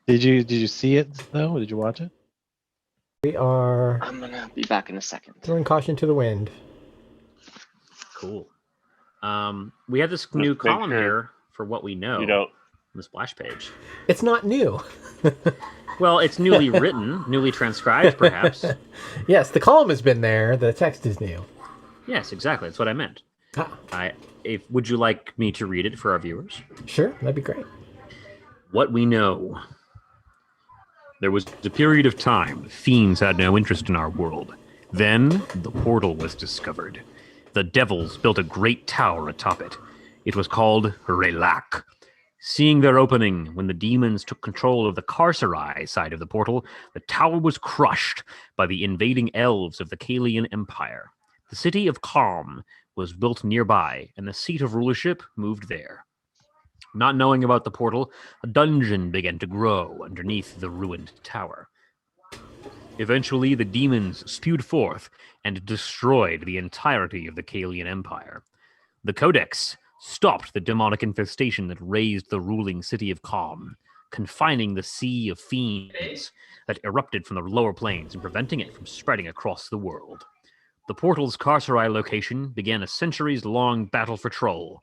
Did you see it though? Did you watch it? We are I'm gonna be back in a second. throwing caution to the wind. Cool. We have this new column here for what we know. You know, on the splash page. It's not new. Well, it's newly written, newly transcribed, perhaps. Yes, the column has been there. The text is new. Yes, exactly. That's what I meant. Ah. Would you like me to read it for our viewers? Sure, that'd be great. What we know. There was a period of time fiends had no interest in our world. Then the portal was discovered. The devils built a great tower atop it. It was called Relak. Seeing their opening, when the demons took control of the Carcerai side of the portal, the tower was crushed by the invading elves of the Kalian Empire. The city of Calm was built nearby, and the seat of rulership moved there. Not knowing about the portal, a dungeon began to grow underneath the ruined tower. Eventually, the demons spewed forth and destroyed the entirety of the Kalian Empire. The Codex stopped the demonic infestation that razed the ruling city of Calm, confining the sea of fiends that erupted from the lower planes and preventing it from spreading across the world. The portal's Carcerai location began a centuries-long battle for control.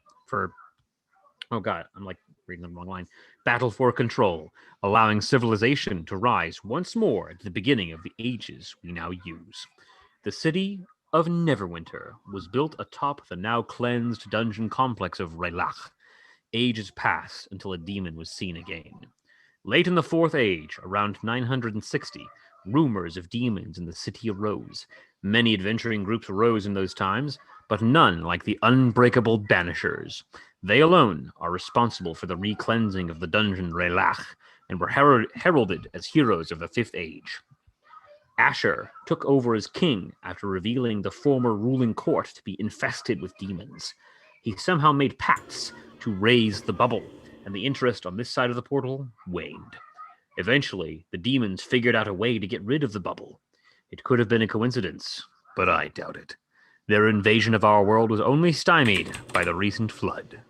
Oh god, I'm like reading the wrong line. Battle for control, allowing civilization to rise once more at the beginning of the ages we now use. The city of Neverwinter was built atop the now cleansed dungeon complex of Relach. Ages passed until a demon was seen again. Late in the Fourth Age, around 960, rumors of demons in the city arose. Many adventuring groups arose in those times, but none like the unbreakable Banishers. They alone are responsible for the re-cleansing of the dungeon Relach, and were heralded as heroes of the Fifth Age. Asher took over as king after revealing the former ruling court to be infested with demons. He somehow made pacts to raise the bubble, and the interest on this side of the portal waned. Eventually, the demons figured out a way to get rid of the bubble. It could have been a coincidence, but I doubt it. Their invasion of our world was only stymied by the recent flood.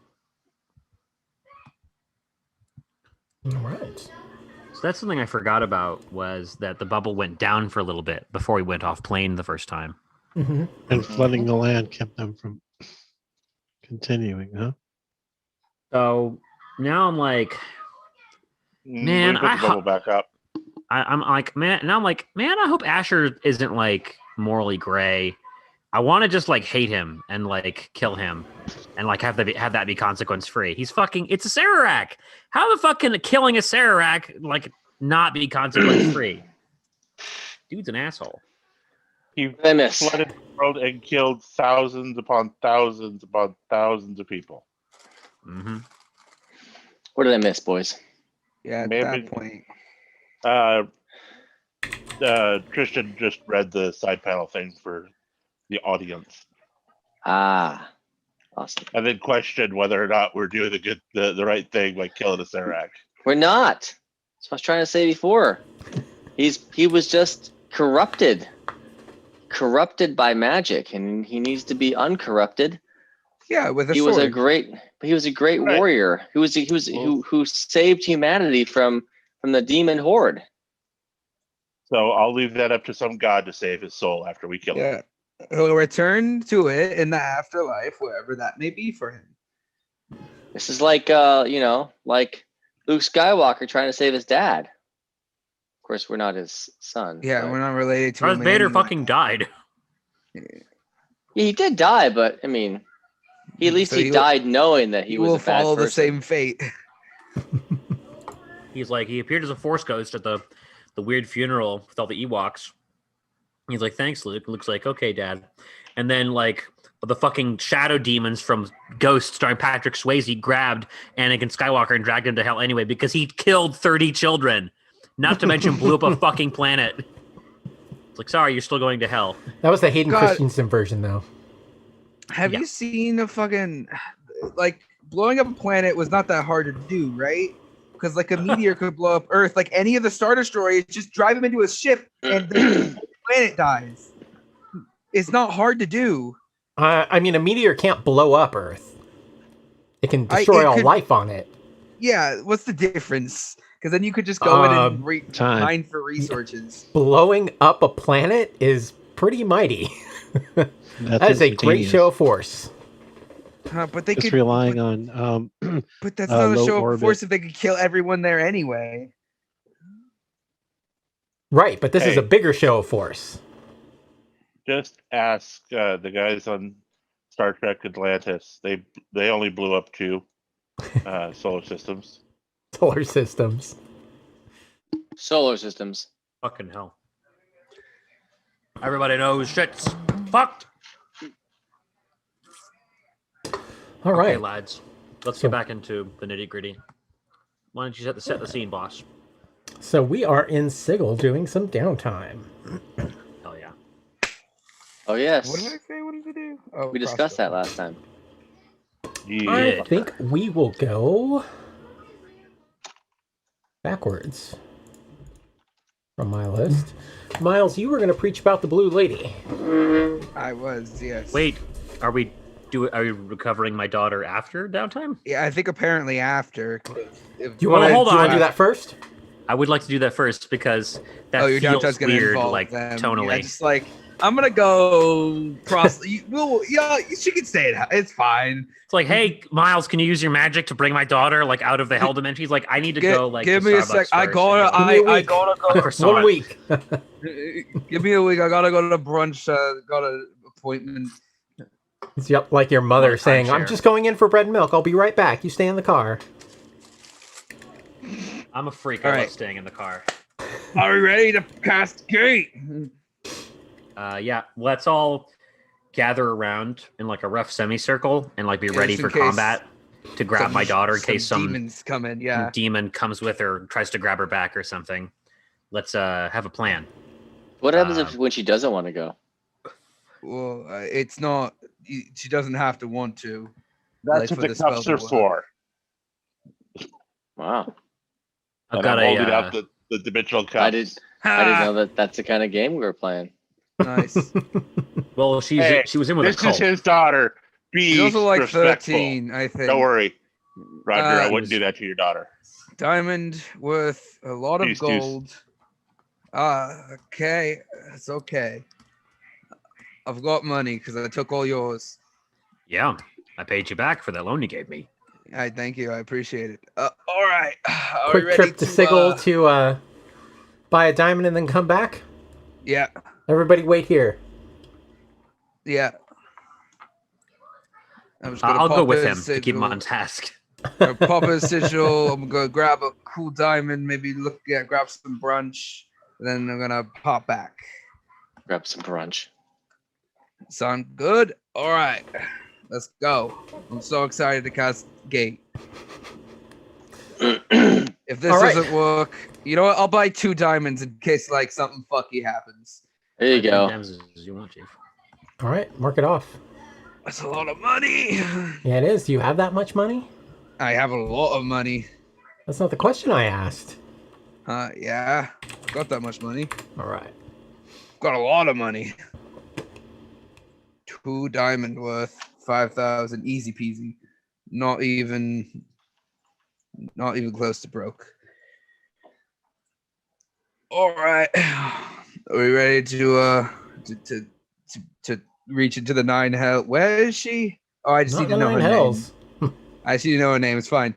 All right. So that's something I forgot about, was that the bubble went down for a little bit before we went off plane the first time. Mm-hmm. And flooding the land kept them from continuing, huh? So now I'm like, man, we put the bubble back up. I'm like, man, I hope Asher isn't like morally gray. I want to just like hate him and like kill him and like have that be consequence free. It's a Sararak. How the fuck can killing a Sararak like not be consequence free? Dude's an asshole. He flooded the world and killed thousands upon thousands upon thousands of people. Mm-hmm. What did I miss, boys? Yeah, at Maybe, that point. Tristan just read the side panel thing for the audience. Ah, awesome. And then questioned whether or not we're doing the right thing by killing a Sararak. We're not. That's what I was trying to say before. He was just corrupted by magic, and he needs to be uncorrupted. Yeah, with a he sword. was a great Right. warrior. Who saved humanity from the demon horde. So I'll leave that up to some god to save his soul after we kill him. He'll return to it in the afterlife, wherever that may be for him. This is like like Luke Skywalker trying to save his dad. Of course, we're not his son. Yeah, but... we're not related to Darth him. Vader anyway. fucking died. Yeah, he did die, but I mean, at least So he died knowing that he was will a bad follow the person. same fate. He appeared as a Force ghost at the weird funeral with all the Ewoks. He's like, thanks, Luke. Luke's like, okay, Dad. And then like the fucking shadow demons from Ghost starring Patrick Swayze grabbed Anakin Skywalker and dragged him to hell anyway because he killed 30 children. Not to mention blew up a fucking planet. It's like, sorry, you're still going to hell. That was the Hayden God. Christensen version, though. Have Yeah. you seen a fucking like blowing up a planet was not that hard to do, right? Because like a meteor could blow up Earth, like any of the Star Destroyers, just drive him into a ship and the planet dies. It's not hard to do. I mean, a meteor can't blow up Earth. It can destroy all life on it. Yeah, what's the difference? Because then you could just go in and time. mine for resources. Blowing up a planet is pretty mighty. That's That is a great instantaneous. show of force. But they Just could relying but, on but that's not a low show of orbit. force if they could kill everyone there anyway. Right, but this is Hey. a bigger show of force. Just ask the guys on Star Trek Atlantis. They only blew up 2 solar systems. Solar systems. Solar systems. Fucking hell. Everybody knows shit's fucked. All Okay, right. lads. Let's So- get back into the nitty gritty. Why don't you set the scene, boss? So we are in Sigil doing some downtime. Hell yeah. Oh yes. What did I say? What did we do? Oh, We discussed that last time. Yeah. I think we will go backwards from my list. Miles, you were going to preach about the Blue Lady. I was, yes. Wait, are we recovering my daughter after downtime? Yeah, I think apparently after. Do you want to hold on. do that first? I would like to do that first because that Your feels downtime's gonna weird, involve like them. tonally. Yeah, just like I'm gonna go cross. She can stay. It's fine. It's like, hey, Miles, can you use your magic to bring my daughter like out of the hell dimension? He's like, I need to go. Like, give to me a Starbucks sec. I first gotta. and Give me a I week. gotta get a go. croissant. 1 week. Give me a week. I gotta go to brunch. Got an appointment. Yep, like your mother What a saying, I'm timeshare. just going in for bread and milk. I'll be right back. You stay in the car. I'm a freak. All I love right. staying in the car. Are we ready to cast gate? Yeah, let's all gather around in like a rough semicircle and like be Just ready in for case combat to grab my daughter in case some demons come in. Yeah. demon comes with her, tries to grab her back or something. Let's have a plan. What happens if when she doesn't want to go? Well, it's not. She doesn't have to want to. That's like, what for the the cups spell are to work. for. Wow. I've And got I'm holding a out the dimensional cups. I didn't know that that's the kind of game we were playing. Nice. well, she was in with a This cult. is his daughter. Be She's also like respectful. 13, I think. Don't worry, Roger. I Uh, wouldn't do that to your daughter. Diamond worth a lot of Deuce. gold. Okay. It's okay. I've got money because I took all yours. Yeah, I paid you back for that loan you gave me. I thank you. I appreciate it. All right. Are we Quick ready trip to Sigil uh, to buy a diamond and then come back. Yeah. Everybody wait here. Yeah. I'm just I'll go pop with a him to keep him sigil. on task. Pop a sigil. I'm gonna grab a cool diamond. Maybe grab some brunch. Then I'm gonna pop back. Grab some brunch. Sound good? All right. Let's go. I'm so excited to cast gate. If this All right. doesn't work, you know what? I'll buy 2 diamonds in case like something fucky happens. There you As many go. times as you want, Chief. All right, mark it off. That's a lot of money. Yeah, it is. Do you have that much money? I have a lot of money. That's not the question I asked. Yeah. Got that much money. All right. Got a lot of money. 2 diamond worth 5,000, easy peasy. Not even close to broke. All right. Are we ready to reach into the 9 hell? Where is she? Oh, I just Not need to the know her 9 hells. name. I just need to know her name. It's fine.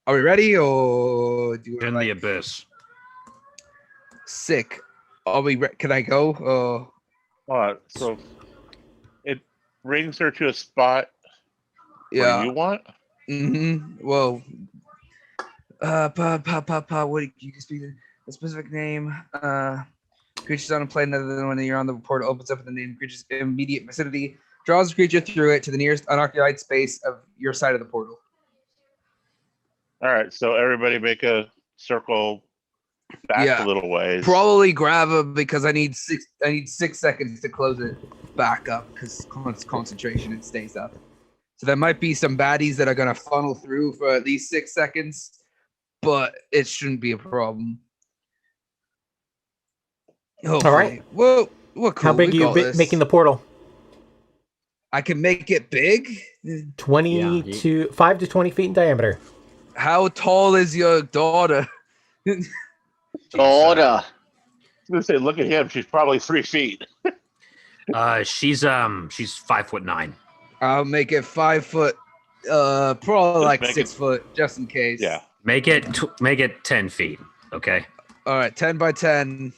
Are we ready or do you In like the abyss. sick? Are we? Can I go? So it brings her to a spot Yeah. where you want. Mm-hmm. Well, what you can speak a specific name. Creatures on a planet other than when you're on the portal opens up in the name creature's immediate vicinity, draws the creature through it to the nearest unoccupied space of your side of the portal. All right, so everybody make a circle back Yeah. a little ways. Probably grab her because I need 6 seconds to close it back up because concentration it stays up. So there might be some baddies that are gonna funnel through for at least 6 seconds, but it shouldn't be a problem. Hopefully. All right. Well, cool. How big are We you got this. making the portal? I can make it big. 20 Yeah, to 5 to 20 feet in diameter. How tall is your daughter? Daughter. I was gonna say, look at him. She's probably 3 feet. She's 5'9". I'll make it 5 foot. Probably like make 6 it- foot, just in case. Yeah. Make it 10 feet. Okay. All right, 10 by 10.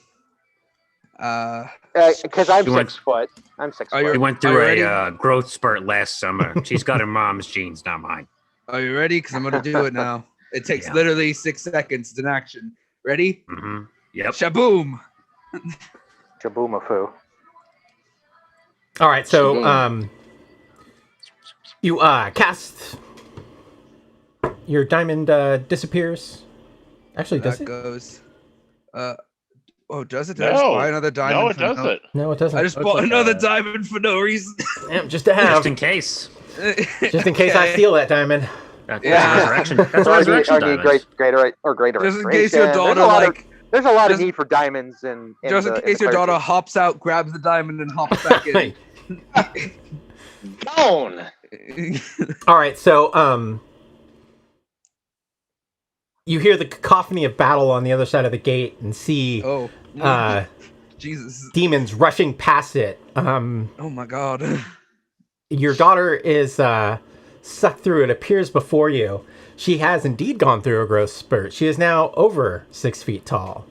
Because I'm She went- 6 foot. I'm 6 Are She you- foot. went through Are you a growth spurt last summer. She's got her mom's genes, not mine. Are you ready? Because I'm gonna do it now. It takes Yeah. literally 6 seconds. It's an action. Ready? Mm-hmm. Yep. Shaboom! Jaboomafoo. All right, so Shaboom. you cast your diamond disappears. Actually, does That it? goes. Does it? Did I just No. buy another diamond? No, it for no- doesn't. No, it doesn't. I just Looks bought like another a- diamond for no reason. Damn, just to have, Just in case. just in case I Okay. steal that diamond. That's Yeah. a resurrection. That's a Or need resurrection diamond. greater Just in case your restoration. daughter There's a lot of just- need for diamonds in just in the case your daughter clergy. hops out, grabs the diamond, and hops back in. Gone. All right, so you hear the cacophony of battle on the other side of the gate and see Oh, uh, Jesus! demons rushing past it. Oh my God! Your daughter is sucked through. It appears before you. She has indeed gone through a growth spurt. She is now over 6 feet tall.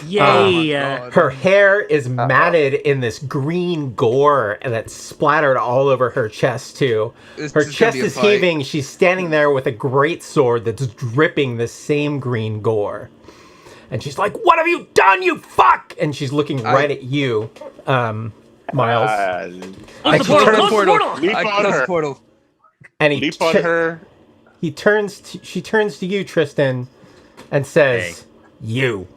Yay! God. Her hair is matted in this green gore that's splattered all over her chest too. This Her is gonna chest be a is fight. heaving. She's standing there with a great sword that's dripping the same green gore. And she's like, "What have you done, you fuck?" And she's looking right at you, Miles. Close the she portal! turns- Close the portal! Leap I on close the her. portal. And he Leap on her. He turns. She turns to you, Tristan, and says, "You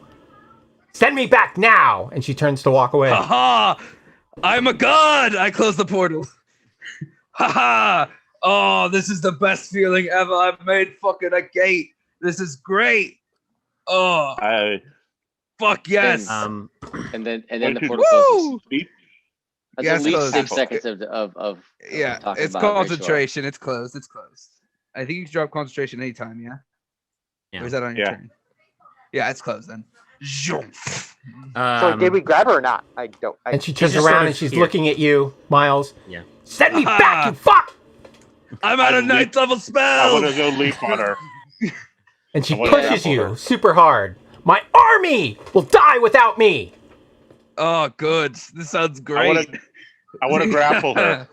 send me back now." And she turns to walk away. Haha! I'm a god! I close the portal. Haha! Oh, this is the best feeling ever. I've made fucking a gate. This is great. Oh, fuck yes. And then the Wait, portal closes. Woo! Leap. That's Yeah, at it's least closed. 6 seconds of Yeah, talking it's about Rachel. concentration. It's closed. It's closed. I think you can drop concentration anytime, yeah? Yeah. Or is that on your Yeah. turn? Yeah, it's closed then. Zoom. So did we grab her or not? I don't. And she turns just around sort of and she's here. looking at you, Miles. Yeah. Send me back, you fuck! I'm at a I leap- ninth level I spell. want to go leap on her. And she I wanna pushes grapple you her. super hard. My army will die without me. Oh, good. This sounds I great. want to grapple her.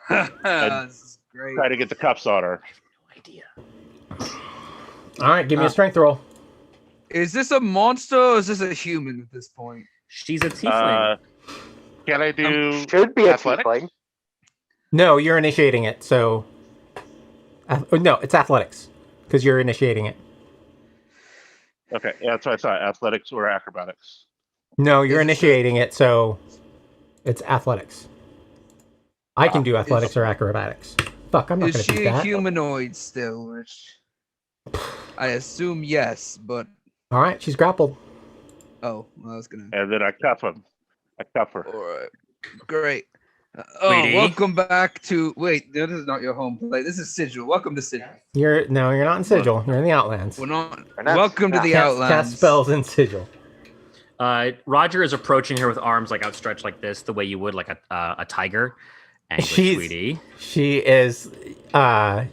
This is great. Try to get the cuffs on her. All right, give me a strength roll. Is this a monster or is this a human at this point? She's a tiefling. Can I do? Should be a Athletics? tiefling. No, you're initiating it, so... no, it's athletics, because you're initiating it. Okay, yeah, that's what I thought. Athletics or acrobatics. No, you're Is it- initiating it, so it's athletics. I can do athletics or acrobatics. Fuck, I'm not Is going to do she a that. humanoid still? Which I assume yes, but All right, she's grappled. oh, well, I was gonna. And then I cuff him. I cuff her. All right, great. Oh, Sweetie. welcome back to. Wait, this is not your home plate. This is Sigil. Welcome to Sigil. You're not in Sigil. You're in the Outlands. We're not. We're not- Welcome to the Cast Outlands. spells in Sigil. Roger is approaching her with arms like outstretched like this, the way you would like a tiger. And he goes, She's- sweetie. She is.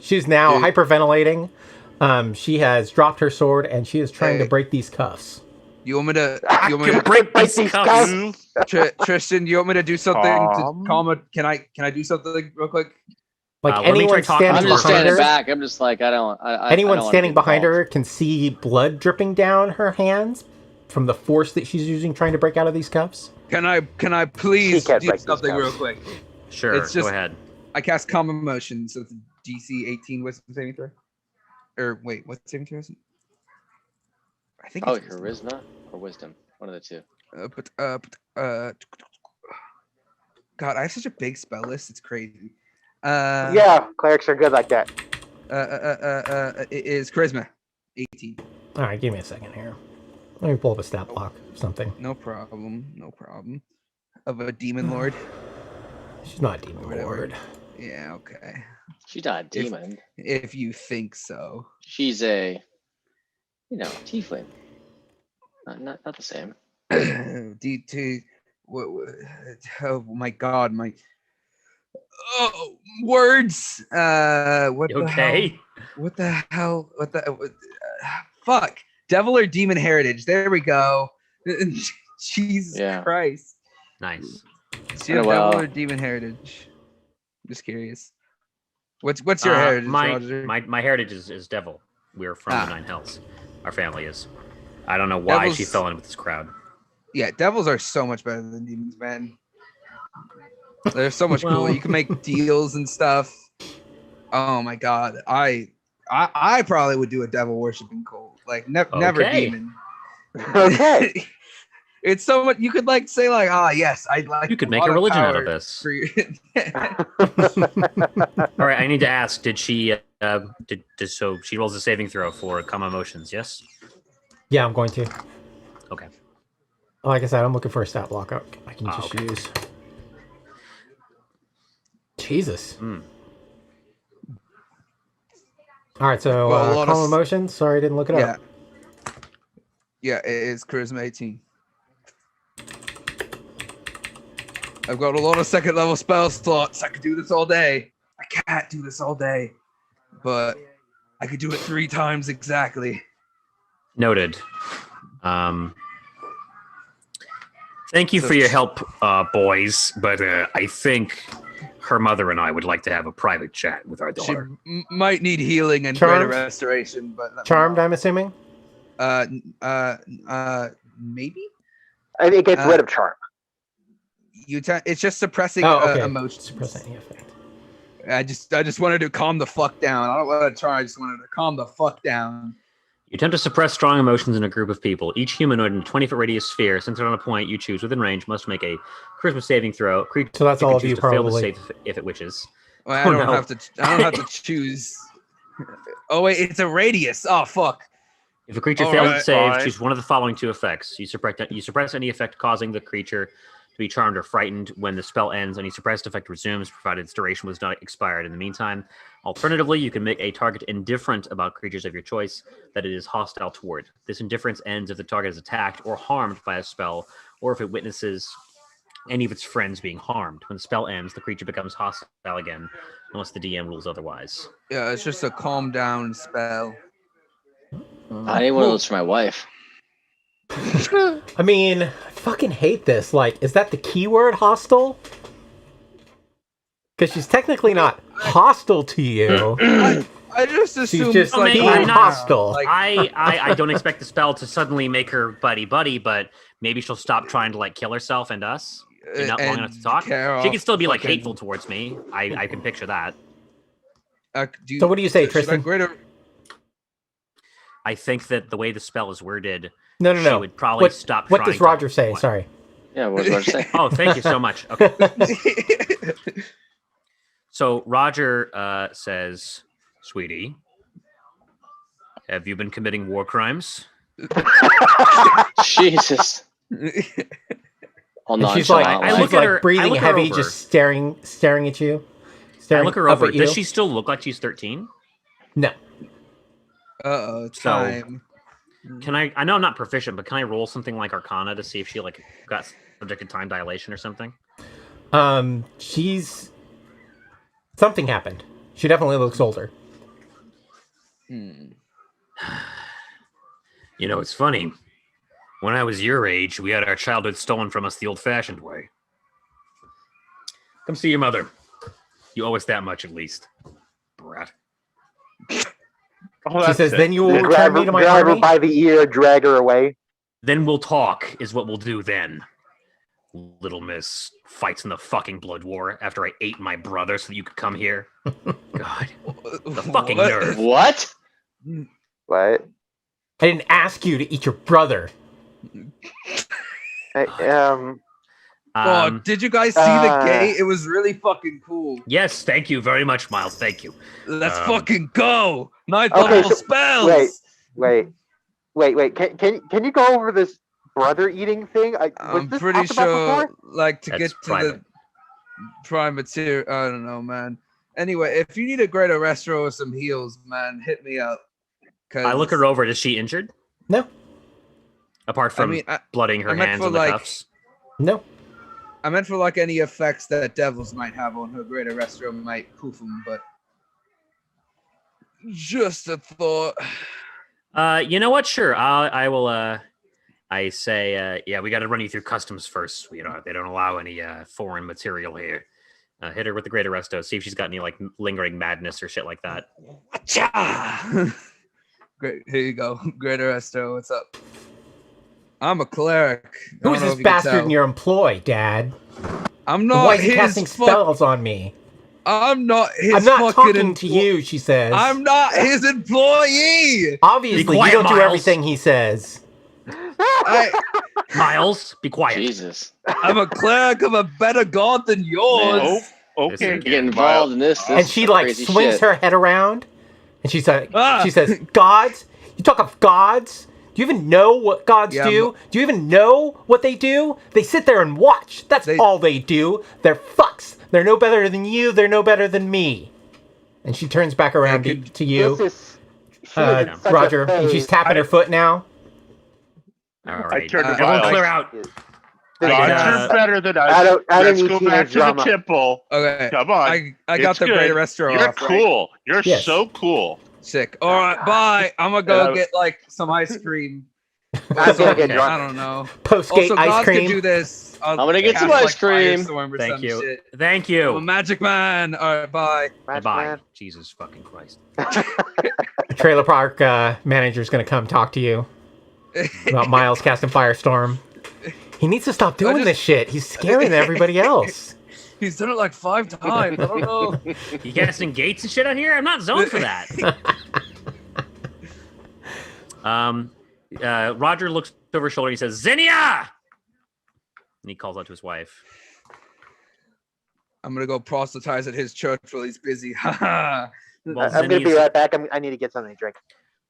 She's now Dude. hyperventilating. She has dropped her sword and she is trying to Hey. break these cuffs. You want me to? You want me can to? break Break these these cuffs. cuffs. Tristan, you want me to do something to Calm. calm her? Can I do something real quick? Like let me try anyone talking standing I'm just behind standing her. back. I'm just like I don't. I Anyone don't wanna standing get behind involved. her can see blood dripping down her hands from the force that she's using trying to break out of these cuffs. Can I please She can't do break these something real cuffs. quick? Sure, It's just- go ahead. I cast Calm Emotion, so it's a DC 18 wisdom saving throw. Or wait, what's saving throw? Is it? I think Oh, it's wisdom. charisma or wisdom, one of the two. God, I have such a big spell list. It's crazy. Yeah, clerics are good like that. It is charisma 18. All right, give me a second here. Let me pull up a stat block or something. No problem. Of a demon lord. She's not a demon Whatever. lord. Yeah, okay. She's not a demon. If you think so. She's a, tiefling. Not the same. DT. Oh my god, my words. What the Okay. hell? What the hell? Fuck. Devil or demon heritage. There we go. Jesus Christ. Nice. Devil or demon heritage. Just curious. What's your heritage, Roger? My heritage is devil. We're from the Nine Hells. Our family is. I don't know why she fell in with this crowd. Yeah, devils are so much better than demons, man. They're so much cooler. You can make deals and stuff. Oh my god, I probably would do a devil worshiping cult. Like never demon. Okay. It's so much. You could like say like, yes, I'd like. You could make a religion out of this. All right, I need to ask: did she? So she rolls a saving throw for calm emotions? Yes. Yeah, I'm going to. Okay. Like I said, I'm looking for a stat block I can just use. Jesus. All right, so calm emotions. Sorry, I didn't look it up. Yeah, it is charisma 18. I've got a lot of second level spell slots. I could do this all day. I can't do this all day, but I could do it 3 times exactly. Noted. Thank you for your help, boys, but I think her mother and I would like to have a private chat with our daughter. She might need healing and greater restoration, but charmed, I'm assuming. Maybe. I think it gets rid of charm. It's just suppressing emotions. Suppressing effect. I just wanted to calm the fuck down. I don't want to charm. I just wanted to calm the fuck down. You attempt to suppress strong emotions in a group of people. Each humanoid in a 20-foot radius sphere, centered on a point you choose within range, must make a charisma saving throw. So that's all of you, probably. Fail the save if it wishes. Well, I don't have to choose. Oh wait, it's a radius. Oh fuck. If a creature fails to save, choose one of the following 2 effects. You suppress any effect causing the creature to be charmed or frightened. When the spell ends, any suppressed effect resumes, provided its duration was not expired in the meantime. Alternatively, you can make a target indifferent about creatures of your choice that it is hostile toward. This indifference ends if the target is attacked or harmed by a spell, or if it witnesses any of its friends being harmed. When the spell ends, the creature becomes hostile again, unless the DM rules otherwise. Yeah, it's just a calm down spell. I need one of those for my wife. I mean, I fucking hate this. Like, is that the keyword, hostile? Because she's technically not hostile to you. I just assume she's just like being hostile. Like, I don't expect the spell to suddenly make her buddy, but maybe she'll stop trying to like kill herself and us. Not long enough to talk. She can still be like hateful towards me. I can picture that. So what do you say, Tristan? I think that the way the spell is worded, no. She would probably stop. What does Roger say? What? Sorry. Yeah, what does Roger say? Oh, thank you so much. Okay. So Roger says, "Sweetie, have you been committing war crimes?" Jesus. And she's like, I look at her, breathing heavy, just staring at you. I look her over. Does she still look like she's 13? No. Time. Can I know I'm not proficient, but can I roll something like Arcana to see if she like got subject to time dilation or something? Something happened. She definitely looks older. You know, it's funny. When I was your age, we had our childhood stolen from us the old-fashioned way. Come see your mother. You owe us that much at least. Brat. She says, then you will return me to my army? Grab her by the ear, drag her away. Then we'll talk, is what we'll do then. Little miss fights in the fucking blood war after I ate my brother so that you could come here. God. The fucking nerve. What? What? I didn't ask you to eat your brother. Did you guys see the gate? It was really fucking cool. Yes, thank you very much, Miles. Thank you. Let's fucking go. Ninth level spells. Wait. Can you go over this brother eating thing? I'm pretty sure, like, to get to the prime material. I don't know, man. Anyway, if you need a greater restro or some heals, man, hit me up. I look her over. Is she injured? No. Apart from blooding her I meant hands for, on the like- cuffs. No. I meant for like any effects that devils might have on her greater restroom might poof them, but just a thought. You know what? Sure. I will. I say, yeah, we got to run you through customs first. You know, they don't allow any foreign material here. Hit her with the greater resto. See if she's got any like lingering madness or shit like that. Great. Here you go, greater resto. What's up? I'm a cleric. I Who don't is know this if you can bastard tell. in your employ, Dad? I'm Why not is he his casting spells on me? I'm not his I'm not fucking talking to you, she says. I'm not his employee. Obviously, Be quiet, you don't do Miles. everything he says. Miles, be quiet. Jesus. I'm a cleric of a better god than yours. Oh, This okay. is Get involved in this. And is she some like crazy swings shit. her head around, and she's like, Ah. she says, "Gods? You talk of gods? Do you even know what gods Yeah, do? Do you even know what they do? They sit there and watch. That's all they do. They're fucks. They're no better than you. They're no better than me." And she turns back around to you, Roger, and she's tapping her foot now. All I right. turned to Everyone Miles. clear out. Gods are better than us. I don't Let's need go teenage back to the drama. temple. Okay. Come on. I got It's the good. greater resto You're off. Right? cool. You're Yes. so cool. Sick. All right. Bye. I'm gonna go Yeah. get like some ice cream. I'm gonna get I drunk. don't know. Post-gate Also, ice gods cream. can do this. I'm gonna get some cast, ice cream. firestorm or Thank some you. shit. Thank I'm a you. magic man. All right. Bye. Bye. Jesus fucking Christ. The trailer park manager's gonna come talk to you about Miles casting Firestorm. He needs to stop doing this shit. He's scaring everybody else. He's done it like 5 times. I don't know. You casting gates and shit out here? I'm not zoned for that. Roger looks over his shoulder and he says, Zinnia! And he calls out to his wife. I'm gonna go proselytize at his church while he's busy. Haha. While I'm gonna be Zinnia's- right back. I need to get something to drink.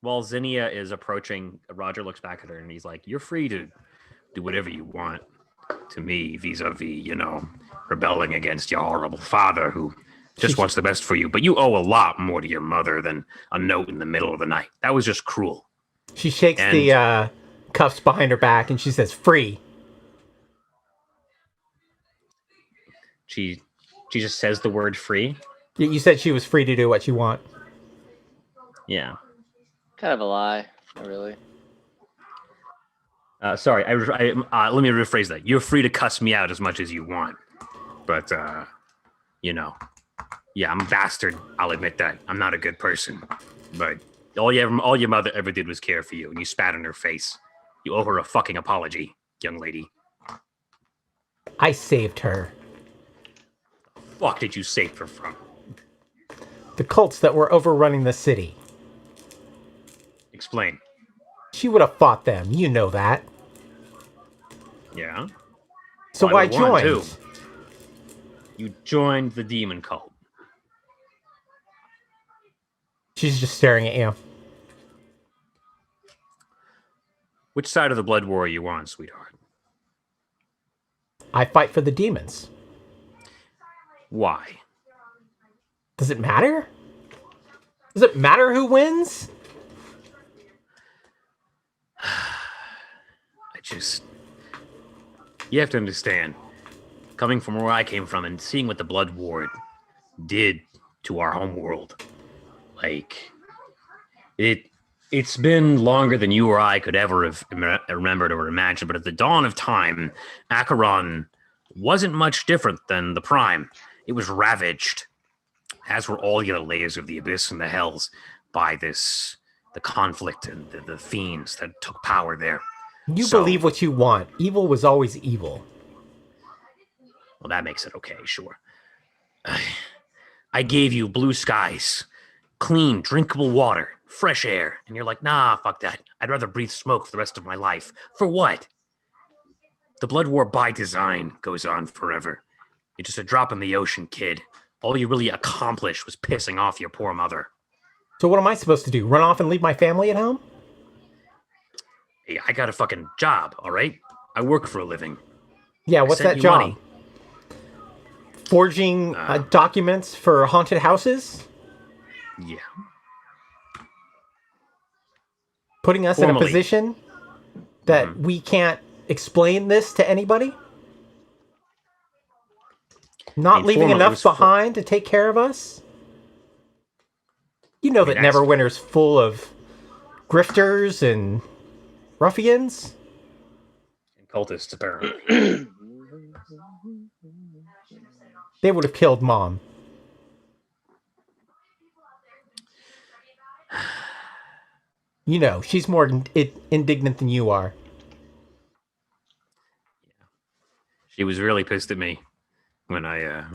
While Zinnia is approaching, Roger looks back at her and he's like, you're free to do whatever you want to me vis-a-vis, you know, rebelling against your horrible father who just wants the best for you. But you owe a lot more to your mother than a note in the middle of the night. That was just cruel. She shakes And- the cuffs behind her back and she says, "Free." She just says the word free. You said she was free to do what you want. Yeah. Kind of a lie. Not really. Sorry, let me rephrase that. You're free to cuss me out as much as you want. But, you know, yeah, I'm a bastard. I'll admit that. I'm not a good person. But all your mother ever did was care for you, and you spat in her face. You owe her a fucking apology, young lady. I saved her. Fuck did you save her from? The cults that were overrunning the city. Explain. She would have fought them. You know that. Yeah? So Well, why I would want join? to. You joined the demon cult. She's just staring at you. Which side of the blood war are you on, sweetheart? I fight for the demons. Why? Does it matter? Does it matter who wins? You have to understand, coming from where I came from and seeing what the Blood War did to our home world, like, it's been longer than you or I could ever have remembered or imagined, but at the dawn of time, Acheron wasn't much different than the Prime. It was ravaged, as were all the other layers of the Abyss and the Hells, by the conflict and the fiends that took power there. You So- believe what you want. Evil was always evil. Well, that makes it okay, sure. I gave you blue skies, clean, drinkable water, fresh air, and you're like, nah, fuck that. I'd rather breathe smoke for the rest of my life. For what? The Blood War by design goes on forever. You're just a drop in the ocean, kid. All you really accomplished was pissing off your poor mother. So what am I supposed to do? Run off and leave my family at home? Hey, I got a fucking job, all right? I work for a living. Yeah, what's sent that you job? money. Forging documents for haunted houses? Yeah. Putting us in a Formally. position that we can't explain this to anybody? Not leaving enough behind to take care of us? You know that Neverwinter's full of grifters and ruffians? And cultists, apparently. They would have killed Mom. You know, she's more indignant than you are. She was really pissed at me when I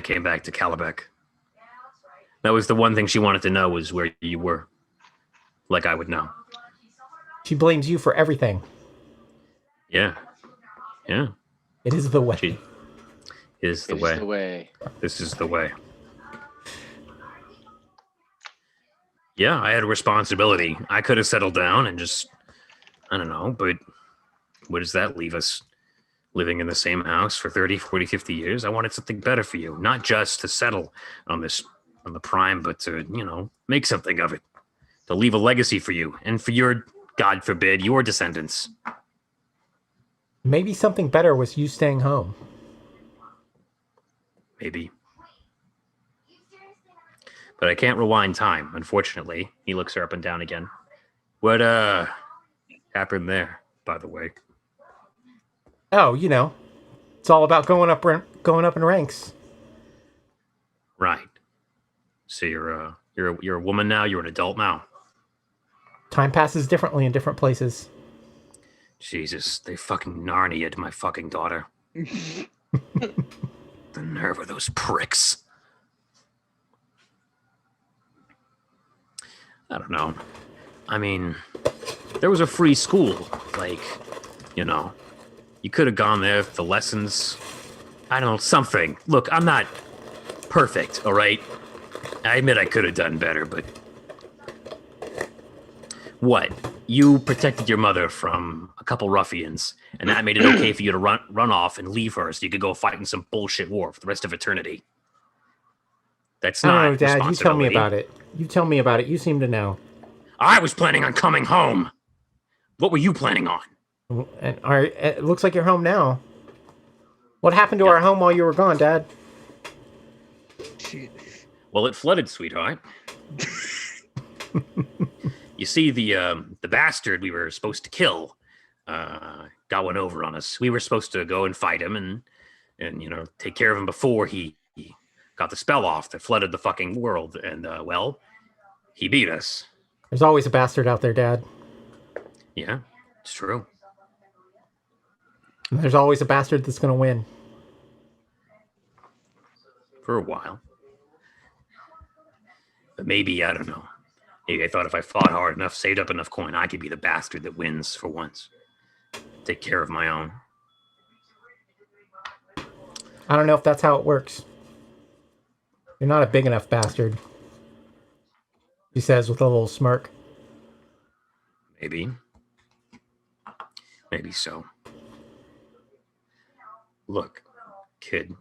came back to Calabec. That was the one thing she wanted to know, was where you were. Like I would know. She blames you for everything. Yeah. Yeah. It is the way. She is the way. The way. This is the way. Yeah, I had a responsibility. I could have settled down and just, I don't know, but where does that leave us? Living in the same house for 30, 40, 50 years? I wanted something better for you. Not just to settle on the prime, but to, you know, make something of it. To leave a legacy for you and for your, God forbid, your descendants. Maybe something better was you staying home. Maybe. But I can't rewind time, unfortunately. He looks her up and down again. What happened there, by the way? Oh, you know, it's all about going up in ranks. Right. So you're a woman now. You're an adult now. Time passes differently in different places. Jesus, they fucking Narnia'd my fucking daughter. The nerve of those pricks. I don't know. I mean, there was a free school. Like, you know, you could have gone there for the lessons. I don't know, something. Look, I'm not perfect, all right? I admit I could have done better, but... What? You protected your mother from a couple ruffians, and that made it okay for you to run off and leave her so you could go fight in some bullshit war for the rest of eternity. That's not I don't know, Dad. You tell me responsibility. about it. You tell me about it. You seem to know. I was planning on coming home. What were you planning on? And it looks like you're home now. What happened to our home while you were gone, Dad? Shit. Well, it flooded, sweetheart. You see, the bastard we were supposed to kill got one over on us. We were supposed to go and fight him and you know, take care of him before he got the spell off that flooded the fucking world. And, well, he beat us. There's always a bastard out there, Dad. Yeah, it's true. And there's always a bastard that's going to win. For a while. But maybe, I don't know. Maybe I thought if I fought hard enough, saved up enough coin, I could be the bastard that wins for once. Take care of my own. I don't know if that's how it works. You're not a big enough bastard. He says with a little smirk. Maybe. Maybe so. Look, kid.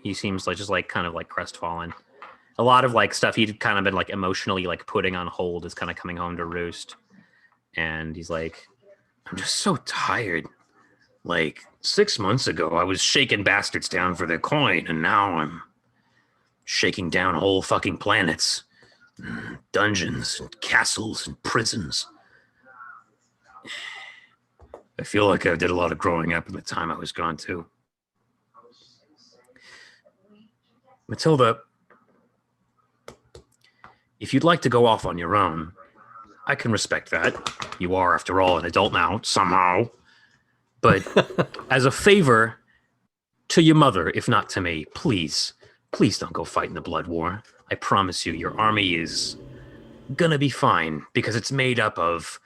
He seems like just like kind of like crestfallen. A lot of like stuff he'd kind of been like emotionally like putting on hold is kind of coming home to roost. And he's like, I'm just so tired. Like 6 months ago, I was shaking bastards down for their coin, and now I'm shaking down whole fucking planets, dungeons, and castles, and prisons. I feel like I did a lot of growing up in the time I was gone too. Matilda, if you'd like to go off on your own, I can respect that. You are, after all, an adult now, somehow. But as a favor to your mother, if not to me, please don't go fight in the Blood War. I promise you, your army is gonna be fine because it's made up of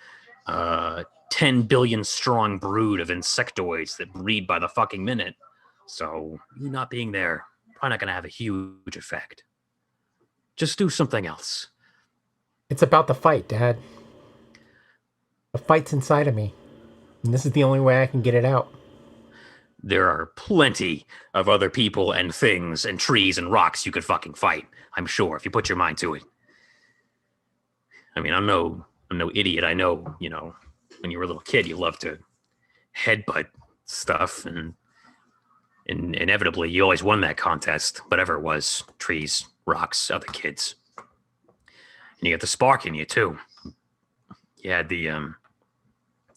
10 billion strong brood of insectoids that breed by the fucking minute. So you not being there, probably not gonna have a huge effect. Just do something else. It's about the fight, Dad. The fight's inside of me. And this is the only way I can get it out. There are plenty of other people and things and trees and rocks you could fucking fight, I'm sure, if you put your mind to it. I mean, I'm no idiot. I know, when you were a little kid, you loved to headbutt stuff, and inevitably, you always won that contest, whatever it was: trees, rocks, other kids. And you got the spark in you too. You had the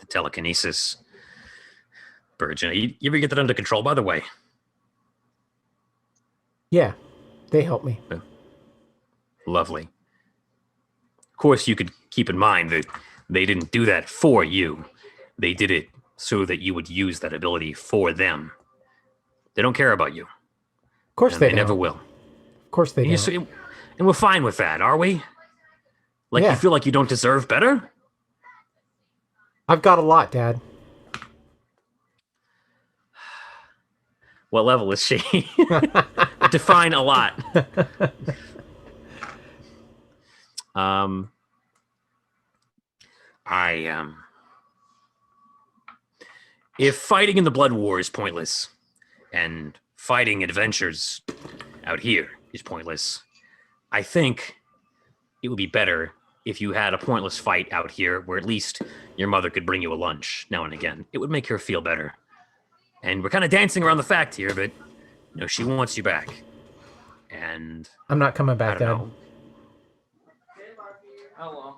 telekinesis. Birds, you ever get that under control? By the way. Yeah, they help me. Lovely. Of course, you could keep in mind that they didn't do that for you. They did it so that you would use that ability for them. They don't care about you. Of course And they they never don't. will. Of course they don't. And we're fine with that, are we? Like, Yeah. you feel like you don't deserve better? I've got a lot, Dad. What level is she? Define a lot. If fighting in the Blood War is pointless, and fighting adventures out here is pointless, I think it would be better if you had a pointless fight out here where at least your mother could bring you a lunch now and again. It would make her feel better. And we're kind of dancing around the fact here, but she wants you back. And I'm not coming I back, don't Dad. know. A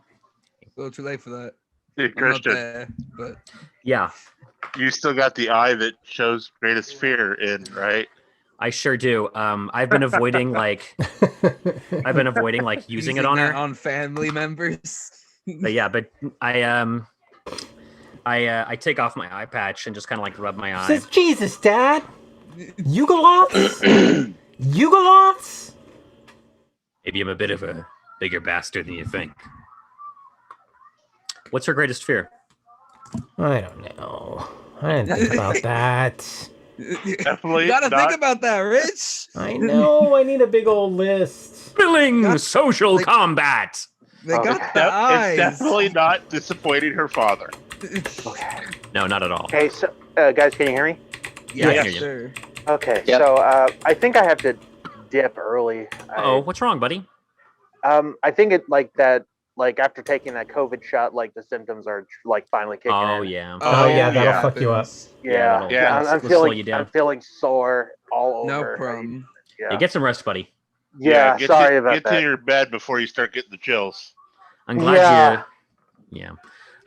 little too late for that. Hey, I'm not Christian, there, but Yeah, you still got the eye that shows greatest fear in, right? I sure do. I've been avoiding using it on that her. on family members. But yeah, but I take off my eye patch and just kind of like rub my eye. Says Jesus, Dad. Yugoloths? Yugoloths? Maybe I'm a bit of a bigger bastard than you think. What's her greatest fear? I don't know. I didn't think about that. Definitely You gotta not. think about that, Rich. I know. I need a big old list. Billing That's- social like- combat. They got Okay. the eyes. It's definitely not disappointing her father. Okay. No, not at all. Okay, so guys, can you hear me? Yeah, I Yes, hear you. sir. Okay, Yep. so I think I have to dip early. Oh, what's wrong, buddy? I think it like that. Like after taking that COVID shot, like the symptoms are like finally kicking Oh in. yeah. Oh, yeah, that'll yeah. fuck you up. Yeah, that'll- Yeah. I'm that'll feeling. slow you down. I'm feeling sore all No over. problem. Yeah. Yeah, get some rest, buddy. Yeah, get sorry to, about get that. to your bed before you start getting the chills. I'm glad Yeah. I'm Yeah,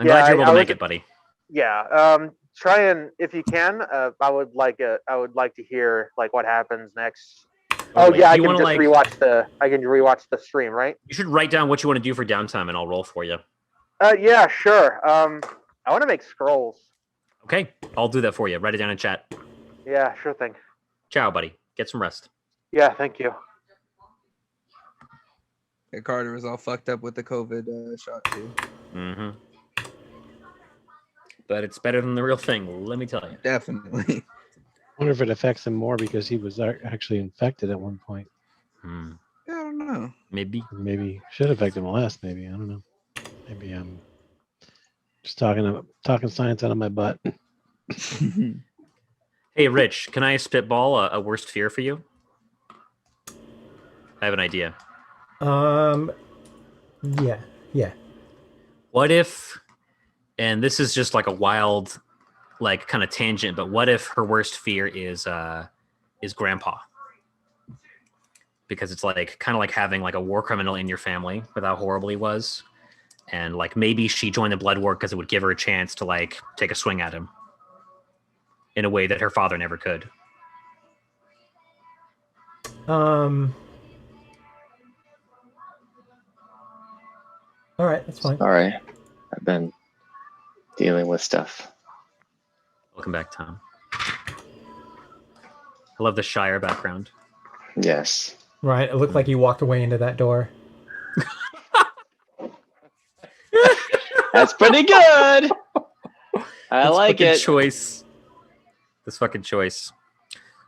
glad you're able I to was- make it, buddy. Yeah. Try and if you can, I would like to hear like what happens next. Oh Wait, yeah, I do you can wanna, just rewatch the stream, right? You should write down what you want to do for downtime, and I'll roll for you. Yeah, sure. I want to make scrolls. Okay, I'll do that for you. Write it down in chat. Yeah, sure thing. Ciao, buddy. Get some rest. Yeah, thank you. Yeah, Carter was all fucked up with the COVID shot too. Mm-hmm. But it's better than the real thing, let me tell you. Definitely. I wonder if it affects him more because he was actually infected at one point. Hmm. Yeah, I don't know. Maybe. Maybe should affect him less. Maybe I don't know. Maybe I'm just talking science out of my butt. Hey, Rich, can I spitball a worst fear for you? I have an idea. Yeah. What if, and this is just like a wild, like kind of tangent, but what if her worst fear is grandpa? Because it's like kind of like having like a war criminal in your family with how horrible he was. And like maybe she joined the blood war because it would give her a chance to like take a swing at him in a way that her father never could. All right, that's fine. Sorry, I've been dealing with stuff. Welcome back, Tom. I love the Shire background. Yes. Right, it looked like you walked away into that door. That's pretty good. I This like fucking it. Choice. This fucking choice.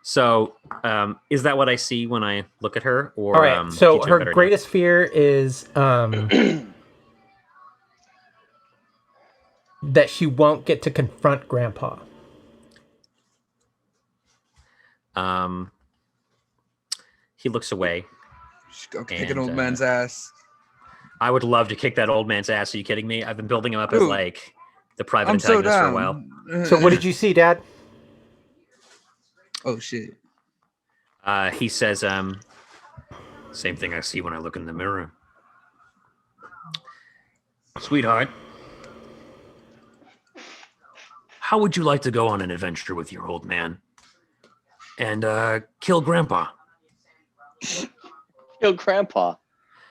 So, is that what I see when I look at her? Or All right, so do you her better now? greatest fear is that she won't get to confront Grandpa. He looks away. Just go kick an And, old man's ass. I would love to kick that old man's ass. Are you kidding me? I've been building him up as Ooh. like the private I'm so antagonist for a while. down. So what did you see, Dad? Oh shit. He says, same thing I see when I look in the mirror. Sweetheart, how would you like to go on an adventure with your old man and kill Grandpa? Kill Grandpa.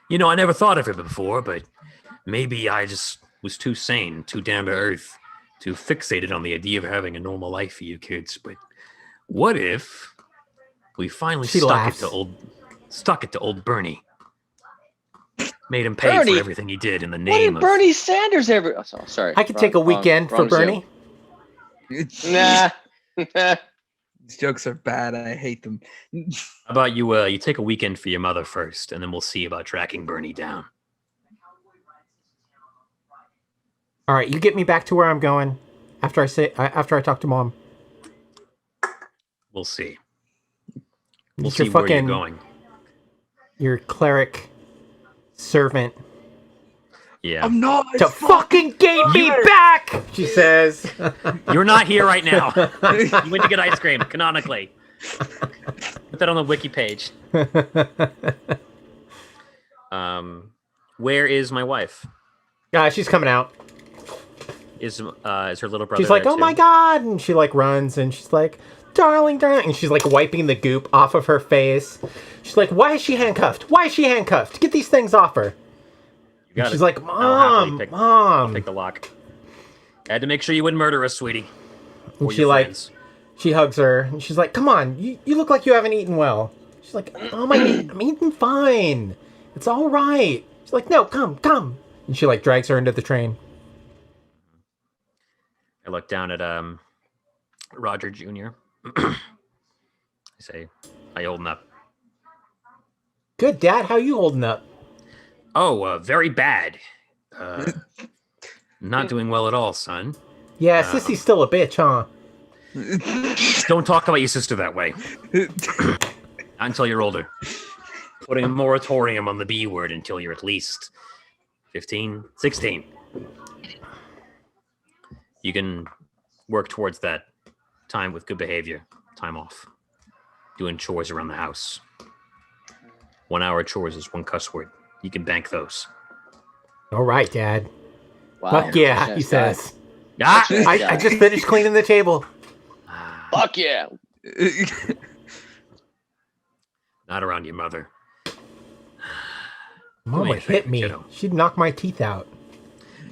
You know, I never thought of it before, but maybe I just was too sane, too down to earth, too fixated on the idea of having a normal life for you kids. But what if we finally stuck it to old Bernie? Made him pay Bernie? for everything he did in the What name did of... Bernie Sanders ever? Oh, sorry. I could take a weekend for wrong Bernie. Nah. These jokes are bad. I hate them. How about you take a weekend for your mother first, and then we'll see about tracking Bernie down. All right, you get me back to where I'm going after I talk to Mom. We'll see. We'll It's your see where you're fucking- going. Your cleric servant Yeah. I'm not. to fucking get me back, she says. You're not here right now. You went to get ice cream, canonically. Put that on the wiki page. Where is my wife? She's coming out. Is her little brother She's like, there oh my too? God. And she like runs and she's like, darling. And she's like wiping the goop off of her face. She's like, why is she handcuffed? Why is she handcuffed? Get these things off her. You got She's it. like, I'll happily Mom, pick- I'll Mom. pick the lock. I had to make sure you wouldn't murder us, sweetie. And Or she your like, friends. she hugs her and she's like, come on, you look like you haven't eaten well. She's like, oh, I'm eating fine. It's all right. She's like, no, come. And she like drags her into the train. I look down at Roger Jr. I say, how you holding up? Good, Dad. How you holding up? Oh, very bad. Not doing well at all, son. Yeah, Sissy's still a bitch, huh? Don't talk about your sister that way. Not until you're older. Putting a moratorium on the B word until you're at least 15, 16. You can work towards that time with good behavior, time off, doing chores around the house. 1 hour chores is one cuss word. You can bank those. All right, Dad. Wow. Fuck yeah, he Nice guy. says. Ah! I just finished cleaning the table. Fuck yeah. Not around your mother. Mom me would a favor, hit me. kiddo. She'd knock my teeth out.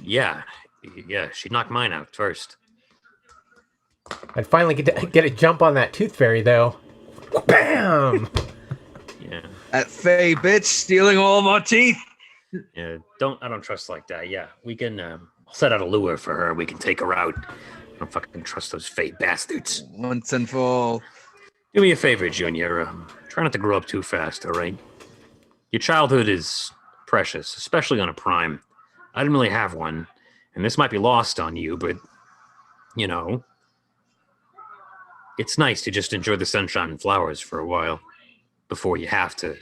Yeah, she'd knock mine out first. I'd finally get a jump on that tooth fairy, though. Bam! Yeah, That Faye bitch stealing all my teeth. yeah. I don't trust like that. Yeah, we can set out a lure for her. We can take her out. I don't fucking trust those fake bastards. Once and for all. Do me a favor, Junior. Try not to grow up too fast, all right? Your childhood is precious, especially on a prime. I didn't really have one, and this might be lost on you, but, you know, it's nice to just enjoy the sunshine and flowers for a while before you have to,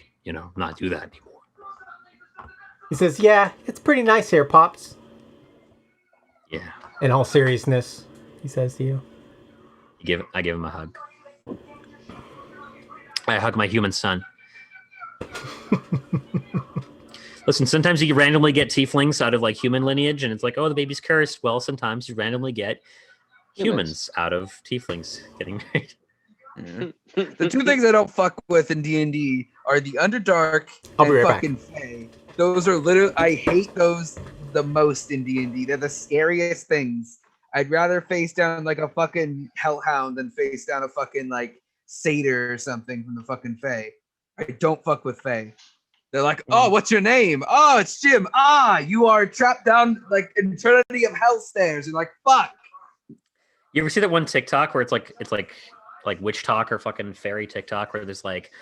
not do that anymore. He says, yeah, it's pretty nice here, Pops. Yeah. In all seriousness, he says to you. I give him a hug. I hug my human son. Listen, sometimes you randomly get tieflings out of like human lineage, and it's like, oh, the baby's cursed. Well, sometimes you randomly get humans out of tieflings getting married. The two things I don't fuck with in D&D are the Underdark I'll be and right back. fucking Fae. Those are literally, I hate those the most in D&D. They're the scariest things. I'd rather face down like a fucking hellhound than face down a fucking like satyr or something from the fucking Fae. I don't fuck with Fae. They're like, oh, what's your name? Oh, it's Jim. Ah, you are trapped down like eternity of hell stairs. And like, fuck. You ever see that one TikTok where it's like witch talk or fucking fairy TikTok where there's like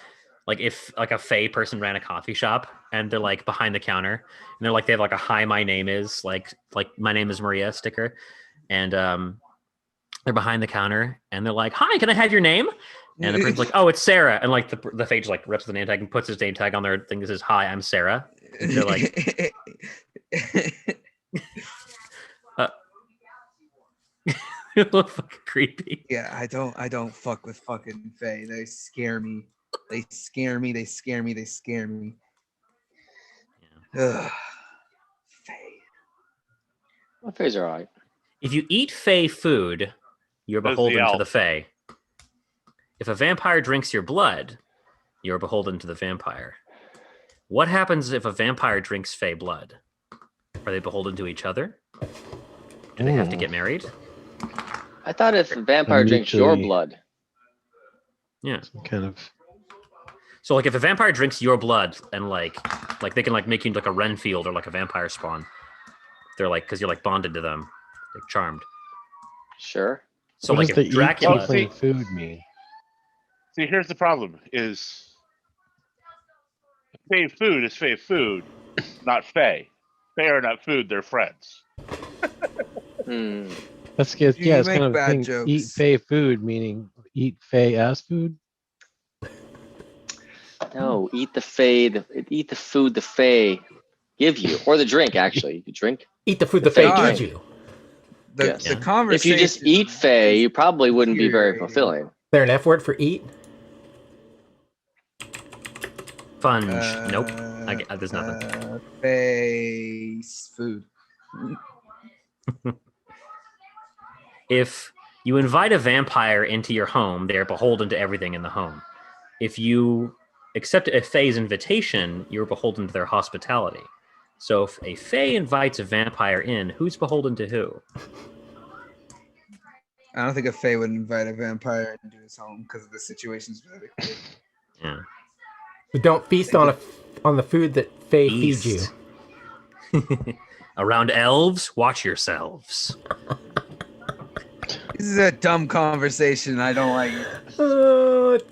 if like a fae person ran a coffee shop and they're like behind the counter and they're like they have like a hi my name is like my name is Maria sticker and they're behind the counter and they're like, hi, can I have your name? And the person's like, oh, it's Sarah. And like the fae just like rips the name tag and puts his name tag on their thing that says, hi, I'm Sarah. And they're like, You look fucking creepy. Yeah, I don't fuck with fucking Fae. They scare me. They scare me. They scare me. They scare me. Ugh. Fae. My face are alright. If you eat Fey food, you're That's the beholden to elf. the Fey. If a vampire drinks your blood, you're beholden to the vampire. What happens if a vampire drinks Fey blood? Are they beholden to each other? Do they have to get married? I thought if a vampire drinks your mutually- blood, Yeah. Some kind of. So like if a vampire drinks your blood and like they can like make you like a Renfield or like a vampire spawn. They're like because you're like bonded to them, like charmed. sure. So What like does the if Dracula, tiefling food mean? See, here's the problem: is Fey food is Fey food, not Fey. Fey are not food; they're friends. Hmm. That's good. You Yeah, it's make kind of a bad thing. jokes. Eat Fey food, meaning eat Fey ass food. No, eat the food the Fae give you, or the drink. Actually, you could drink. Eat the food the Fae Fae drink. gives you. The, Yes. the If conversation. you just eat Fae, you probably wouldn't be very infuriating. fulfilling. Is there an F word for eat? Funge. Nope. There's nothing. Face food. If you invite a vampire into your home, they are beholden to everything in the home. If you accept a Fae's invitation, you're beholden to their hospitality. So if a Fae invites a vampire in, who's beholden to who? I don't think a Fae would invite a vampire into his home because of the situation specifically. Yeah. But don't feast on the food that Fae feeds you. Feast. Around elves, watch yourselves. This is a dumb conversation. I don't like it.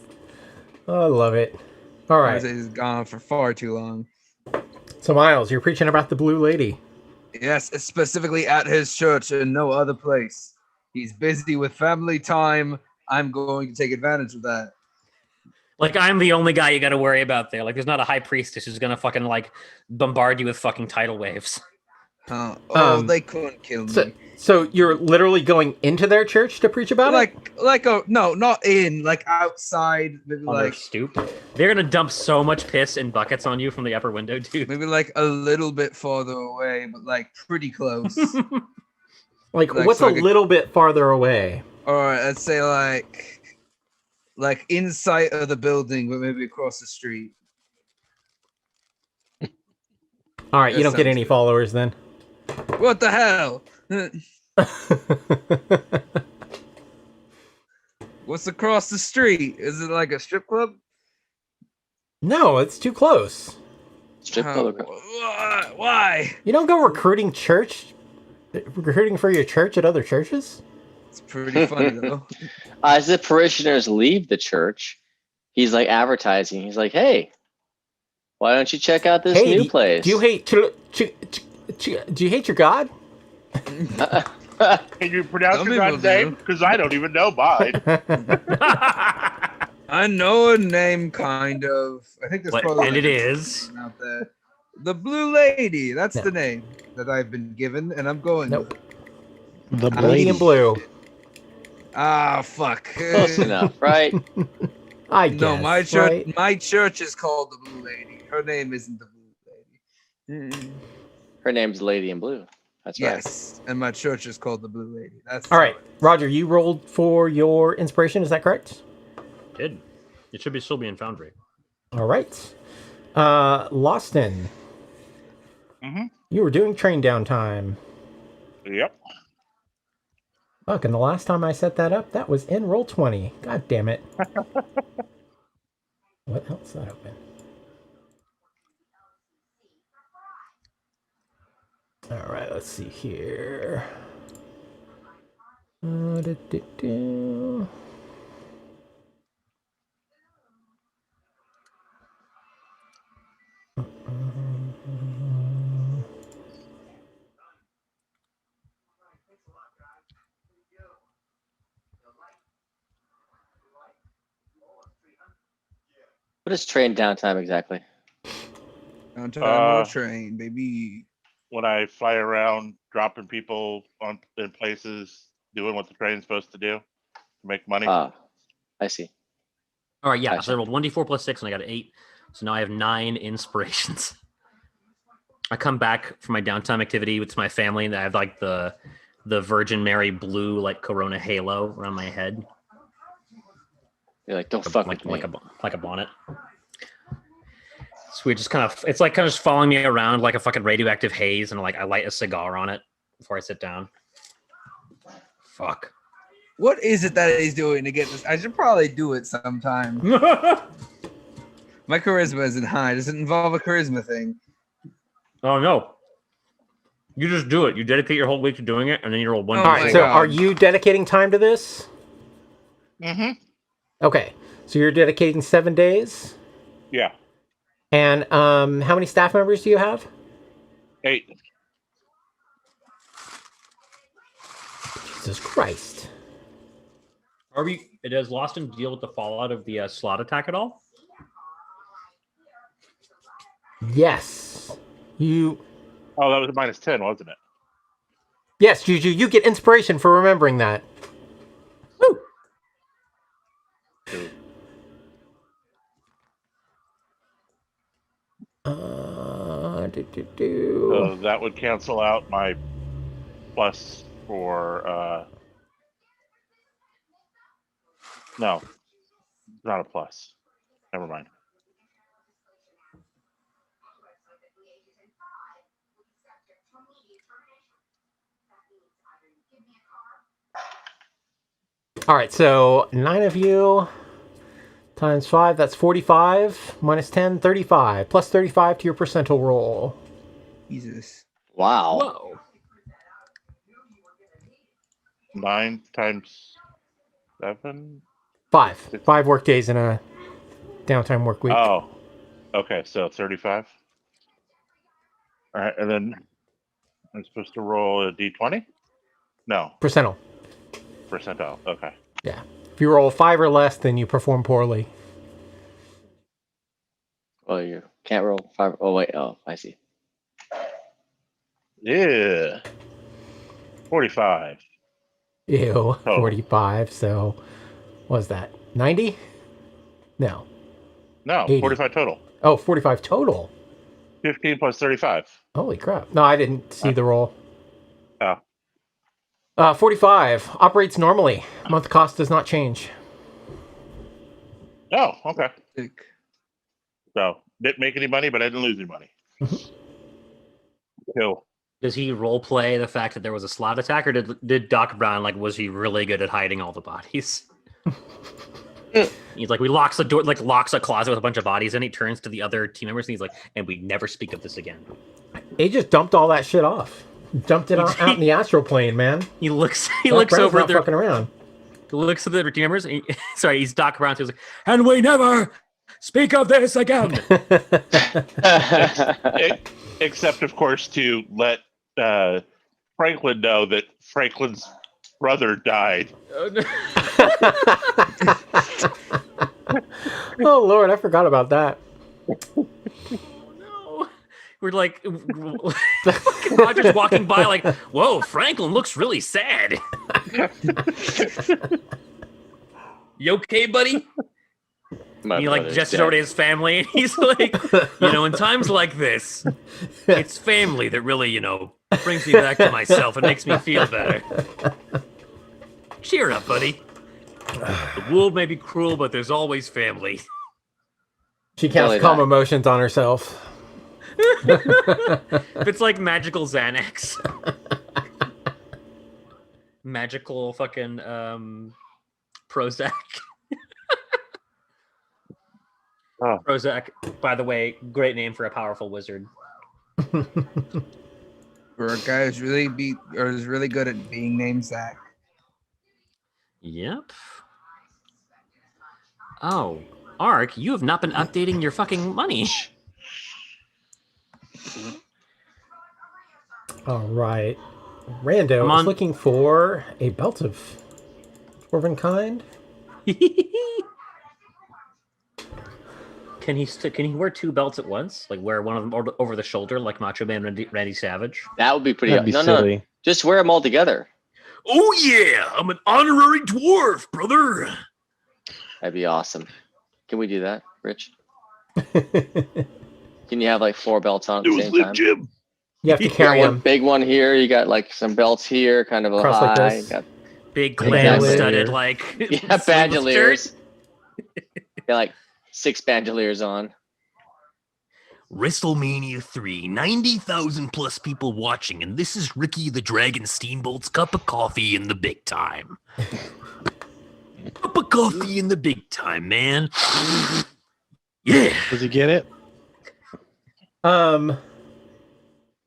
I love it. All right. Conversation has gone on for far too long. So Miles, you're preaching about the blue lady. Yes, specifically at his church and no other place. He's busy with family time. I'm going to take advantage of that. Like, I'm the only guy you gotta worry about there. Like, there's not a high priestess who's gonna fucking, like, bombard you with fucking tidal waves. They couldn't kill me. So you're literally going into their church to preach about it? No, not in, like outside, maybe On their like stoop. They're gonna dump so much piss in buckets on you from the upper window, dude. maybe like a little bit farther away, but like pretty close. Like, Like, what's so a I could- little bit farther away? Or let's say like inside of the building, but maybe across the street. All right, you That don't get sounds any good. followers then. What the hell? What's across the street? Is it like a strip club? No, it's too close. Strip Oh, club. why? You don't go recruiting for your church at other churches? It's pretty funny though. As the parishioners leave the church, he's like advertising. He's like, "Hey, why don't you check out this new place?" Do you hate do you hate your God? Can you pronounce Some your people God's name? do. Because I don't even know mine. I know a name, kind of. I think there's probably And it is. out there. The Blue Lady. That's the name that I've been given, and I'm going. Nope. with it. The Lady lady. in blue. Ah, fuck. Close enough, right? I guess. No, my church. right? My church is called the Blue Lady. Her name isn't the Blue Lady. Her name's Lady in Blue. That's right. Yes, and my church is called the Blue Lady. That's All right, Roger, you rolled for your inspiration. Is that correct? Did. It should still be in Foundry. All right. Loston. Mhm. You were doing train downtime. Yep. Fuck, and the last time I set that up, that was in Roll20. God damn it. What else is that open? All right, let's see here. What is train downtime exactly? on time on a train, baby. when I fly around, dropping people in places, doing what the train's supposed to do to make money. I see. All right, yeah. Gotcha. So I rolled 1d4 plus 6, and I got an 8. So now I have 9 inspirations. I come back from my downtime activity with my family, and I have like the Virgin Mary blue like Corona halo around my head. You're like, don't fuck with me. Like a bonnet. So we just kind of, it's like kind of just following me around like a fucking radioactive haze, and like I light a cigar on it before I sit down. Fuck. What is it that he's doing to get this? I should probably do it sometime. My charisma isn't high. Does it involve a charisma thing? Oh no. You just do it. You dedicate your whole week to doing it, and then you roll 1d4. Oh All right, so are you dedicating time to this? Mm-hmm. Okay, so you're dedicating 7 days? Yeah. And how many staff members do you have? 8. Jesus Christ. Are we? Does Lawson deal with the fallout of the slot attack at all? Yes. Oh, that was a -10, wasn't it? Yes, Juju, you get inspiration for remembering that. Woo! So that would cancel out my plus for no, not a plus. Never mind. All right, so 9 of you times 5, that's 45. Minus 10, 35. Plus 35 to your percentile roll. Jesus. Wow. Whoa. 9 times 7. 5. 5 work days in a downtime work week. Oh, okay. So 35. All right, and then I'm supposed to roll a d20. No, Percentile. percentile. Okay. Yeah. If you roll 5 or less, then you perform poorly. Well, you can't roll 5. Oh, wait. Oh, I see. Yeah. 45. Ew. 45. So, what was that? 90? No. No, 80. 45 total. Oh, 45 total. 15 plus 35. Holy crap. No, I didn't see the roll. Oh. 45. Operates normally. Month cost does not change. Oh, okay. Sick. So didn't make any money, but I didn't lose any money. Cool. Does he role play the fact that there was a slot attack, or did Doc Brown, like, was he really good at hiding all the bodies? He's like, we locks the door, like locks a closet with a bunch of bodies, and he turns to the other team members and he's like, and we never speak of this again. He just dumped all that shit off. Dumped it out in the astral plane, man. He looks Brown's over not there. Fucking around. He looks at the other team members. And sorry, he's Doc Brown. So he's like, and we never speak of this again. Except, of course, to let Franklin know that Franklin's brother died. Oh Lord, I forgot about that. No. We're like, Roger's walking by like, whoa, Franklin looks really sad. You okay, buddy? He like gestures over to his family, and he's like, in times like this, it's family that really, brings me back to myself and makes me feel better. Cheer up, buddy. The world may be cruel, but there's always family. She casts calm emotions on herself. It's like magical Xanax. Magical fucking Prozac. Oh. Prozac, by the way, great name for a powerful wizard. For a guy who's really good at being named Zach. Yep. Oh, Ark, you have not been updating your fucking money. All right. Rando is looking for a belt of dwarven kind. Can he wear two belts at once? Like wear one of them over the shoulder, like Macho Man Randy Savage? That would be pretty. That'd be no, silly. just wear them all together. Oh yeah, I'm an honorary dwarf, brother. That'd be awesome. Can we do that, Rich? Can you have like 4 belts on at the same time? Jim. You have to You got carry one them. big one here. You got like some belts here, kind of a Cross like high. this. You got Big Bandolier. clam-studded, like yeah, bandoliers. Got like 6 bandoliers on. WrestleMania 3, 90,000 plus people watching, and this is Ricky the Dragon Steamboat's cup of coffee in the big time. Cup of coffee in the big time, man. Yeah. Does he get it?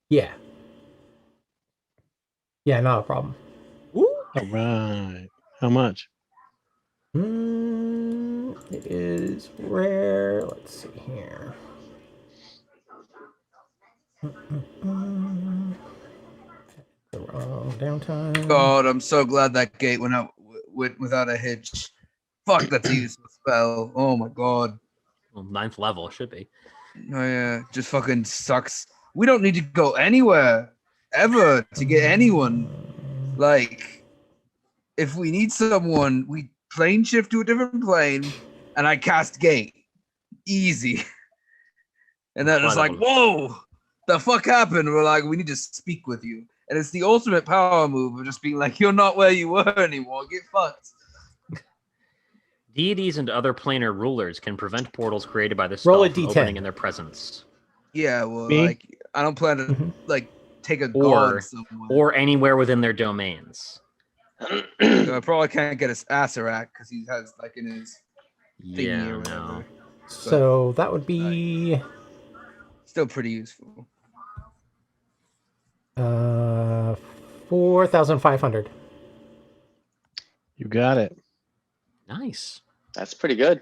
Yeah. Yeah, not a problem. All right. How much? It is rare. Let's see here. The wrong downtime. God, I'm so glad that gate went out without a hitch. Fuck, that's a useful spell. Oh my god. Well, 9th level should be. Oh yeah, just fucking sucks. We don't need to go anywhere ever to get anyone. Like, if we need someone, we plane shift to a different plane, and I cast gate. Easy. And then it's like, whoa, the fuck happened? We're like, we need to speak with you. And it's the ultimate power move of just being like, you're not where you were anymore. Get fucked. Deities and other planar rulers can prevent portals created by the Roll spell a from D10. opening in their presence. Yeah, well, Me? like, I don't plan to Mhm. like take a Or- god somewhere. Or anywhere within their domains. So I probably can't get his Acerak because he has like in his thingy Yeah, or no. whatever. So that would be Still pretty useful. 4,500. You got it. Nice. That's pretty good.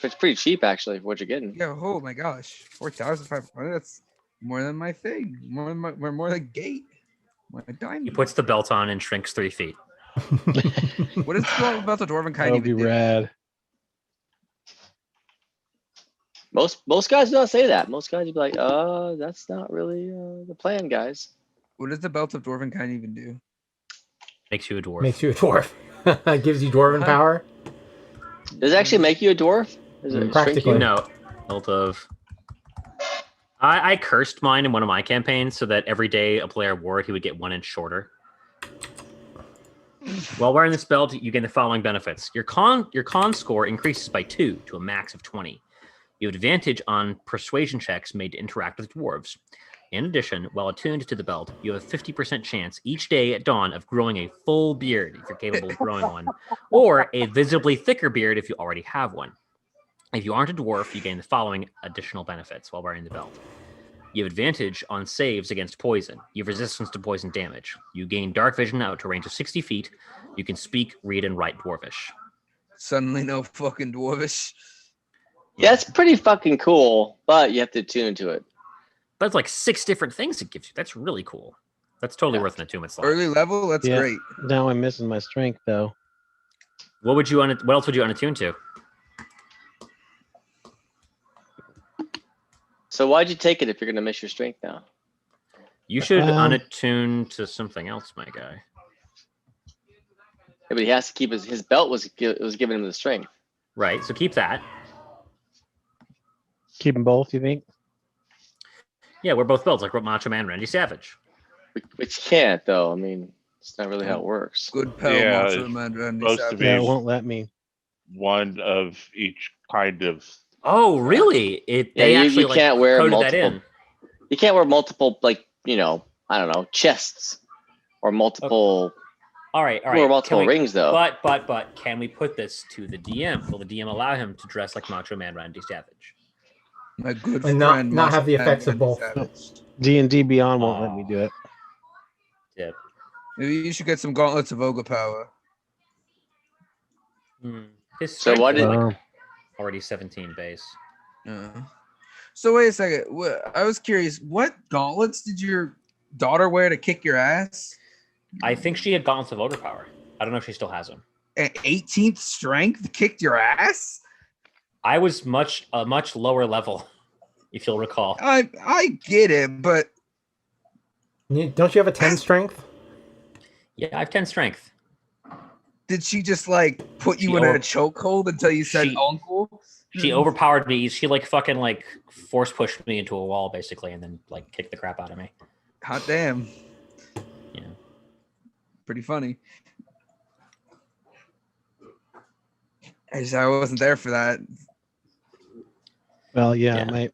It's pretty cheap actually for what you're getting. Yeah. Oh my gosh, 4,500. That's more than my thing. More than gate. My He diamond. puts the belt on and shrinks 3 feet. What is it about the dwarven That kind would be even do? rad. Most guys don't say that. Most guys would be like, that's not really the plan, guys. What does the belt of dwarven kind even do? Makes you a dwarf. Makes you a dwarf. Gives you dwarven power. Does it actually make you a dwarf? Does it shrink Practically. you? No. Belt of... I cursed mine in one of my campaigns so that every day a player wore it, he would get 1 inch shorter. While wearing this belt, you gain the following benefits. Your con score increases by 2 to a max of 20. You have advantage on persuasion checks made to interact with dwarves. In addition, while attuned to the belt, you have a 50% chance each day at dawn of growing a full beard if you're capable of growing one, or a visibly thicker beard if you already have one. If you aren't a dwarf, you gain the following additional benefits while wearing the belt. You have advantage on saves against poison. You have resistance to poison damage. You gain dark vision out to a range of 60 feet. You can speak, read, and write dwarvish. Suddenly, no fucking dwarvish. Yeah, it's pretty fucking cool, but you have to tune to it. That's like 6 different things it gives you. That's really cool. That's totally worth an attunement slot. Early level. That's Yeah. great. Now I'm missing my strength though. What else would you unattune to? So why'd you take it if you're gonna miss your strength now? You should Um, unattune to something else, my guy. Yeah, but he has to keep his belt was giving him the strength. Right, so keep that. Keep them both, you think? Yeah, we're both belts, like Macho Man Randy Savage. Which you can't though. I mean, it's not really how it works. Good pal, Yeah, Macho it's Man Randy supposed to Savage. be- Yeah, it won't let me. One of each kind of. Oh, really? Yeah, They you actually can't wear coded multiple. that in. You can't wear multiple, like, I don't know, chests or multiple All right. or multiple rings though. But can we put this to the DM? Will the DM allow him to dress like Macho Man Randy Savage? My good And friend. not have the Macho effects of Man both. Savage. D&D Beyond won't let me do it. Yeah. Maybe you should get some gauntlets of ogre power. His So strength why is did- like already 17 base. So wait a second. I was curious. What gauntlets did your daughter wear to kick your ass? I think she had gauntlets of overpower. I don't know if she still has them. At 18th strength, kicked your ass? I was a much lower level, if you'll recall. I get it, but Don't you have a 10 strength? Yeah, I have 10 strength. did she just like put you She in a over- chokehold until you said She- uncle? She overpowered me. She like fucking like force pushed me into a wall basically, and then like kicked the crap out of me. Hot damn. Yeah. Pretty funny. I wasn't there for that. Well, yeah, Yeah.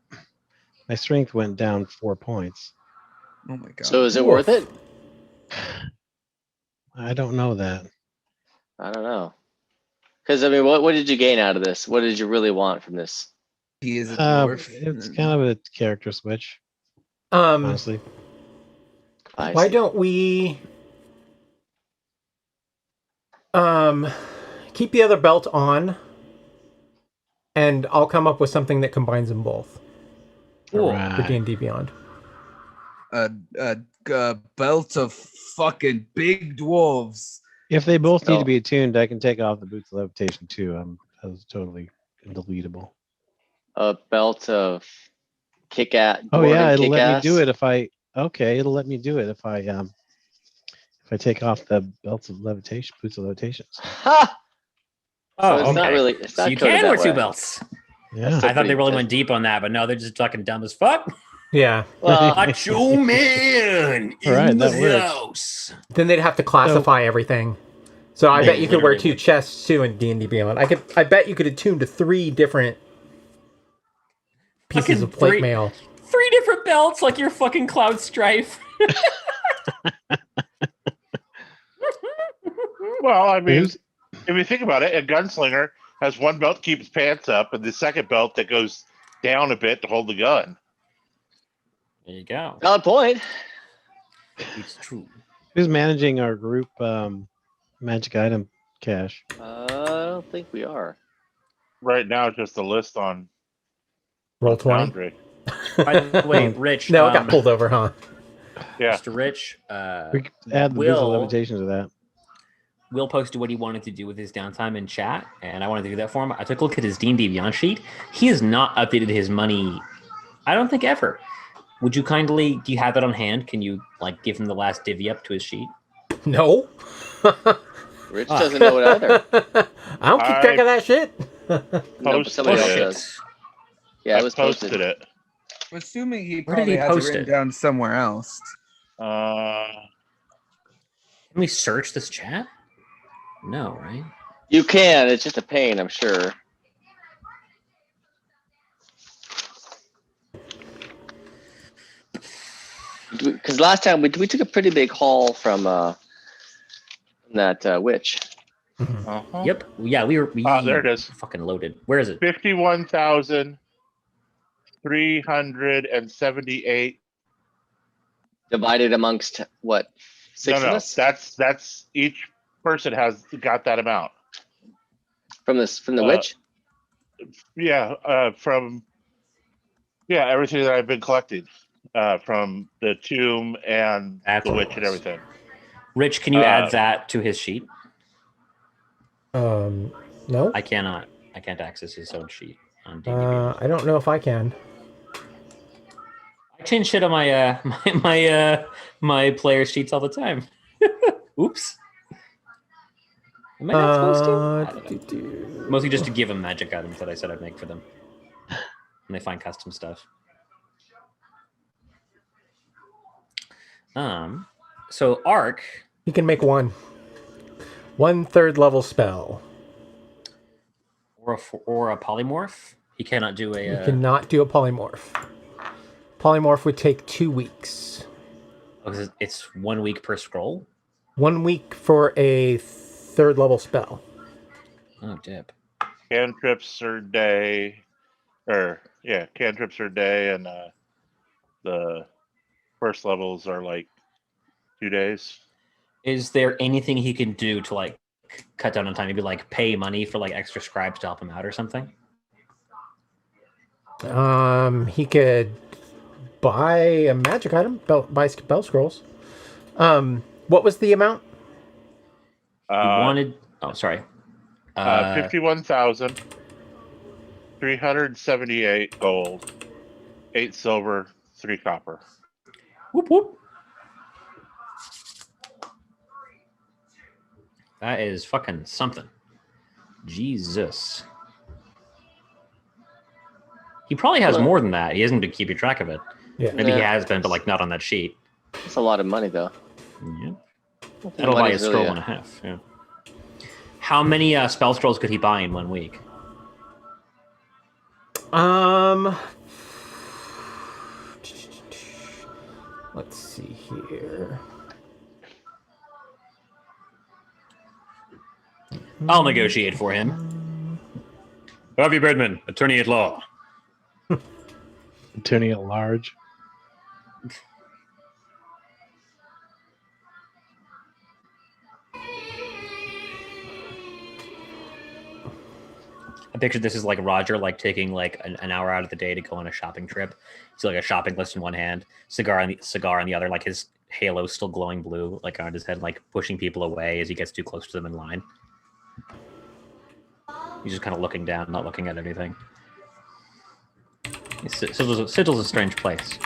my strength went down 4 points. Oh my god. So is it worth it? I don't know that. I don't know. Because I mean, what did you gain out of this? What did you really want from this? He is a dwarf. It's kind of a character switch, Um, honestly. I why see. don't we keep the other belt on, and I'll come up with something that combines them both for Right. D&D Beyond. A belt of fucking big dwarves. If they both need Oh. to be attuned, I can take off the boots of levitation too. I was totally deletable. A belt of kick-ass. Oh yeah, it'll kick-ass. let me do it if I. Okay, it'll let me do it if I take off the belts of levitation, boots of levitation. Ha! Oh, So it's not really. It's So not you coded can that wear two way. belts. Yeah. That's I thought they pretty- really went deep on that, but no, they're just fucking dumb as fuck. Yeah. Well, Macho man in Right, the that works. house. Then they'd have to classify everything. So I bet you could wear literally 2 chests too in D&D Beyond. I bet you could attune to 3 different pieces Fucking of plate 3 mail. 3 different belts like your fucking Cloud Strife. Well, I mean, Who's- if you think about it, a gunslinger has one belt to keep his pants up, and the second belt that goes down a bit to hold the gun. There you go. valid point. It's true. Who's managing our group magic item cache? I don't think we are. Right now, just a list on Roll 20. Foundry. By the way, Rich. No, it got pulled over, huh? Yeah. Mr. Rich, We could add the boots of Will- levitation to that. Will posted what he wanted to do with his downtime in chat, and I wanted to do that for him. I took a look at his D&D Beyond sheet. He has not updated his money, I don't think ever. Would you kindly, do you have it on hand? Can you like give him the last divvy up to his sheet? No. Rich doesn't know it either. I don't keep track of that shit. No, but Posted somebody else it. does. Yeah, it was posted. it. I'm assuming he Where did probably he has post it written it? down somewhere else. Can we search this chat? No, right? You can. It's just a pain, I'm sure. Because last time we took a pretty big haul from that witch. Uh-huh. Yep. Yeah, we there it is. fucking loaded. Where is it? 51,378. Divided amongst what? Six of us? That's each person has got that amount. From the witch? Yeah, from everything that I've been collecting, from the tomb and That's the what witch it and was. everything. Rich, can you add that to his sheet? No. I cannot. I can't access his own sheet on D&D Beyond. I don't know if I can. I change shit on my my player sheets all the time. Oops. Am I not supposed to? I don't know. Mostly just to give them magic items that I said I'd make for them. And they find custom stuff. So Arc, You can make one 3rd level spell. or a polymorph. He cannot do a. You cannot do a polymorph. Polymorph would take 2 weeks. Because it's 1 week per scroll. 1 week for a 3rd level spell. Oh, dip. Cantrips are day, cantrips are day, and the first levels are like 2 days. Is there anything he can do to like cut down on time? Maybe like pay money for like extra scribes to help him out or something? He could buy a magic item, buy spell scrolls. What was the amount? He wanted. Oh, sorry. 51,000. 378 gold, 8 silver, 3 copper. Whoop whoop. That is fucking something. Jesus. He probably has more than that. He hasn't been keeping track of it. Yeah. Maybe he has been, but like not on that sheet. That's a lot of money, though. Yep. That'll buy a scroll and a half. Yeah. How many spell scrolls could he buy in 1 week? Let's see here. I'll negotiate for him. Harvey Birdman, attorney at law. Attorney at large. I picture this as like Roger, like taking like an hour out of the day to go on a shopping trip. So like a shopping list in one hand, cigar on the other, like his halo still glowing blue, like on his head, like pushing people away as he gets too close to them in line. He's just kind of looking down, not looking at anything. Sigil's a strange place.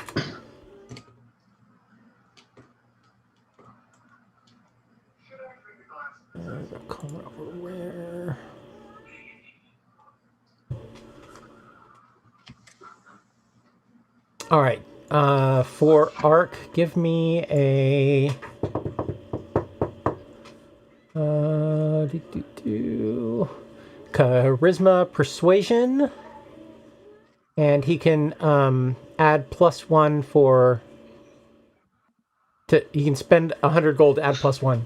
Where? All right. For Arc, give me a charisma persuasion, and he can add +1 for. He can spend 100 gold to add +1.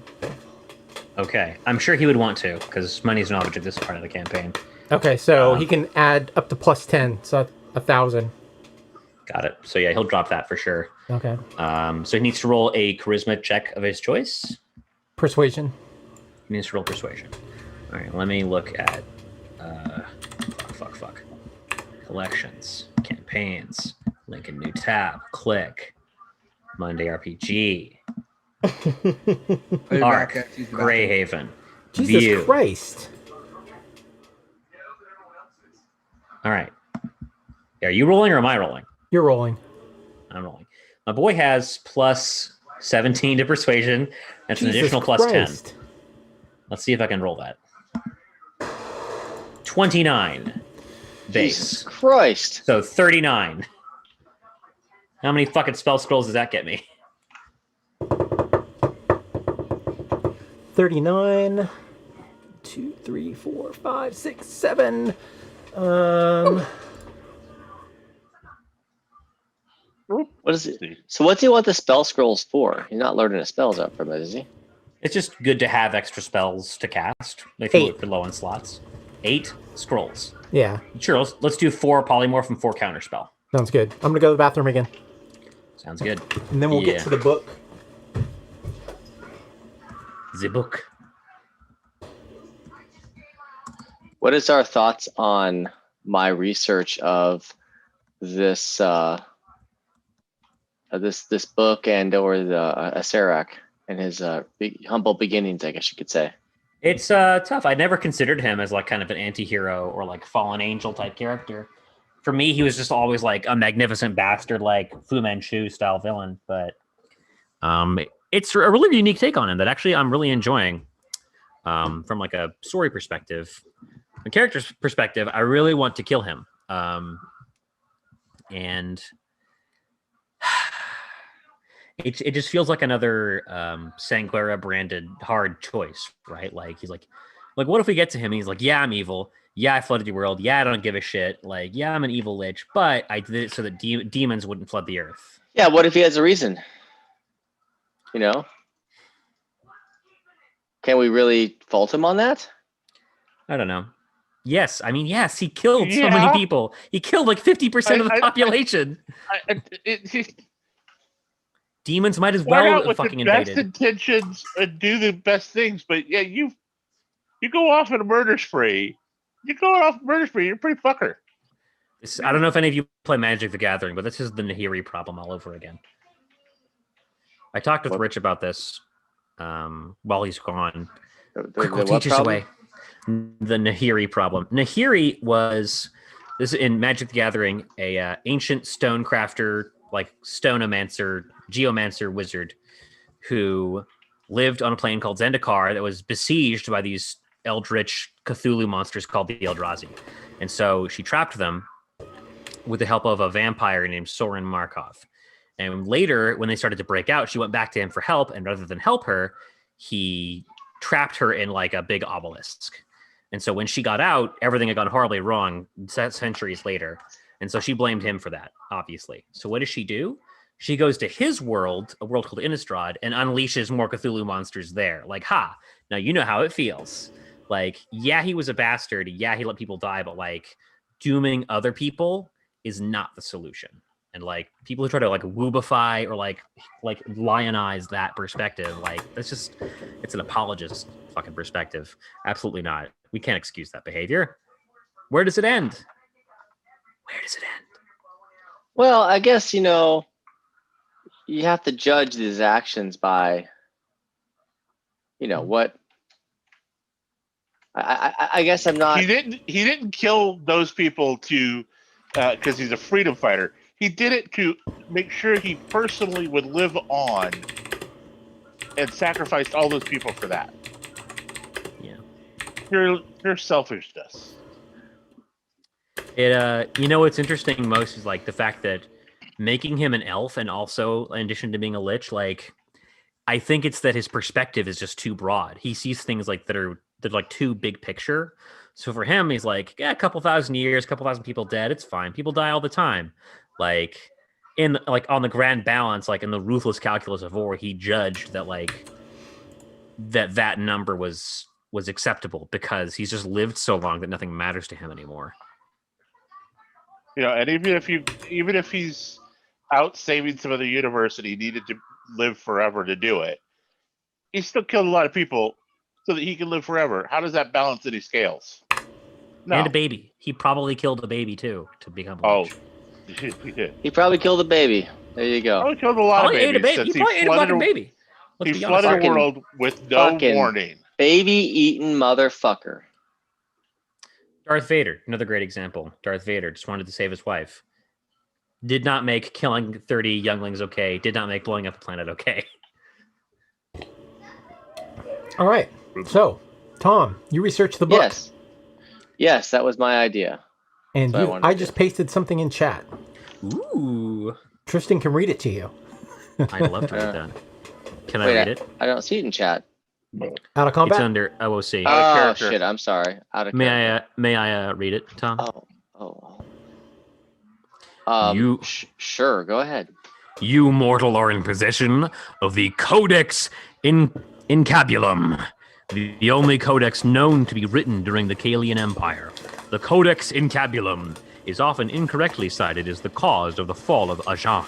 Okay, I'm sure he would want to because money's an object this part of the campaign. Okay, so he can add up to +10, so 1,000. Got it. So yeah, he'll drop that for sure. Okay. So he needs to roll a charisma check of his choice. Persuasion. He needs to roll persuasion. All right, let me look at fuck. Collections, campaigns, link in new tab, click, Monday RPG, Arc, Greyhaven, Jesus View. Christ. All right. Are you rolling or am I rolling? You're rolling. I'm rolling. My boy has +17 to persuasion. That's an Jesus additional Christ. +10. Let's see if I can roll that. 29 base. Jesus Christ. So 39. How many fucking spell scrolls does that get me? 39. 2, 3, 4, 5, 6, 7. What is it? So what do you want the spell scrolls for? You're not learning the spells up from it, is he? It's just good to have extra spells to cast if you're low on slots. 8 scrolls. Yeah. Sure, let's do 4 polymorph and 4 counterspell. Sounds good. I'm going to go to the bathroom again. Sounds good. And then we'll get to the book. The book. What is our thoughts on my research of this this book and or the Acerak and his humble beginnings, I guess you could say? It's tough. I never considered him as like kind of an anti-hero or like fallen angel type character. For me, he was just always like a magnificent bastard, like Fu Manchu style villain. But it's a really unique take on him that actually I'm really enjoying. From like a story perspective, a character's perspective, I really want to kill him. And it just feels like another Sanguera branded hard choice, right? Like he's like what if we get to him and he's like, yeah, I'm evil. Yeah, I flooded the world. Yeah, I don't give a shit. Like, yeah, I'm an evil lich, but I did it so that demons wouldn't flood the earth. Yeah, what if he has a reason? You know? Can we really fault him on that? I don't know. Yes, I mean, yes, he killed so many people. He killed like 50% of the population. Demons might as well have fucking invaded. Best intentions and do the best things, but yeah, you go off on a murder spree. You're going off a murder spree. You're a pretty fucker. I don't know if any of you play Magic the Gathering, but this is the Nahiri problem all over again. I talked with Rich about this while he's gone. Quick, teach us away. The Nahiri problem. Nahiri was This is in Magic the Gathering, a ancient stone crafter, like stoneomancer, geomancer wizard, who lived on a plane called Zendikar that was besieged by these eldritch Cthulhu monsters called the Eldrazi. And so she trapped them with the help of a vampire named Soren Markov. And later, when they started to break out, she went back to him for help. And rather than help her, he trapped her in like a big obelisk. And so when she got out, everything had gone horribly wrong centuries later. And so she blamed him for that, obviously. So what does she do? She goes to his world, a world called Innistrad, and unleashes more Cthulhu monsters there. Like, now you know how it feels. Like, yeah, he was a bastard. Yeah, he let people die, but like dooming other people is not the solution. And like people who try to like woobify or like lionize that perspective, like it's an apologist fucking perspective. Absolutely not. We can't excuse that behavior. Where does it end? Where does it end? Well, I guess, you have to judge these actions by, what. I guess I'm not. He didn't kill those people to because he's a freedom fighter. He did it to make sure he personally would live on, and sacrificed all those people for that. Yeah, pure selfishness. What's interesting most is like the fact that making him an elf, and also in addition to being a lich, like I think it's that his perspective is just too broad. He sees things like that are like too big picture. So for him, he's like, yeah, a couple thousand years, a couple thousand people dead, it's fine. People die all the time. Like on the grand balance, like in the ruthless calculus of war, he judged that like that number was acceptable because he's just lived so long that nothing matters to him anymore. And even if he's out saving some other universe and he needed to live forever to do it, he still killed a lot of people so that he can live forever. How does that balance any scales? No. And a baby. He probably killed a baby too to become a lich. He did. He probably killed a baby. There you go. Probably killed a lot of babies. He probably ate a fucking baby. He flooded the world with no warning. Baby-eating motherfucker. Darth Vader, another great example. Darth Vader just wanted to save his wife. Did not make killing 30 younglings okay. Did not make blowing up a planet okay. All right. So, Tom, you researched the book. Yes, that was my idea. And I just pasted something in chat. Ooh. Tristan can read it to you. I'd love to read that. Can I read it? I don't see it in chat. Out of combat? It's under OOC. Oh, shit. I'm sorry. Out of character. May I read it, Tom? Sure. Go ahead. You mortal are in possession of the Codex Incabulum, the only codex known to be written during the Kalian Empire. The Codex Incabulum is often incorrectly cited as the cause of the fall of Ajan.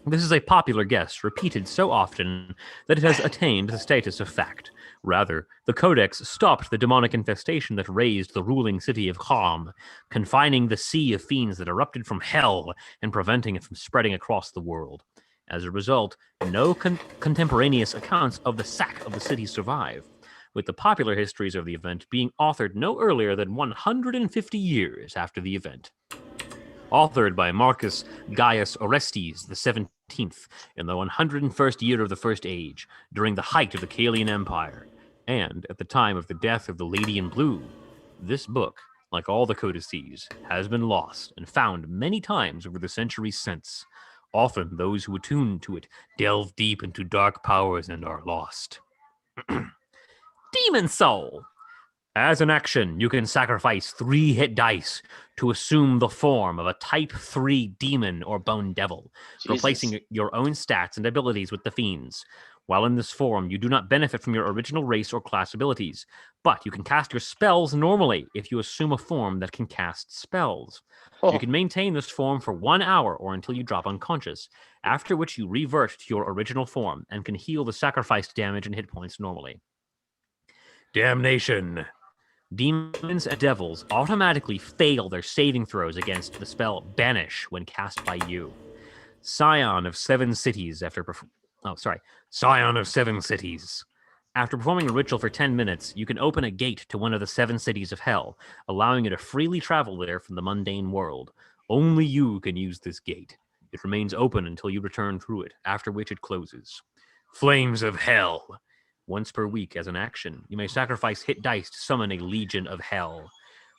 This is a popular guess, repeated so often that it has attained the status of fact. Rather, the Codex stopped the demonic infestation that razed the ruling city of Kham, confining the sea of fiends that erupted from hell and preventing it from spreading across the world. As a result, no contemporaneous accounts of the sack of the city survive, with the popular histories of the event being authored no earlier than 150 years after the event. Authored by Marcus Gaius Orestes the 17th in the 101st year of the First Age, during the height of the Kalian Empire, and at the time of the death of the Lady in Blue, this book, like all the codices, has been lost and found many times over the centuries since. Often those who attune to it delve deep into dark powers and are lost. Demon Soul! As an action, you can sacrifice 3 hit dice to assume the form of a Type 3 demon or bone devil, replacing your own stats and abilities with the fiends. While in this form, you do not benefit from your original race or class abilities, but you can cast your spells normally if you assume a form that can cast spells. You can maintain this form for 1 hour or until you drop unconscious, after which you revert to your original form and can heal the sacrificed damage and hit points normally. Damnation! Demons and devils automatically fail their saving throws against the spell Banish when cast by you. Scion of 7 cities After performing a ritual for 10 minutes, you can open a gate to one of the 7 cities of hell, allowing you to freely travel there from the mundane world. Only you can use this gate. It remains open until you return through it, after which it closes. Flames of Hell. Once per week as an action, you may sacrifice hit dice to summon a Legion of Hell.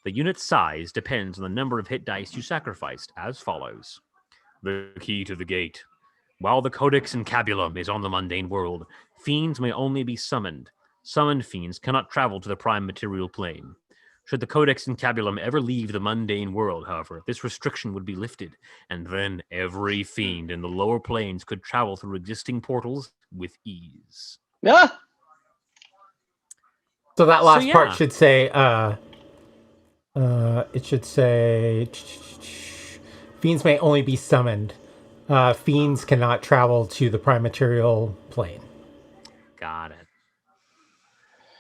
The unit's size depends on the number of hit dice you sacrificed, as follows. The key to the gate. While the Codex Encabulum is on the mundane world, fiends may only be summoned. Summoned fiends cannot travel to the prime material plane. Should the Codex Encabulum ever leave the mundane world, however, this restriction would be lifted, and then every fiend in the lower planes could travel through existing portals with ease. Ah! So that last yeah. part should say, it should say, fiends may only be summoned. Fiends cannot travel to the prime material plane. Got it.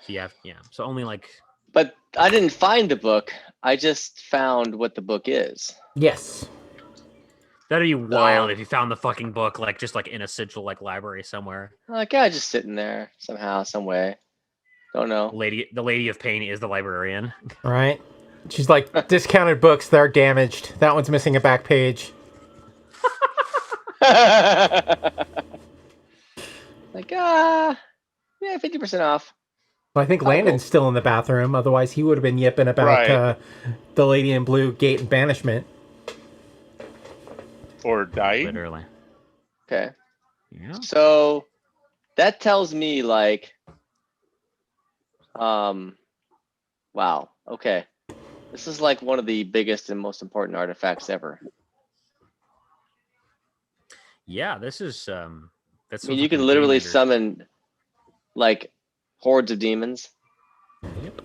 So yeah. So only like. But I didn't find the book. I just found what the book is. Yes. That'd be wild if you found the fucking book, like just like in a sigil, like library somewhere. Like, yeah, just sitting there somehow, some way. Don't know. The Lady of Pain is the librarian. All right. She's like, discounted books, they're damaged. That one's missing a back page. Like, yeah, 50% off. Well, I think Landon's still in the bathroom. Otherwise, he would have been yipping about the Lady in Blue gate and banishment. Or dying. Literally. Okay. Yeah. So that tells me, like, wow. Okay. This is like one of the biggest and most important artifacts ever. Yeah, this is that's. I mean, you can literally summon like hordes of demons. Yep.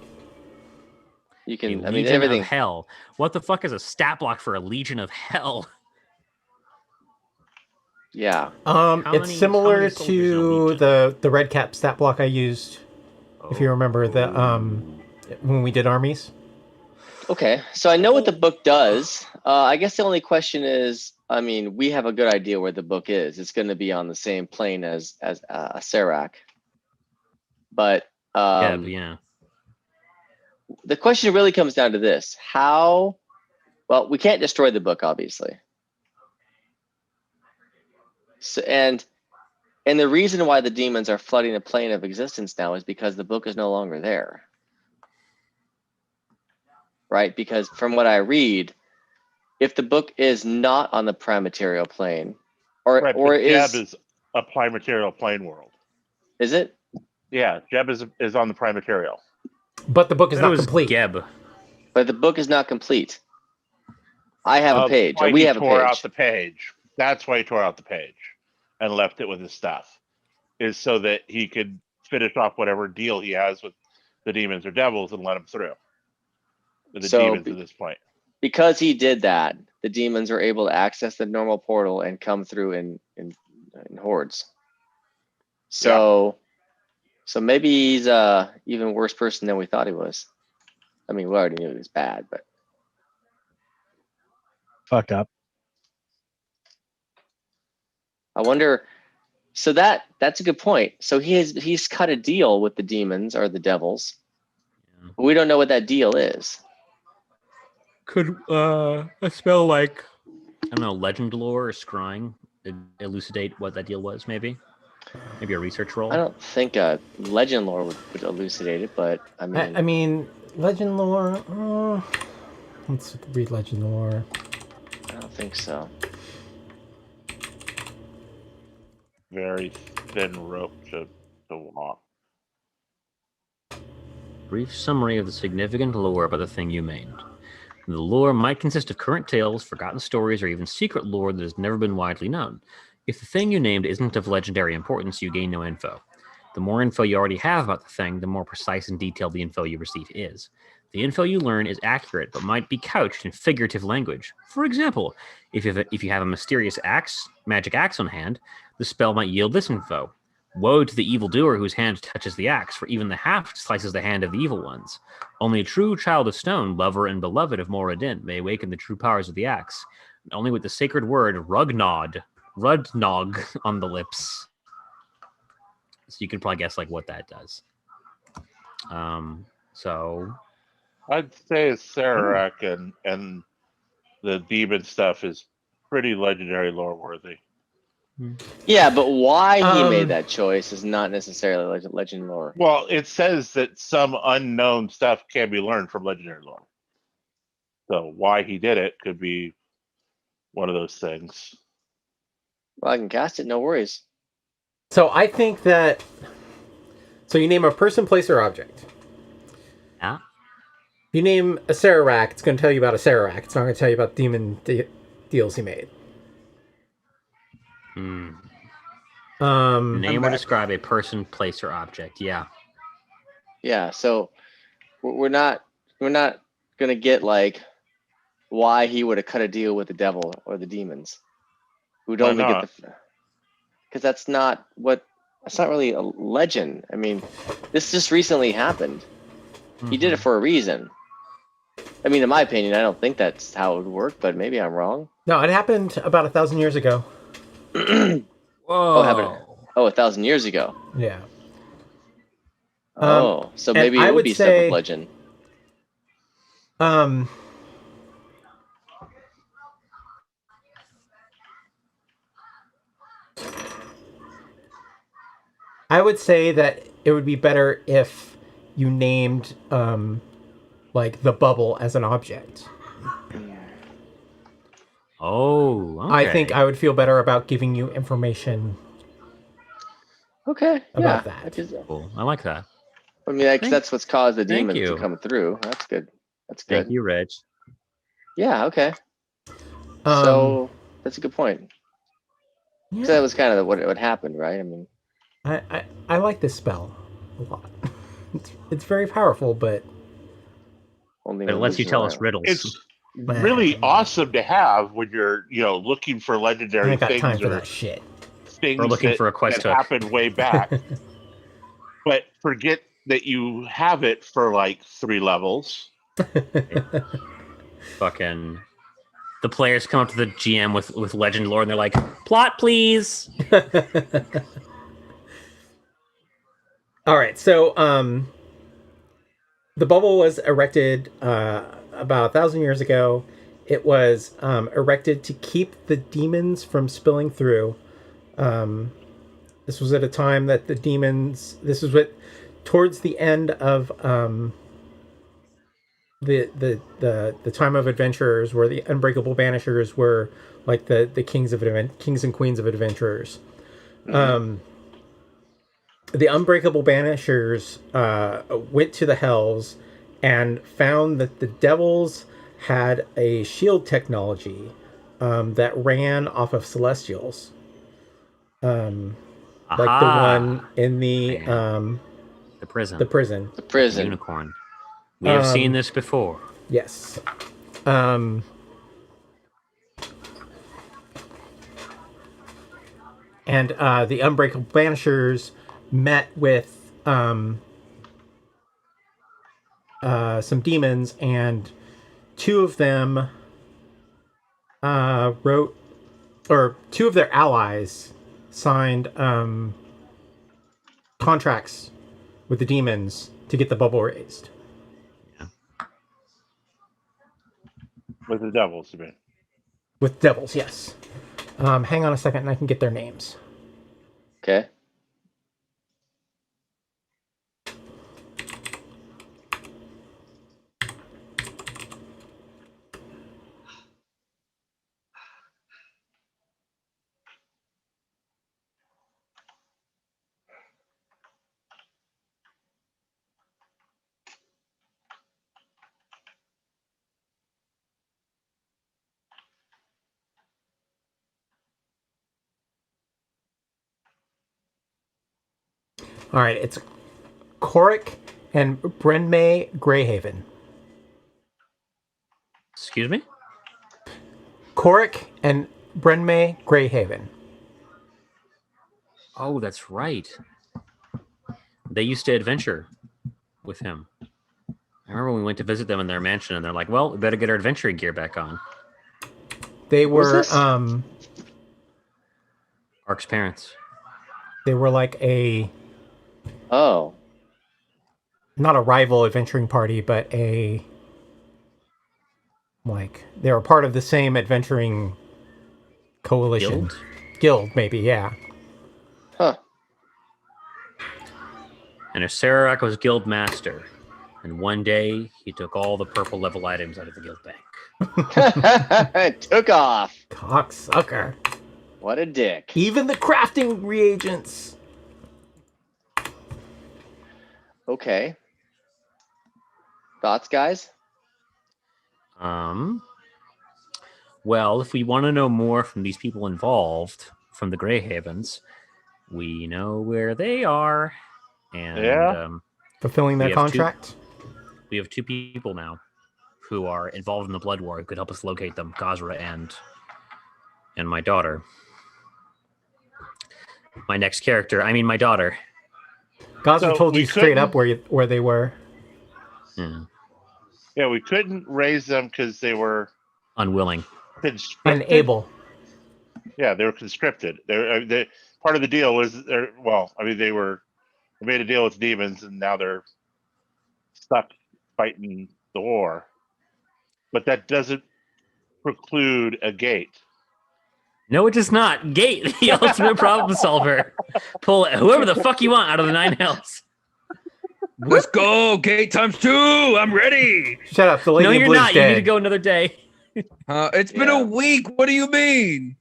You can. A I mean, Legion everything. of Hell. What the fuck is a stat block for a Legion of Hell? Yeah. It's similar to the red cap stat block I used. If you remember the when we did armies. Okay, so I know what the book does. I guess the only question is, I mean, we have a good idea where the book is. It's going to be on the same plane as a Serac. But yeah. The question really comes down to this: how? Well, we can't destroy the book, obviously. So, and the reason why the demons are flooding the plane of existence now is because the book is no longer there. Right? Because from what I read, if the book is not on the prime material plane, or Jeb is a prime material plane world. Is it? Yeah, Jeb is on the prime material. But the book is not complete. Geb. But the book is not complete. I have a page. Or we have a page. Out the page. That's why he tore out the page and left it with his stuff, is so that he could finish off whatever deal he has with the demons or devils and let them through. With the demons at this point. Because he did that, the demons were able to access the normal portal and come through in hordes. So maybe he's a even worse person than we thought he was. I mean, we already knew he was bad, but fucked up. I wonder. So that's a good point. So he's cut a deal with the demons or the devils. Yeah. But we don't know what that deal is. Could a spell like, I don't know, legend lore or scrying elucidate what that deal was? Maybe a research roll. I don't think legend lore would elucidate it, but I mean legend lore. Let's read legend lore. I don't think so. Very thin rope to walk. Brief summary of the significant lore about the thing you named. The lore might consist of current tales, forgotten stories, or even secret lore that has never been widely known. If the thing you named isn't of legendary importance, you gain no info. The more info you already have about the thing, the more precise and detailed the info you receive is. The info you learn is accurate, but might be couched in figurative language. For example, if you have a mysterious magic axe on hand, the spell might yield this info. Woe to the evildoer whose hand touches the axe, for even the haft slices the hand of the evil ones. Only a true child of stone, lover and beloved of Moradin, may awaken the true powers of the axe. And only with the sacred word Rudnog on the lips. So you can probably guess like what that does. So I'd say Sararak and the demon stuff is pretty legendary lore worthy. Yeah, but why he made that choice is not necessarily legend lore. Well, it says that some unknown stuff can be learned from legendary lore. So why he did it could be one of those things. Well, I can cast it, no worries. So I think that. So you name a person, place, or object. yeah. You name a Sararak, it's going to tell you about a Sararak. It's not going to tell you about demon deals he made. Name I'm or back. describe a person, place, or object. Yeah. Yeah, so we're not gonna get like why he would have cut a deal with the devil or the demons. Who'd Why only not? get the because that's not really a legend. I mean, this just recently happened. He did it for a reason. I mean, in my opinion, I don't think that's how it would work, but maybe I'm wrong. No, it happened about 1,000 years ago. Whoa. Oh, 1,000 years ago. Yeah. Oh, so and maybe I it would would be say- stuff of legend. I would say that it would be better if you named like the bubble as an object. Oh, okay. I think I would feel better about giving you information Okay, about yeah. that. Cool. I like that. I mean, that's what's caused the Thank demons you. to come through. That's good. That's Thank good. you, Reg. Yeah, okay. So that's a good point. yeah, So that was kind of what happened, right? I mean, I like this spell a lot. It's very powerful, but only But it one lets you loses tell an us island. riddles. It's really awesome to have when you're, looking for I legendary ain't got time things for or that shit. things Or looking that, for a quest that hook. happened way back. But forget that you have it for like 3 levels. Fucking the players come up to the GM with legend lore and they're like, plot please. All right, so the bubble was erected about 1,000 years ago. It was erected to keep the demons from spilling through. This was at a time that the demons. This was towards the end of the time of adventurers, where the unbreakable banishers were like the kings and queens of adventurers. The unbreakable banishers went to the hells and found that the devils had a shield technology that ran off of celestials, like the one in the prison. the prison. The prison. Unicorn. We have seen this before. Yes. And the Unbreakable Banishers met with some demons, and 2 of them two of their allies signed contracts with the demons to get the bubble raised. With the devils, you mean? With devils, yes. Hang on a second and I can get their names. Okay. All right, it's Coric and Brenmay Greyhaven. Excuse me? Coric and Brenmay Greyhaven. Oh, that's right. They used to adventure with him. I remember when we went to visit them in their mansion, and they're like, well, we better get our adventuring gear back on. They Who's were this? Ark's parents. they were like a Oh. Not a rival adventuring party, but they were part of the same adventuring coalition. Guild, maybe, yeah. Huh. And Sararak was guild master. And one day, he took all the purple level items out of the guild bank. It took off. Cocksucker. What a dick. Even the crafting reagents. Okay. Thoughts, guys? Well, if we want to know more from these people involved, from the Grey Havens, we know where they are. And fulfilling their contract. We have 2 people now who are involved in the Blood War who could help us locate them, Gazra and my daughter. My next character, I mean my daughter. Gazra told you straight up where they were. Yeah, we couldn't raise them because they were unwilling, unable. Yeah, they were conscripted. They part of the deal was they made a deal with demons, and now they're stuck fighting the war. But that doesn't preclude a gate. No, it does not. Gate, the ultimate problem solver. Pull whoever the fuck you want out of the 9 hells. Let's go, gate times 2. I'm ready. Shut up. The lady no, in you're Blue's not. dead. You need to go another day. It's been a week. What do you mean?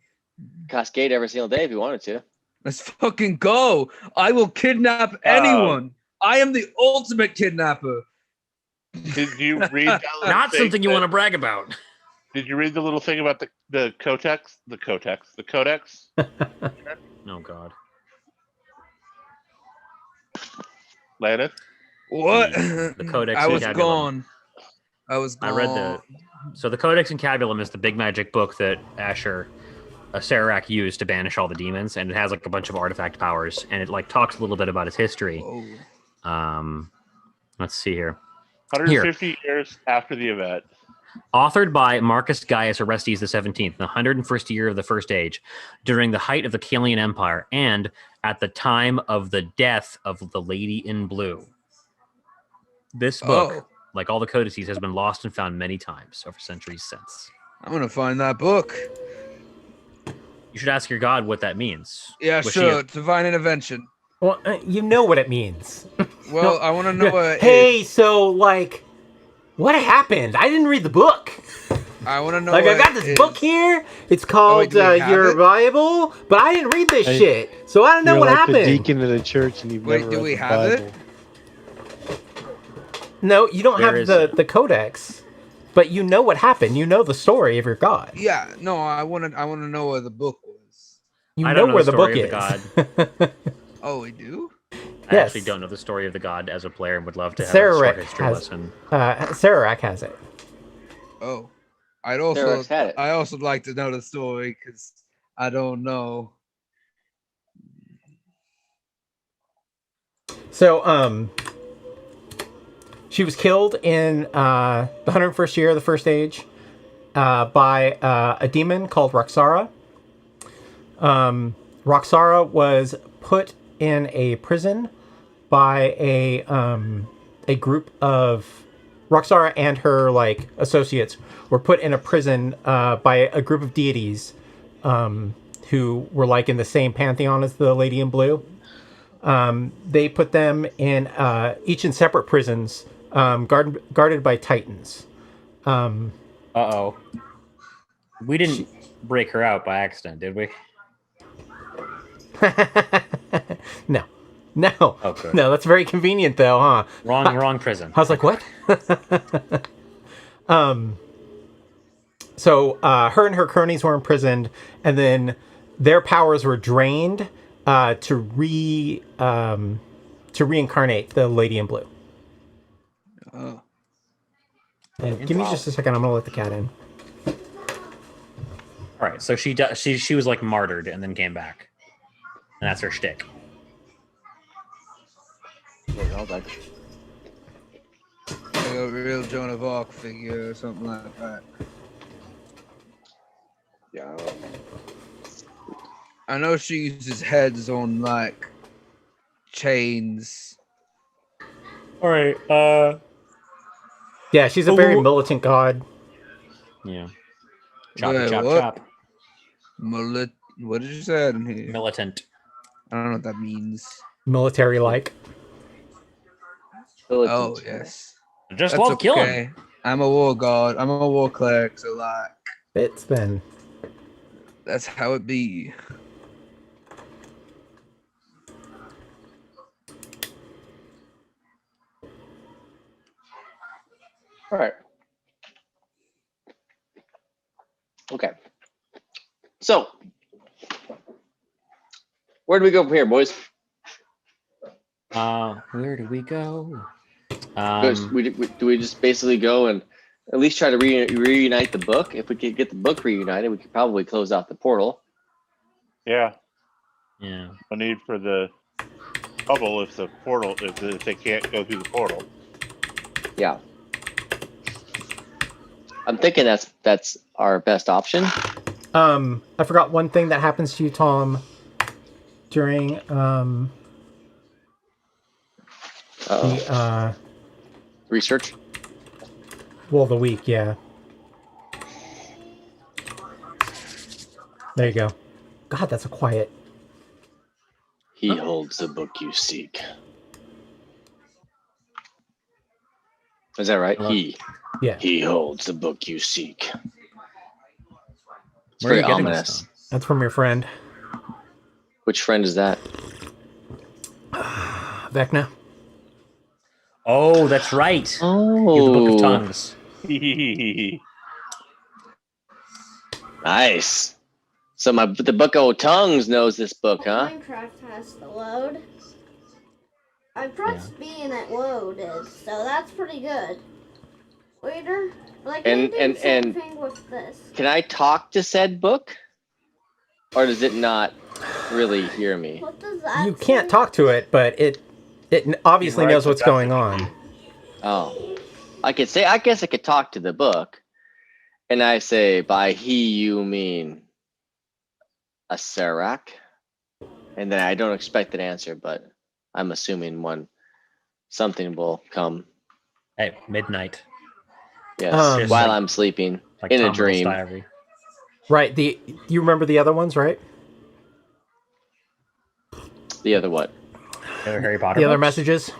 Cascade every single day if you wanted to. Let's fucking go. I will kidnap anyone. I am the ultimate kidnapper. Did you read Not something you want to brag about. Did you read the little thing about the codex? The codex? Oh, God. Landon? What? The codex. I was Encabulum. gone. I was gone. I read So the Codex Encabulum is the big magic book that Sararak used to banish all the demons, and it has like a bunch of artifact powers, and it talks a little bit about its history. Let's see here. 150 years after the event. Authored by Marcus Gaius Orestes XVII, the 101st year of the First Age, during the height of the Kalian Empire, and at the time of the death of the Lady in Blue. This book, like all the codices, has been lost and found many times over centuries since. I'm gonna find that book. You should ask your god what that means. Yeah, sure. Divine intervention. Well, you know what it means. Well, I want to know what. Hey, so what happened? I didn't read the book. I want to know. I got this book here. It's called Your Bible, but I didn't read this shit, so I don't know what happened. You're like the deacon of the church, and you've never read the Bible. It? No, you don't have the codex, but you know what happened. You know the story of your god. Yeah, no, I want to know where the book was. You know where the book is. Oh, we do? I actually don't know the story of the god as a player and would love to have a short history lesson. Sararak has it. Oh. I'd also like to know the story because I don't know. So, she was killed in the 101st year of the First Age by a demon called Roxara. Roxara was put in a prison by a group of Roxara and her associates were put in a prison by a group of deities who were in the same pantheon as the Lady in Blue. They put them in each in separate prisons, guarded by titans. Uh-oh. We didn't break her out by accident, did we? No. Okay. No, that's very convenient though, huh? Wrong prison. I was like, what? So her and her cronies were imprisoned, and then their powers were drained to reincarnate the Lady in Blue. Oh. And give me just a second. I'm gonna let the cat in. All right. So she was martyred and then came back, and that's her shtick. Like a real Joan of Arc figure or something like that. Yeah. I know she uses heads on chains All right. Yeah, she's a very militant god. Yeah. Chop, Wait, chop, what? chop. What did you say? I didn't hear you. Militant. I don't know what that means. Military-like. Oh, yes. Just That's love killing. okay. I'm a war god. I'm a war cleric, so like, It's been. that's how it be. All right. Okay. So, where do we go from here, boys? Where do we go? Do we just basically go and at least try to reunite the book? If we could get the book reunited, we could probably close out the portal. Yeah. Yeah. No need for the bubble if the portal if they can't go through the portal. Yeah. I'm thinking that's our best option. I forgot one thing that happens to you, Tom, during the research. Well, the week, yeah. There you go. God, that's a quiet. He holds the book you seek. Is that right? Yeah. He holds the book you seek. It's Where are very you getting this ominous. from? That's from your friend, Which friend is that? Vecna. Oh, that's right. Oh, You have the Book of Tongues. Nice. So the Book of Tongues knows this book, huh? Minecraft has to load. I pressed B and it loaded, so that's pretty good. Later, like And- they did and- same and- thing with this. Can I talk to said book? Or does it not really hear me? What does that You can't say? talk to it, but it obviously knows what's going on. Oh. I guess I could talk to the book. And I say, by he you mean a Serac? And then I don't expect an answer, but I'm assuming something will come. Hey, midnight. Yes, Just while like- I'm sleeping Like in a Tom Riddle's dream. diary. Right. You remember the other ones, right? The other what? The other Harry Potter The other books? messages.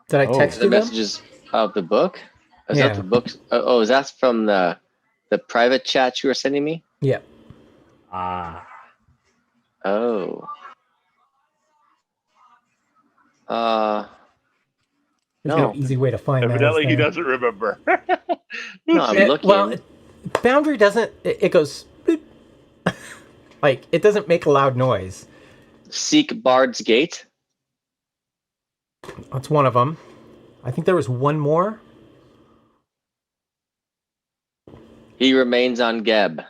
Did I Oh. text The you them? messages of the book? Is Yeah. that the books? Oh, is that from the private chat you were sending me? Yeah. Ah. Oh. There's No. no easy way to find that. Evidently, is he there? doesn't remember. No, I'm looking. Well, Boundary doesn't. It goes. Boop. Like, it doesn't make a loud noise. Seek Bard's Gate. That's one of them. I think there was one more. He remains on Geb.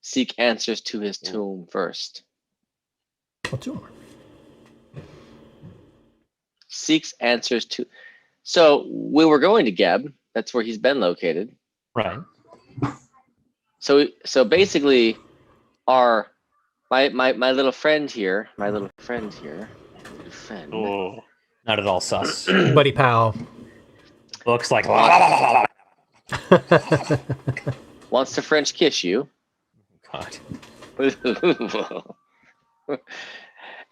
Seek answers to his tomb first. Oh, two more. Seeks answers to. So we were going to Geb. That's where he's been located. Right. So basically, my little friend here, friend, Oh. Not at all sus. Buddy pal. Looks like. wants to French kiss you. God.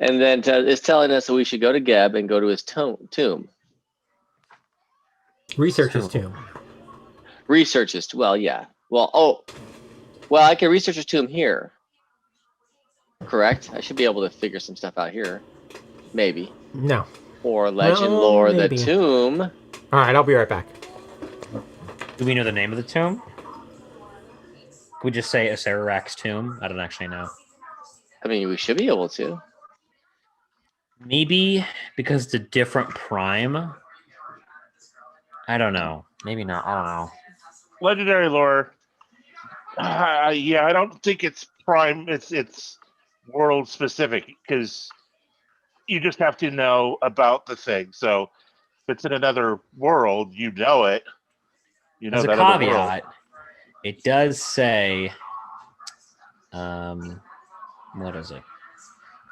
And then is telling us that we should go to Geb and go to his tomb. Researcher's tomb. Research his. Well, yeah. Well, I can research his tomb here. Correct. I should be able to figure some stuff out here. Maybe. No. Or legend Well, lore maybe. the tomb. All right, I'll be right back. Do we know the name of the tomb? Could we just say Acererak's tomb? I don't actually know. I mean, we should be able to. Maybe because it's a different prime. I don't know. Maybe not. I don't know. Legendary lore. Yeah, I don't think it's prime. It's world specific because you just have to know about the thing. So if it's in another world, you know it. You know As a that other world. caveat, it does say, what is it?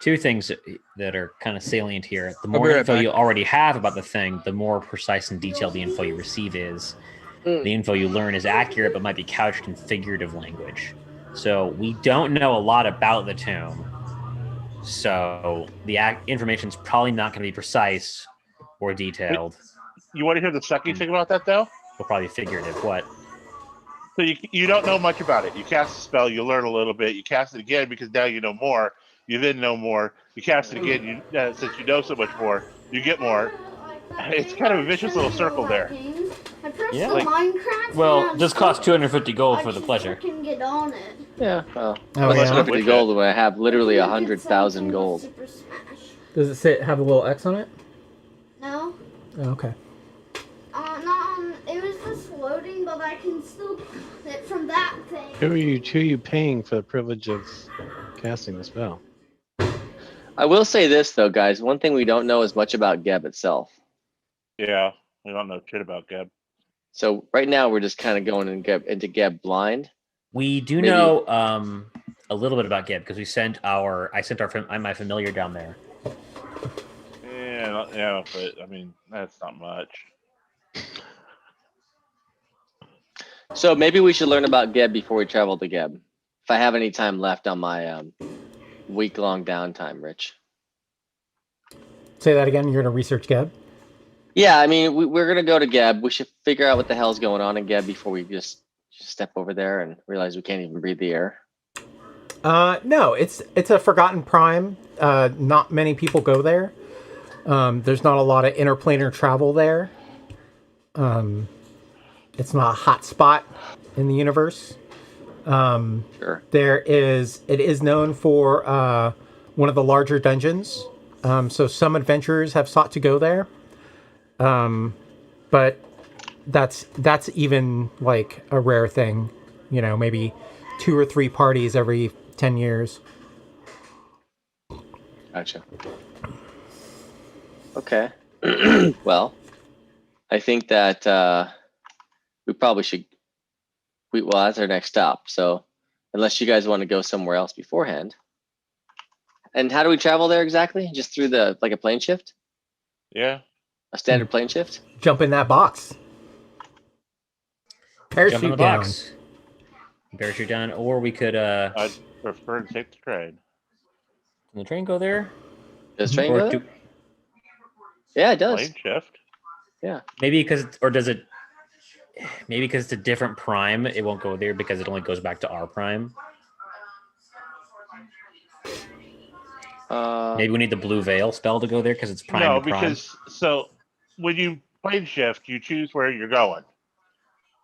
two things that are kind of salient here. The I'll be more right info back. you already have about the thing, the more precise and detailed the info you receive is. The info you learn is accurate, but might be couched in figurative language. So we don't know a lot about the tomb. So the information is probably not going to be precise or detailed. You want to hear the sucky thing about that, though? Or probably figurative. What? So you don't know much about it. You cast a spell, you learn a little bit. You cast it again because now you know more. You then know more. You cast it again. Since you know so much more, you get more. It's kind of a vicious little circle there. Yeah. The Minecraft Well, and this costs 250 gold for the pleasure. Can get on it. Yeah, well, Oh, what's yeah? 50 gold when I have literally 100,000 gold? Super Smash. Does it say have a little X on it? No. Oh, okay. It was just loading, but I can still get it from that thing. Who are you paying for the privilege of casting the spell? I will say this though, guys. One thing we don't know as much about Geb itself. Yeah, we don't know shit about Geb. So right now we're just kind of going into Geb blind. We do Maybe. know a little bit about Geb because I sent my familiar down there. Yeah, but I mean that's not much. So maybe we should learn about Geb before we travel to Geb. If I have any time left on my week-long downtime, Rich. Say that again. You're gonna research Geb. Yeah, I mean we're gonna go to Geb. We should figure out what the hell's going on in Geb before we just step over there and realize we can't even breathe the air. No, it's a forgotten prime. Not many people go there. There's not a lot of interplanar travel there. It's not a hot spot in the universe. Sure. It is known for one of the larger dungeons. So some adventurers have sought to go there. But that's even like a rare thing, maybe 2 or 3 parties every 10 years. Gotcha. Okay. Well, I think that we probably should. Well, that's our next stop. So, unless you guys want to go somewhere else beforehand. And how do we travel there exactly? Just through like a plane shift? Yeah. A standard plane shift? Jump in that box. Parachute Jump in the down. box. Parachute down, or we could. I'd prefer to take the train. Can the train go there? Does train Or go there? Yeah, it does. Plane shift. Yeah. Maybe because it's a different prime, it won't go there because it only goes back to our prime. Maybe we need the blue veil spell to go there because it's prime. No, to prime. because so when you plane shift, you choose where you're going,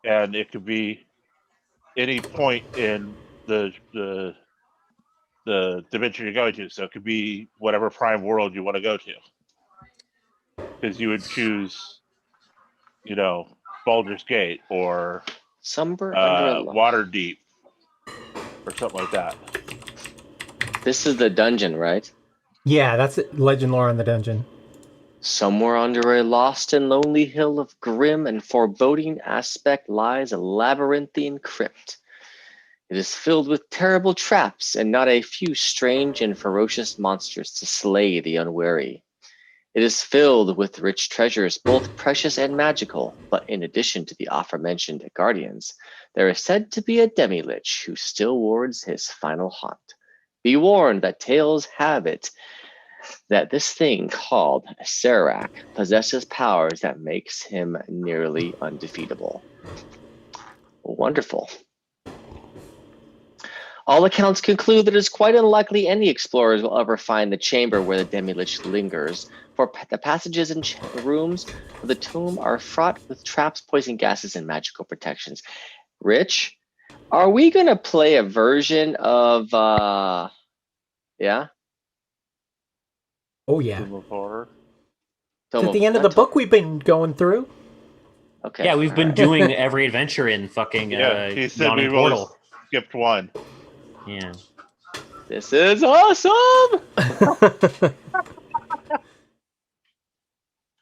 and it could be any point in the dimension you're going to. So it could be whatever prime world you want to go to, because you would choose, Baldur's Gate or Somber under Waterdeep or something like that. This is the dungeon, right? Yeah, that's legend lore in the dungeon. Somewhere under a lost and lonely hill of grim and foreboding aspect lies a labyrinthine crypt. It is filled with terrible traps and not a few strange and ferocious monsters to slay the unwary. It is filled with rich treasures, both precious and magical, but in addition to the aforementioned guardians, there is said to be a demi-lich who still wards his final haunt. Be warned that tales have it that this thing called Serac possesses powers that makes him nearly undefeatable. Wonderful. All accounts conclude that it is quite unlikely any explorers will ever find the chamber where the demi-lich lingers, for the passages and rooms of the tomb are fraught with traps, poison gases, and magical protections. Rich, are we going to play a version of, yeah? Oh, yeah. Tomb of Horror. It's at the end of the book we've been going through. Okay. Yeah, we've been doing every adventure in fucking He said Dawning we've only Portal. skipped one. Yeah. This is awesome!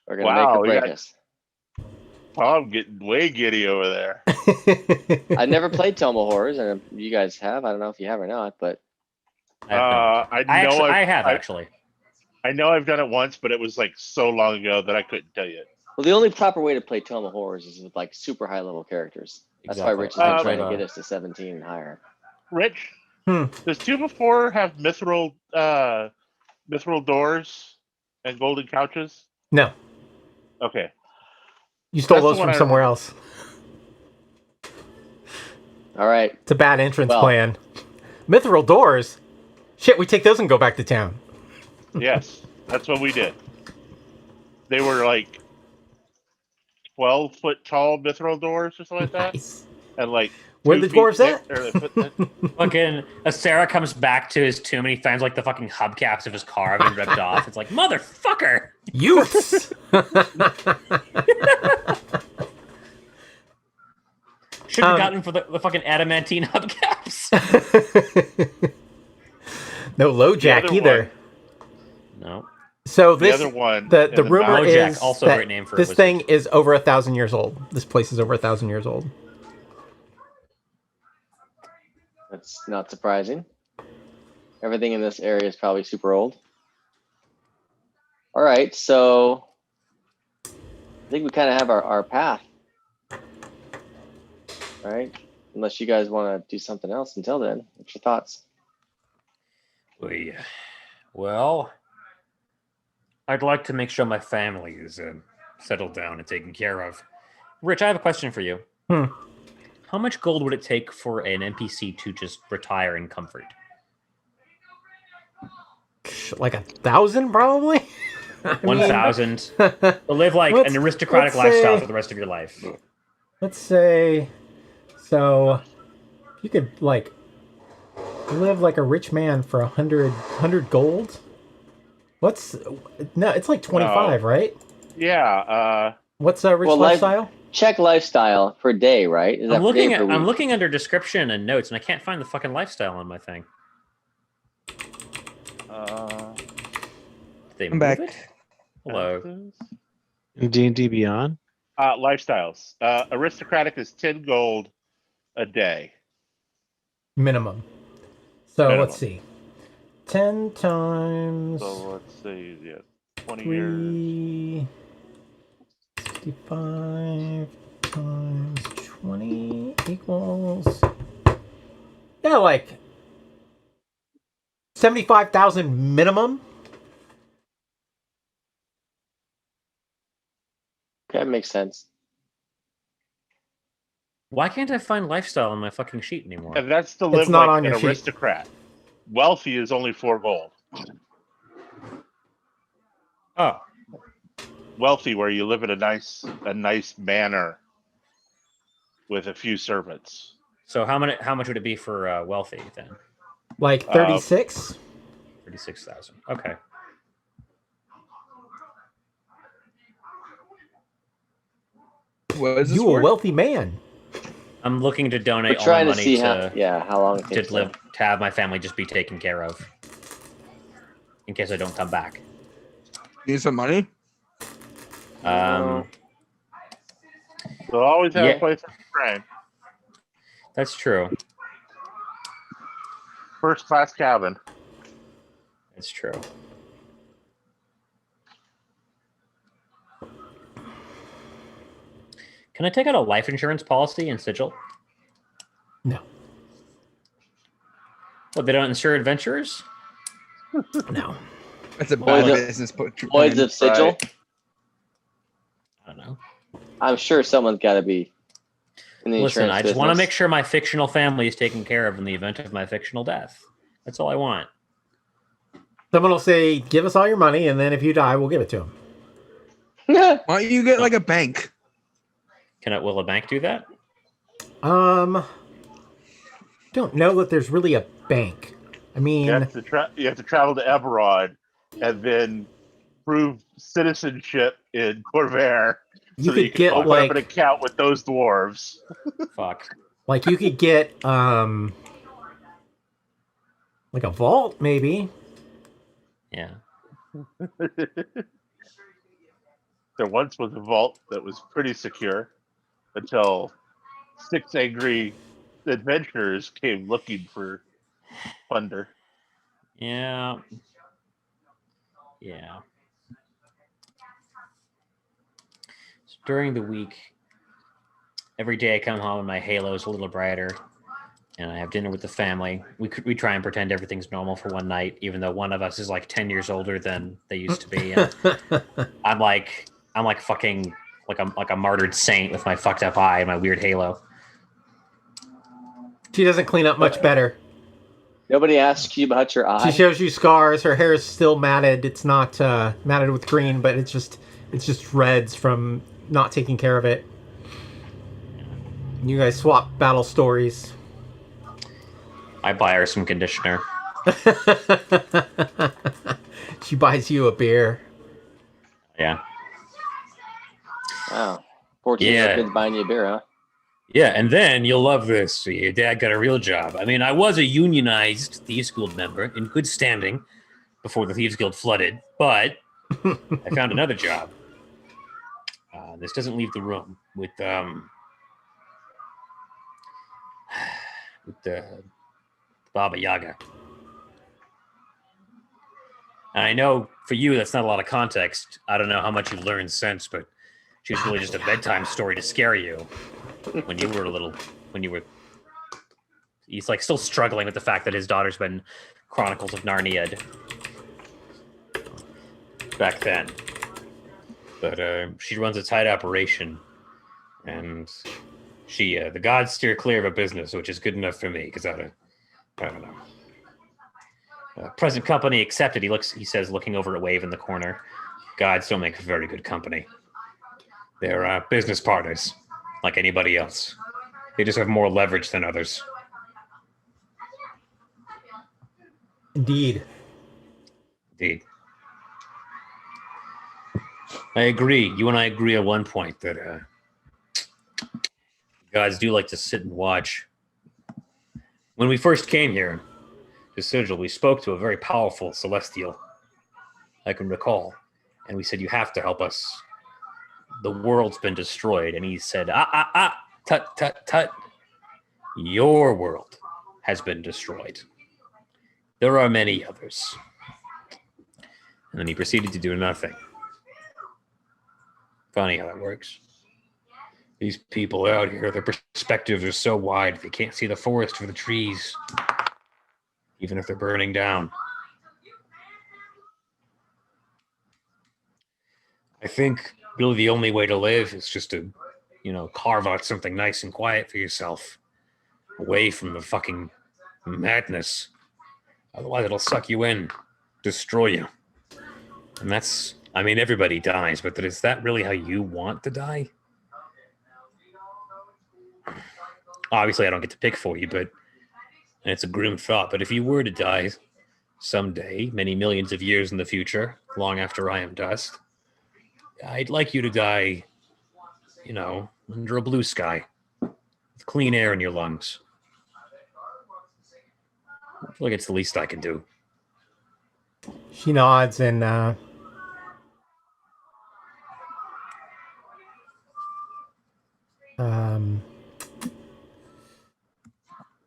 We're going to Wow, make or we break got- us. I'm getting way giddy over there. I've never played Tome of Horrors, and you guys have. I don't know if you have or not, but I have actually. I know I've done it once, but it was like so long ago that I couldn't tell you. Well, the only proper way to play Tome of Horrors is with like super high level characters. That's why Exactly. Rich has been I trying tried to to- get us to 17 and higher. Rich, Hmm. does 2 before have mithril doors and golden couches? No, Okay. you stole That's the those one from I somewhere remember. else. All right. It's a bad entrance Well- plan. Mithril doors? Shit, we take those and go back to town. Yes, that's what we did. They were like 12-foot tall mithril doors or something like that. Nice. And like Where 2 the feet dwarves thick, at? or a foot thick. Fucking Sarah comes back to his tomb and he finds like the fucking hubcaps of his car have been ripped off. It's like, motherfucker! Youths! Should have gotten for the fucking adamantine hubcaps. No low jack other either. No. So The this other one. the in rumor mountain- Lojack, is also a that great name for a this wizard. thing is over 1,000 years old. This place is over 1,000 years old. That's not surprising. Everything in this area is probably super old. All right, so I think we kind of have our path. All right, unless you guys want to do something else until then. What's your thoughts? Well, I'd like to make sure my family is settled down and taken care of. Rich, I have a question for you. How much gold would it take for an NPC to just retire in comfort? Like 1,000 probably? 1,000. To live like Let's- an aristocratic let's lifestyle say- for the rest of your life. Let's say, so you could like live like a rich man for 100 gold. What's no? It's like 25, right? Yeah. What's a rich Well, lifestyle? Check lifestyle per day, right? Is that I'm per day looking per at, I'm week? looking under description and notes, and I can't find the fucking lifestyle on my thing. Did they I'm move back. it? Hello. In D&D Beyond? Lifestyles. Aristocratic is 10 gold a day. Minimum. So Minimum. let's see. 10 times So let's say, yeah, 20 years. 365 times 20 equals, yeah, like 75,000 minimum. Okay, that makes sense. Why can't I find lifestyle on my fucking sheet anymore? And that's to live not like on an your sheet. aristocrat. Wealthy is only 4 gold. Oh, Wealthy, where you live in a nice manor with a few servants. so how much would it be for wealthy then? Like 36. 36,000. Okay. What is this You for? a wealthy man. I'm looking to We're donate all my trying to money see to how long it takes to live to have my family just be taken care of, in case I don't come back. Need some money? Um, They'll always have Yeah. a place to train. that's true. First class cabin. That's true. Can I take out a life insurance policy in Sigil? No. What, they don't insure adventurers? No. That's a Voids bad of- business. Voids of Sigil. Right. I don't know. I'm sure someone's got to be in the Listen, insurance I just want to business. make sure my fictional family is taken care of in the event of my fictional death. That's all I want. Someone will say, "Give us all your money, and then if you die, we'll give it to him." Why don't you get like a bank? Will a bank do that? Don't know that there's really a bank. I mean, You have to travel to Eberron and then prove citizenship in Corvair you so that you could can get open up an like account with those dwarves. Fuck. you could get like a vault maybe. Yeah. There once was a vault that was pretty secure until 6 angry adventurers came looking for plunder. Yeah. Yeah. So during the week, every day I come home and my halo's a little brighter, and I have dinner with the family. We try and pretend everything's normal for one night, even though one of us is like 10 years older than they used to be. And I'm like fucking like a martyred saint with my fucked up eye and my weird halo. She doesn't clean up much better. Nobody asks you about your eye. She shows you scars. Her hair is still matted. It's not matted with green, but it's just reds from not taking care of it. You guys swap battle stories. I buy her some conditioner. She buys you a beer. Yeah. Wow. 14-year-old kid's buying you a beer, huh? Yeah, and then you'll love this. Your dad got a real job. I mean, I was a unionized Thieves Guild member in good standing before the Thieves Guild flooded, but I found another job. This doesn't leave the room with Baba Yaga. And I know for you that's not a lot of context. I don't know how much you've learned since, but she was really just a bedtime story to scare you when you were he's like still struggling with the fact that his daughter's been Chronicles of Narnia back then. But she runs a tight operation, and she the gods steer clear of a business, which is good enough for me because I don't know. Present company accepted. He says, looking over at Wave in the corner. Gods don't make very good company. They're business partners, like anybody else. They just have more leverage than others. Indeed. I agree. You and I agree at one point that gods do like to sit and watch. When we first came here to Sigil, we spoke to a very powerful celestial, I can recall, and we said, you have to help us. The world's been destroyed. And he said, tut, tut, tut. Your world has been destroyed. There are many others. And then he proceeded to do nothing. Funny how that works. These people out here, their perspectives are so wide, they can't see the forest for the trees, even if they're burning down. I think really the only way to live is just to, carve out something nice and quiet for yourself, away from the fucking madness. Otherwise, it'll suck you in, destroy you. And that's, everybody dies, but is that really how you want to die? Obviously, I don't get to pick for you, and it's a grim thought, but if you were to die someday, many millions of years in the future, long after I am dust, I'd like you to die, under a blue sky, with clean air in your lungs. I feel like it's the least I can do. She nods and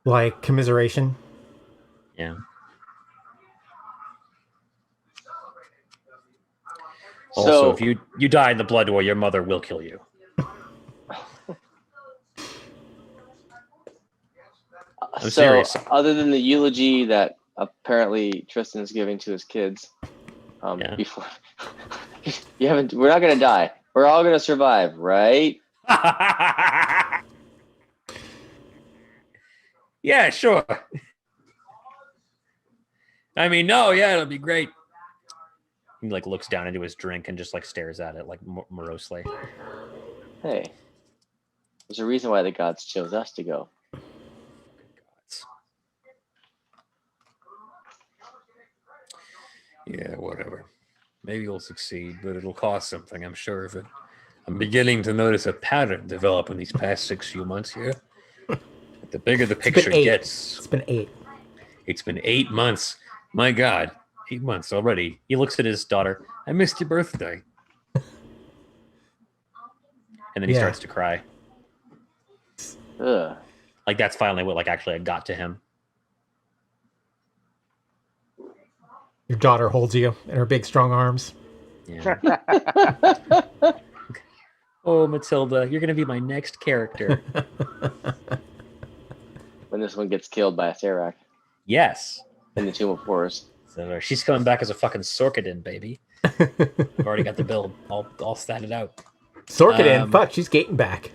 like commiseration. Yeah. Also, if you die in the Blood War, your mother will kill you. I'm serious. Other than the eulogy that apparently Tristan is giving to his kids, before we're not gonna die. We're all gonna survive, right? Yeah, sure. It'll be great. He looks down into his drink and just stares at it morosely. Hey, there's a reason why the gods chose us to go. Gods. Yeah, whatever. Maybe we'll succeed, but it'll cost something, I'm sure of it. I'm beginning to notice a pattern develop in these past few months here. The bigger the picture gets. It's been 8. It's been 8 months. My God, 8 months already. He looks at his daughter. I missed your birthday. And then he starts to cry. Ugh. That's finally what actually got to him. Your daughter holds you in her big, strong arms. Yeah. Oh, Matilda, you're gonna be my next character. When this one gets killed by a Serac Yes. in the Tomb of Horrors. So she's coming back as a fucking Sorkadin, baby. I've already got the build all statted out. Sorkadin, fuck, she's gating back.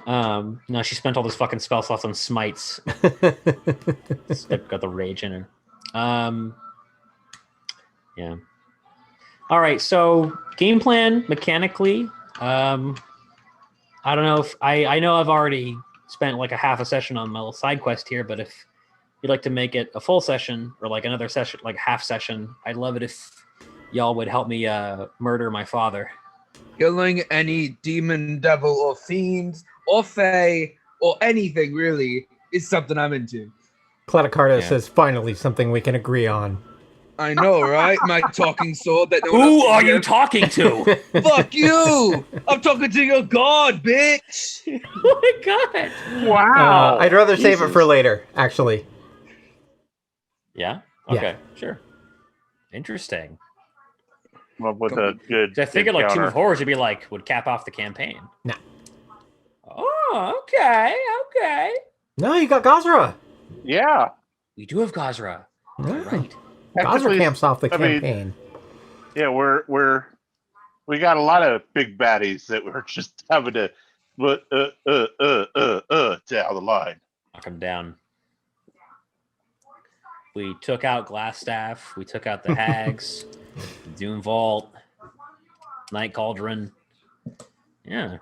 No, she spent all those fucking spell slots on smites. Got the rage in her. Yeah. All right, so game plan mechanically. I don't know if I know I've already spent like a half a session on my little side quest here, but if you'd like to make it a full session or like another session, like half session, I'd love it if y'all would help me murder my father. Killing any demon, devil, or fiends, or fae, or anything really is something I'm into. Claticardo says, finally, something we can agree on. I know, right? My talking sword that no one Who else are can you hear. talking to? Fuck you! I'm talking to your god, bitch! Oh my god! Wow. I'd rather save it Jesus. for later, actually. Yeah? Yeah. Okay, sure. Interesting. Come up with a good. 'Cause I figured like Tomb counter. of Horrors would be like, would cap off the campaign. Nah. Oh, okay. No, you got Gazra. Yeah. We do have Gazra. Yeah. Right. Gazra Technically, camps off the I mean, campaign. Yeah, we got a lot of big baddies that we're just having to down the line. Knock him down. We took out Glassstaff. We took out the Hags. Doom Vault. Night Cauldron. Yeah.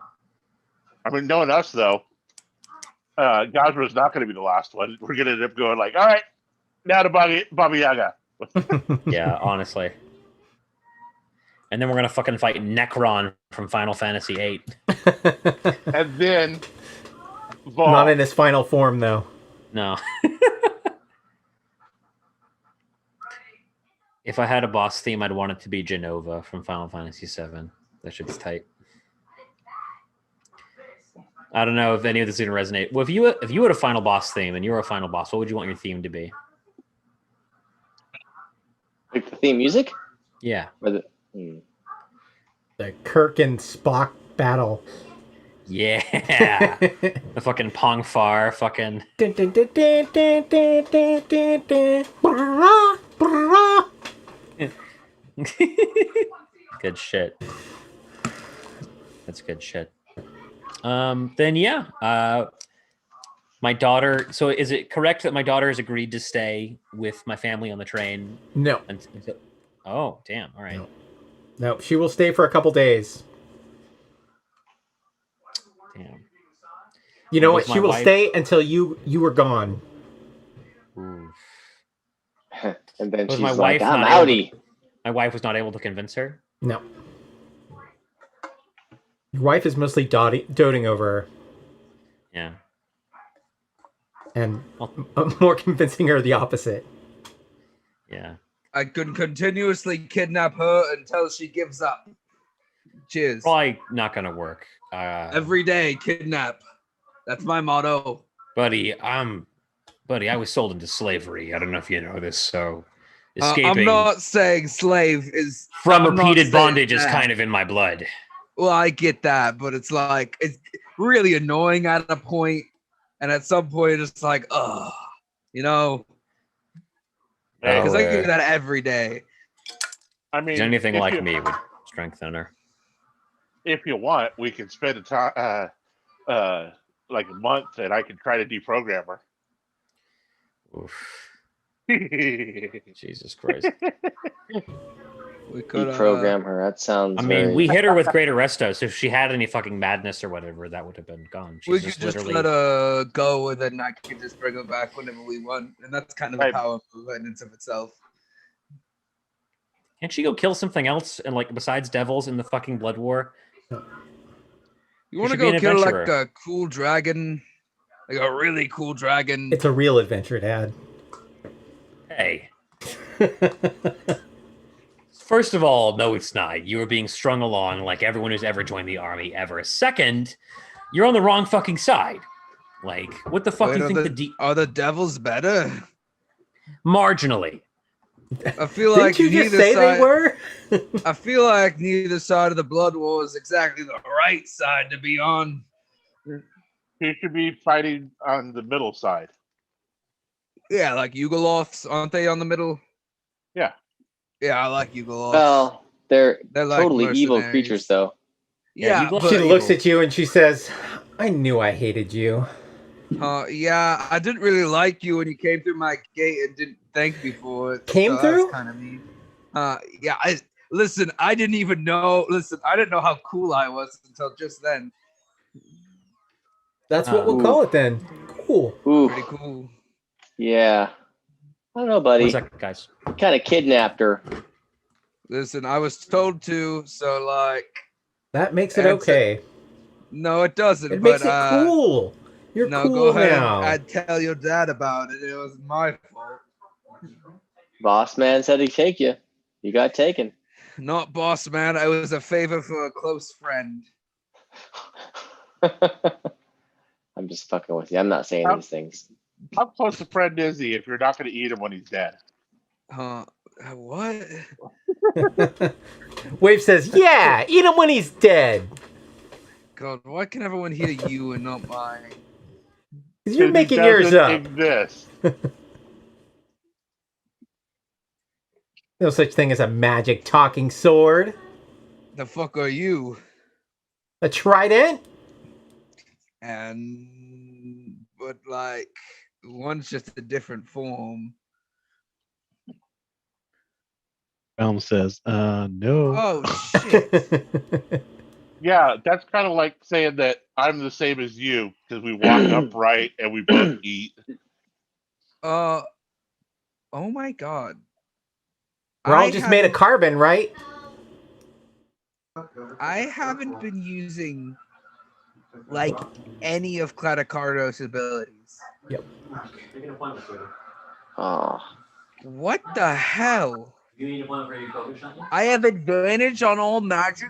I mean, knowing us though, Gosra's not going to be the last one. We're going to end up going like, all right, now to Baba Yaga. Yeah, honestly. And then we're going to fucking fight Necron from Final Fantasy VIII. And then Vol. Not in his final form, though. No. If I had a boss theme, I'd want it to be Genova from Final Fantasy VII. That shit's tight. I don't know if any of this is going to resonate. Well, if you had a final boss theme and you were a final boss, what would you want your theme to be? Like the theme music? Yeah. Or the, The Kirk and Spock battle. Yeah. The fucking Pong Far fucking... Good shit. That's good shit. Then yeah. My daughter. So is it correct that my daughter has agreed to stay with my family on the train? No. Oh, damn. All right. No, she will stay for a couple days. Damn. You know Was what? She my will wife- stay until you were gone. Ooh. and then Was she's my like, wife I'm not able outie. My wife was not able to convince her. No. Your wife is mostly doting over her Yeah. and more convincing her the opposite. Yeah. I could continuously kidnap her until she gives up. Cheers. Probably not gonna work. Every day, kidnap. That's my motto. Buddy, I was sold into slavery. I don't know if you know this, so escaping I'm not saying slave is from I'm not repeated saying bondage is that. kind of in my blood. Well, I get that, but it's like it's really annoying at a point, and at some point it's like, ugh, you know, because I do that every day. I mean, Anything if like you- me would strengthen her. If you want, we can spend a time, like a month, and I can try to deprogram her. Oof. I Jesus Christ. We could Deprogram her. That sounds. I mean, very- we hit her with Greater Resto, so if she had any fucking madness or whatever, that would have been gone. She's we could just literally... let her go, and then I could just bring her back whenever we want, and that's kind of a Right. power move in and of itself. Can't she go kill something else and like besides devils in the fucking Blood War? You want to should be go an kill like adventurer. a cool dragon, like a really cool dragon? It's a real adventure, Dad. Hey. First of all, no, it's not. You are being strung along like everyone who's ever joined the army ever. Second, you're on the wrong fucking side. Like, what the fuck do you think are the devils better? Marginally. I feel Didn't like you just neither say side, they were? I feel like neither side of the blood war is exactly the right side to be on. He should be fighting on the middle side. Yeah, like Yugoloths, aren't they on the middle? Yeah. Yeah, I like Yugoloths. Well, they're like totally evil mercenaries. creatures, though. Yeah, Yugoloths She are looks evil. at you and she says, I knew I hated you. Yeah, I didn't really like you when you came through my gate and didn't thank me for it. Came so that was through? kind of mean. Yeah, I didn't even know. Listen, I didn't know how cool I was until just then. That's what we'll call it then. Cool. Ooh, Pretty cool. yeah. I don't know, buddy. 1 second, guys. Kind of kidnapped her. Listen, I was told to, so like, That makes it That's okay. no, it doesn't. It but, makes it cool. You're No, cool go ahead. now. I'd tell your dad about it. It was my fault. Boss man said he'd take you. You got taken. Not boss man. I was a favor for a close friend. I'm just fucking with you. I'm not saying these things. How close a friend is he if you're not going to eat him when he's dead? What? Wave says, yeah, eat him when he's dead. God, why can everyone hear you and not mine? 'Cause you're 'Cause he making yours doesn't up. exist. No such thing as a magic talking sword. The fuck are you? A trident? But like, one's just a different form. Realm says, no. Oh shit! Yeah, that's kind of like saying that I'm the same as you because we walk upright and we both eat. Oh my god! We're all just made of carbon, right? I haven't been using like any of Cladocardo's abilities. Yep. Oh. What the hell? I have advantage on all magic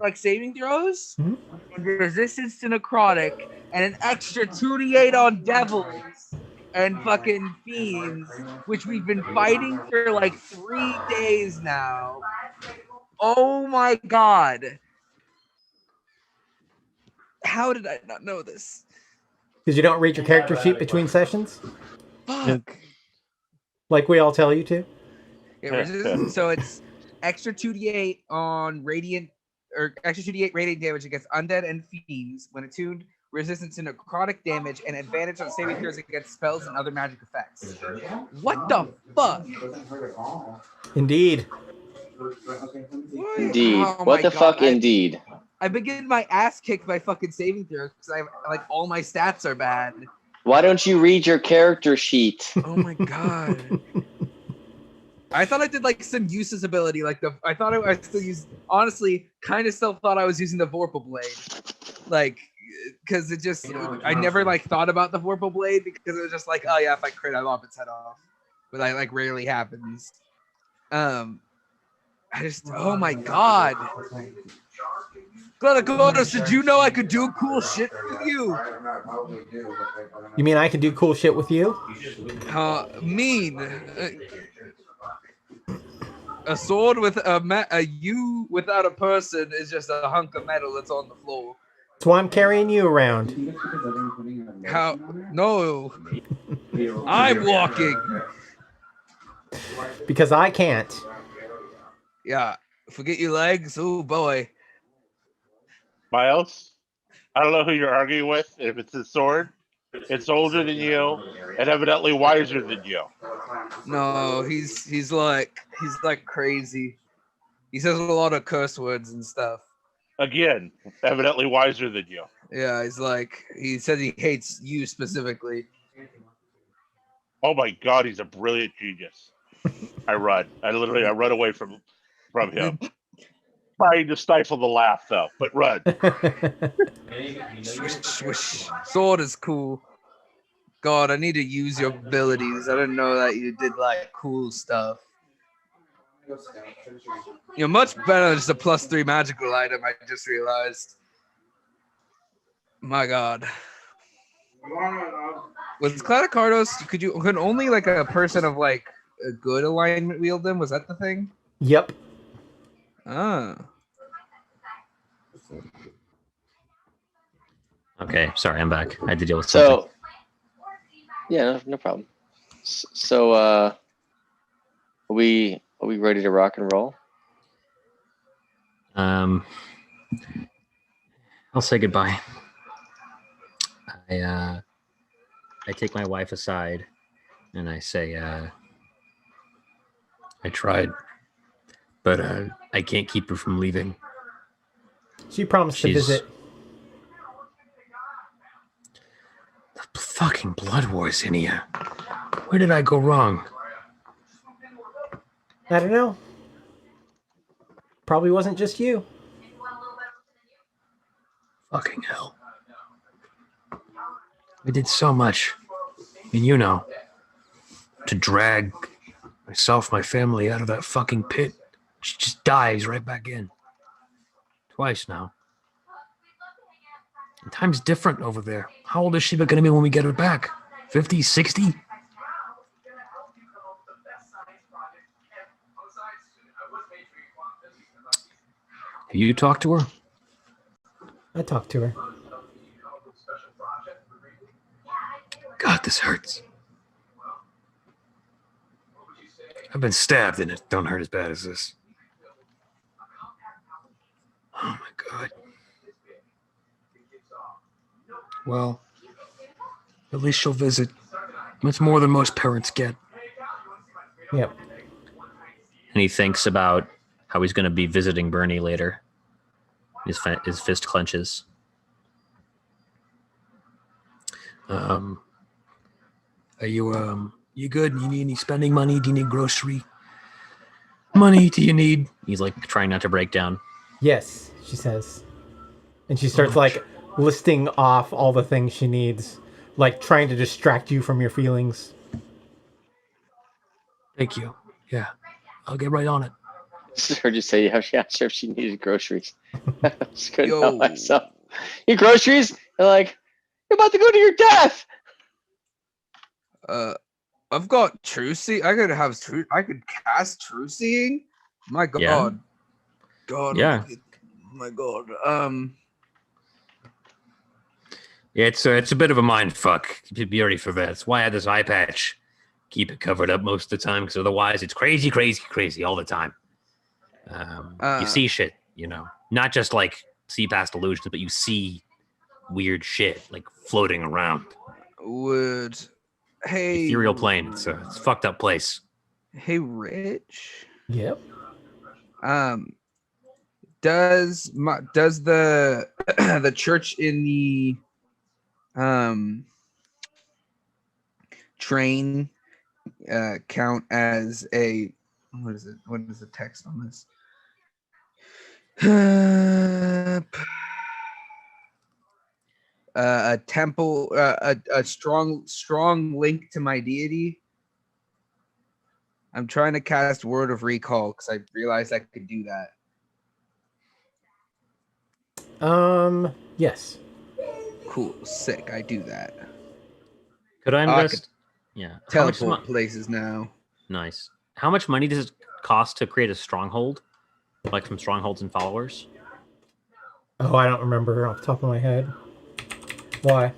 like saving throws, and resistance to necrotic, and an extra 2d8 on devils and fucking fiends, which we've been fighting for like 3 days now. Oh my god. How did I not know this? Because you don't read your character sheet between sessions? Fuck. Like we all tell you to? Yeah, so it's extra 2d8 on radiant, or extra 2d8 radiant damage against undead and fiends when attuned, resistance to necrotic damage, and advantage on saving throws against spells and other magic effects. What the fuck? Indeed. Indeed. Oh What my the fuck, God. indeed? I've been getting my ass kicked by fucking saving throws because I like all my stats are bad. Why don't you read your character sheet? Oh my god. I thought I did like some uses ability, like I thought I still used, honestly, kind of still thought I was using the Vorpal Blade. Like, because it just, I never like thought about the Vorpal Blade because it was just like, oh yeah, if I crit, I lop its head off. But that like rarely happens. I just, oh my god. Gladiator, did you know I could do cool shit with you? You mean I can do cool shit with you? A sword with a you without a person is just a hunk of metal that's on the floor. That's why I'm carrying you around. How? No. I'm walking. Because I can't. Yeah. Forget your legs. Oh boy. Miles, I don't know who you're arguing with. If it's a sword, it's older than you and evidently wiser than you. No, he's like crazy. He says a lot of curse words and stuff. Again, evidently wiser than you. Yeah, he says he hates you specifically. Oh my god, he's a brilliant genius. I run away from him. Trying to stifle the laugh though, but run. Swish, swish. Sword is cool. God, I need to use your abilities. I didn't know that you did like cool stuff. You're much better than just a +3 magical item, I just realized. My god. Was Cloud Cardos? Could only like a person of like a good alignment wield them? Was that the thing? Yep. Ah. Okay, sorry, I'm back. I had to deal with something. So, yeah, no problem. So, are we ready to rock and roll? I'll say goodbye. I take my wife aside and I say, I tried, but I can't keep her from leaving. She promised to visit. The fucking Bloodwars, Inia. Where did I go wrong? I don't know. Probably wasn't just you. Fucking hell. I did so much. And you know, to drag myself, my family out of that fucking pit. She just dives right back in. Twice now. And time's different over there. How old is she going to be when we get her back? 50, 60? Have you talked to her? I talked to her. God, this hurts. I've been stabbed and it don't hurt as bad as this. Oh my God. Well, at least she'll visit. It's more than most parents get. Yep. And he thinks about how he's going to be visiting Bernie later. His fist clenches. Are you good? You need any spending money? Do you need grocery money? Do you need? He's like trying not to break down. Yes, she says, and she starts like listing off all the things she needs, like trying to distract you from your feelings. Thank you. Yeah, I'll get right on it. Just heard you say how she asked her if she needed groceries. I just couldn't Yo. help myself. You groceries? They're like, you're about to go to your death. I've got true see. I could cast true seeing. My God. Yeah. God. Yeah. My God. Yeah, it's a bit of a mind fuck. Be ready for that. That's why I had this eye patch. Keep it covered up most of the time, because otherwise it's crazy, crazy, crazy all the time. You see shit, you know, not just like see past illusions, but you see weird shit like floating around. Hey, Ethereal plane. It's a fucked up place. Hey, Rich. Yep. Does the the church in the train count as a what is it? What is the text on this? A temple, a strong link to my deity. I'm trying to cast Word of Recall because I realized I could do that. Yes. Cool, sick. I do that. Could I I invest? Yeah. How much Teleport places now. Nice. How much money does it cost to create a stronghold? Like from strongholds and followers? Oh, I don't remember off the top of my head. Why?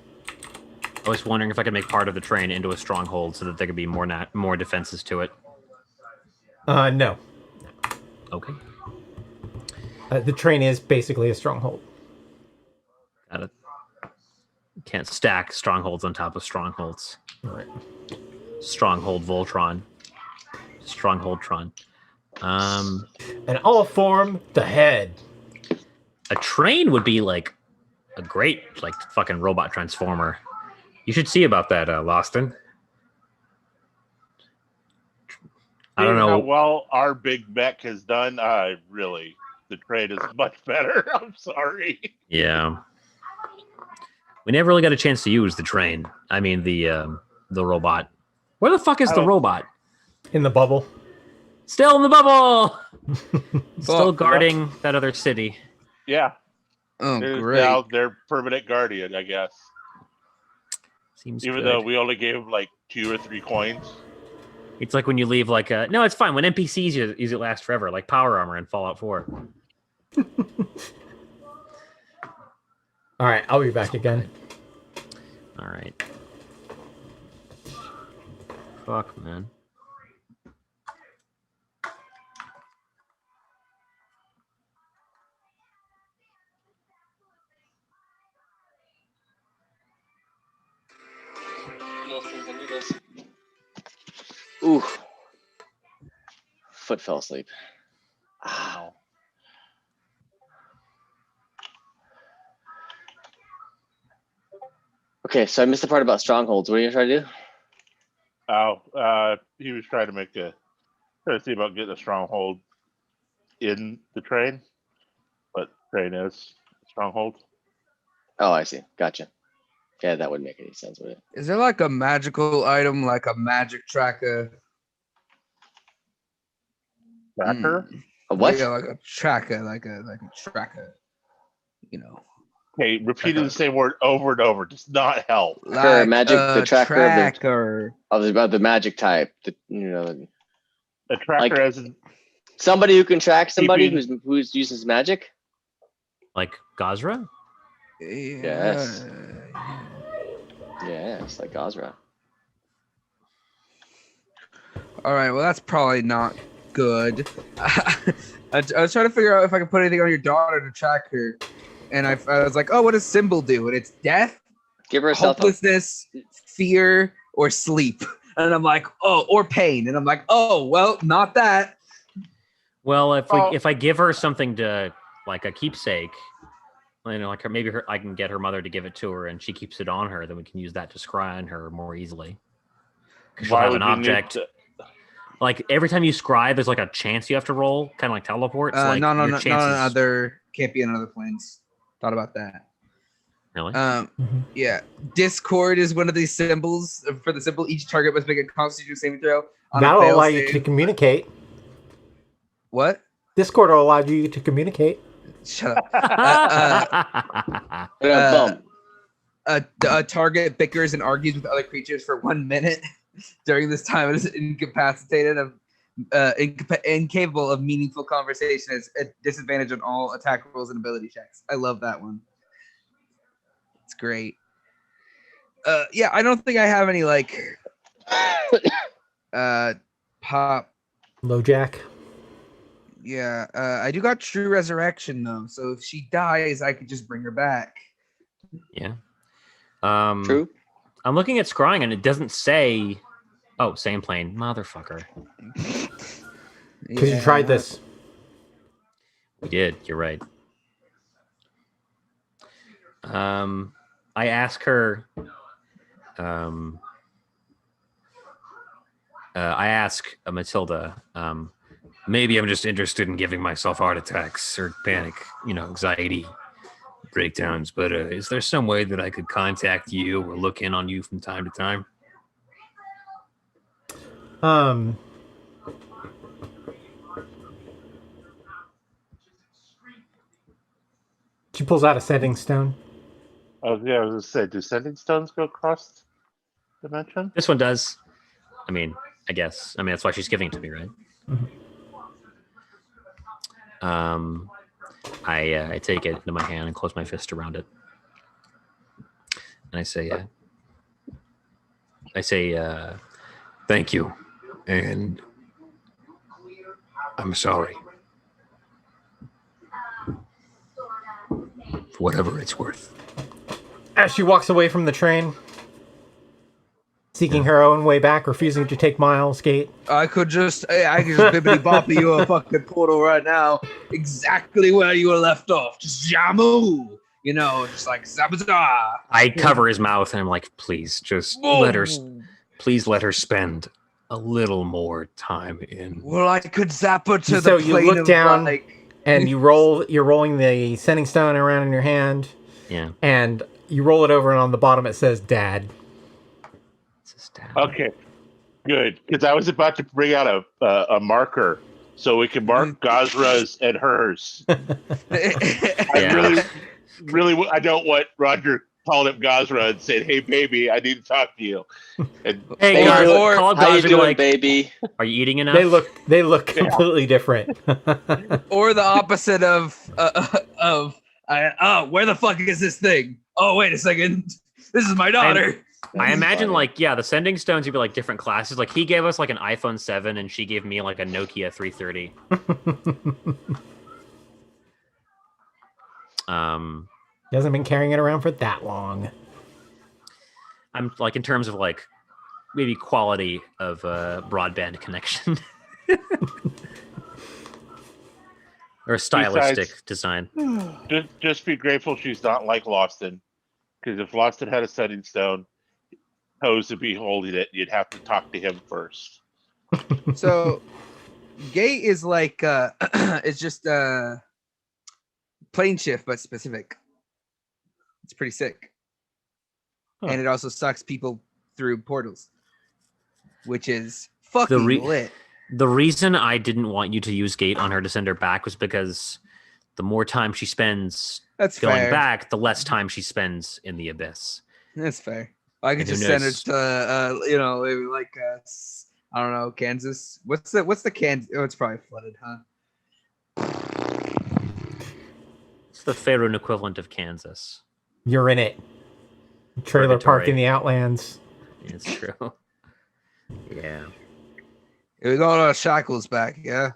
I was wondering if I could make part of the train into a stronghold so that there could be more defenses to it. No. Okay. The train is basically a stronghold. Got it. Can't stack strongholds on top of strongholds. All right. Stronghold Voltron. Strongholdtron. And I'll form the head. A train would be like a great like fucking robot transformer. You should see about that, Loston. I don't know how well our big mech has done. Really, the trade is much better. I'm sorry. Yeah. We never really got a chance to use the train. I mean the robot. Where the fuck is the robot? In the bubble. Still in the bubble. Still Well, guarding that other city. Yeah. Oh, There's great. now their permanent guardian, I guess. Seems Even good. though we only gave him like 2 or 3 coins. It's like when you leave like a... No, it's fine. When NPCs use it last forever, like power armor in Fallout 4. All right, I'll be back again. All right. Fuck, man. Ooh. Foot fell asleep. Ow. Okay, so I missed the part about strongholds. What are you trying to do? He was trying to see about getting a stronghold in the train, but train is a stronghold. Oh, I see. Gotcha. Yeah, that wouldn't make any sense, would it? Is there like a magical item, like a magic tracker? Tracker? A what? Yeah, like a tracker, like a tracker. You know. Okay, repeating the same word over and over does not help. Like the tracker of the magic type. A tracker like as in somebody who can track somebody who's uses magic. Like Gazra? Yes. Yes, like Gazra. All right, well that's probably not good. I was trying to figure out if I could put anything on your daughter to track her, and I was like, oh, what does symbol do? And it's death, give her a hopelessness, fear, or sleep. And I'm like, oh, or pain. And I'm like, oh, well, not that. Well, if I give her something to like a keepsake, you know, like maybe I can get her mother to give it to her, and she keeps it on her. Then we can use that to scry on her more easily. Because she'll have an object. Like every time you scry, there's like a chance you have to roll, kind of like teleport. So like no, other can't be on other planes. Thought about that. Really? Yeah. Discord is one of these symbols. For the symbol, each target must make a Constitution saving throw. That'll allow you to communicate. What? Discord will allow you to communicate. Shut up. A target bickers and argues with other creatures for 1 minute. During this time, it is incapacitated incapable of meaningful conversation. Is at disadvantage on all attack rolls and ability checks. I love that one. It's great. Yeah, I don't think I have any like pop low jack. Yeah, I do got true resurrection though, so if she dies, I could just bring her back. Yeah. True. I'm looking at scrying and it doesn't say. Oh, same plane, motherfucker. Because you tried this. We did. You're right. I ask her. I ask Matilda. Maybe I'm just interested in giving myself heart attacks or panic, anxiety breakdowns. But is there some way that I could contact you or look in on you from time to time? She pulls out a sending stone. Oh yeah, I was gonna say, do sending stones go across dimension? This one does. I guess. That's why she's giving it to me, right? Mm-hmm. I take it into my hand and close my fist around it, and I say, thank you, and I'm sorry for whatever it's worth. As she walks away from the train, seeking her own way back, refusing to take Miles' gate. I could just bibbity boppy you a fucking portal right now, exactly where you were left off. Just Jamu, just like Sabazar. I cover his mouth and I'm like, please, just let her spend a little more time in. Well, I could zap her to so the plane. You look down, like... and you're rolling the sending stone around in your hand. Yeah. And you roll it over, and on the bottom it says "Dad." Okay, good. Because I was about to bring out a marker so we can mark Gazra's and hers. I really, I don't want Roger called up Gazra and said, "Hey, baby, I need to talk to you." And Hey, How guys, you or- call up How you guys and be doing, like, baby? "Are you eating enough?" They look completely different. Or the opposite of where the fuck is this thing? Oh, wait a second. This is my daughter. I That's imagine, funny. like, the sending stones would be like different classes. Like, he gave us like an iPhone 7, and she gave me like a Nokia 330. He hasn't been carrying it around for that long. I'm like in terms of like maybe quality of broadband connection or stylistic design. just be grateful she's not like Loston, because if Loston had a setting stone, Toes would be holding it. You'd have to talk to him first. So, gate is like it's just plane shift but specific. It's pretty sick, and it also sucks people through portals, which is fucking lit. The reason I didn't want you to use gate on her to send her back was because the more time she spends That's going fair. back, the less time she spends in the abyss. That's fair. I could And who just send her knows? to maybe like I don't know, Kansas. What's the Kansas? Oh, it's probably flooded, huh? It's the Faerun equivalent of Kansas. You're in it. Trailer park in Purgatory. the Outlands. It's true. Yeah. We got our shackles back, yeah.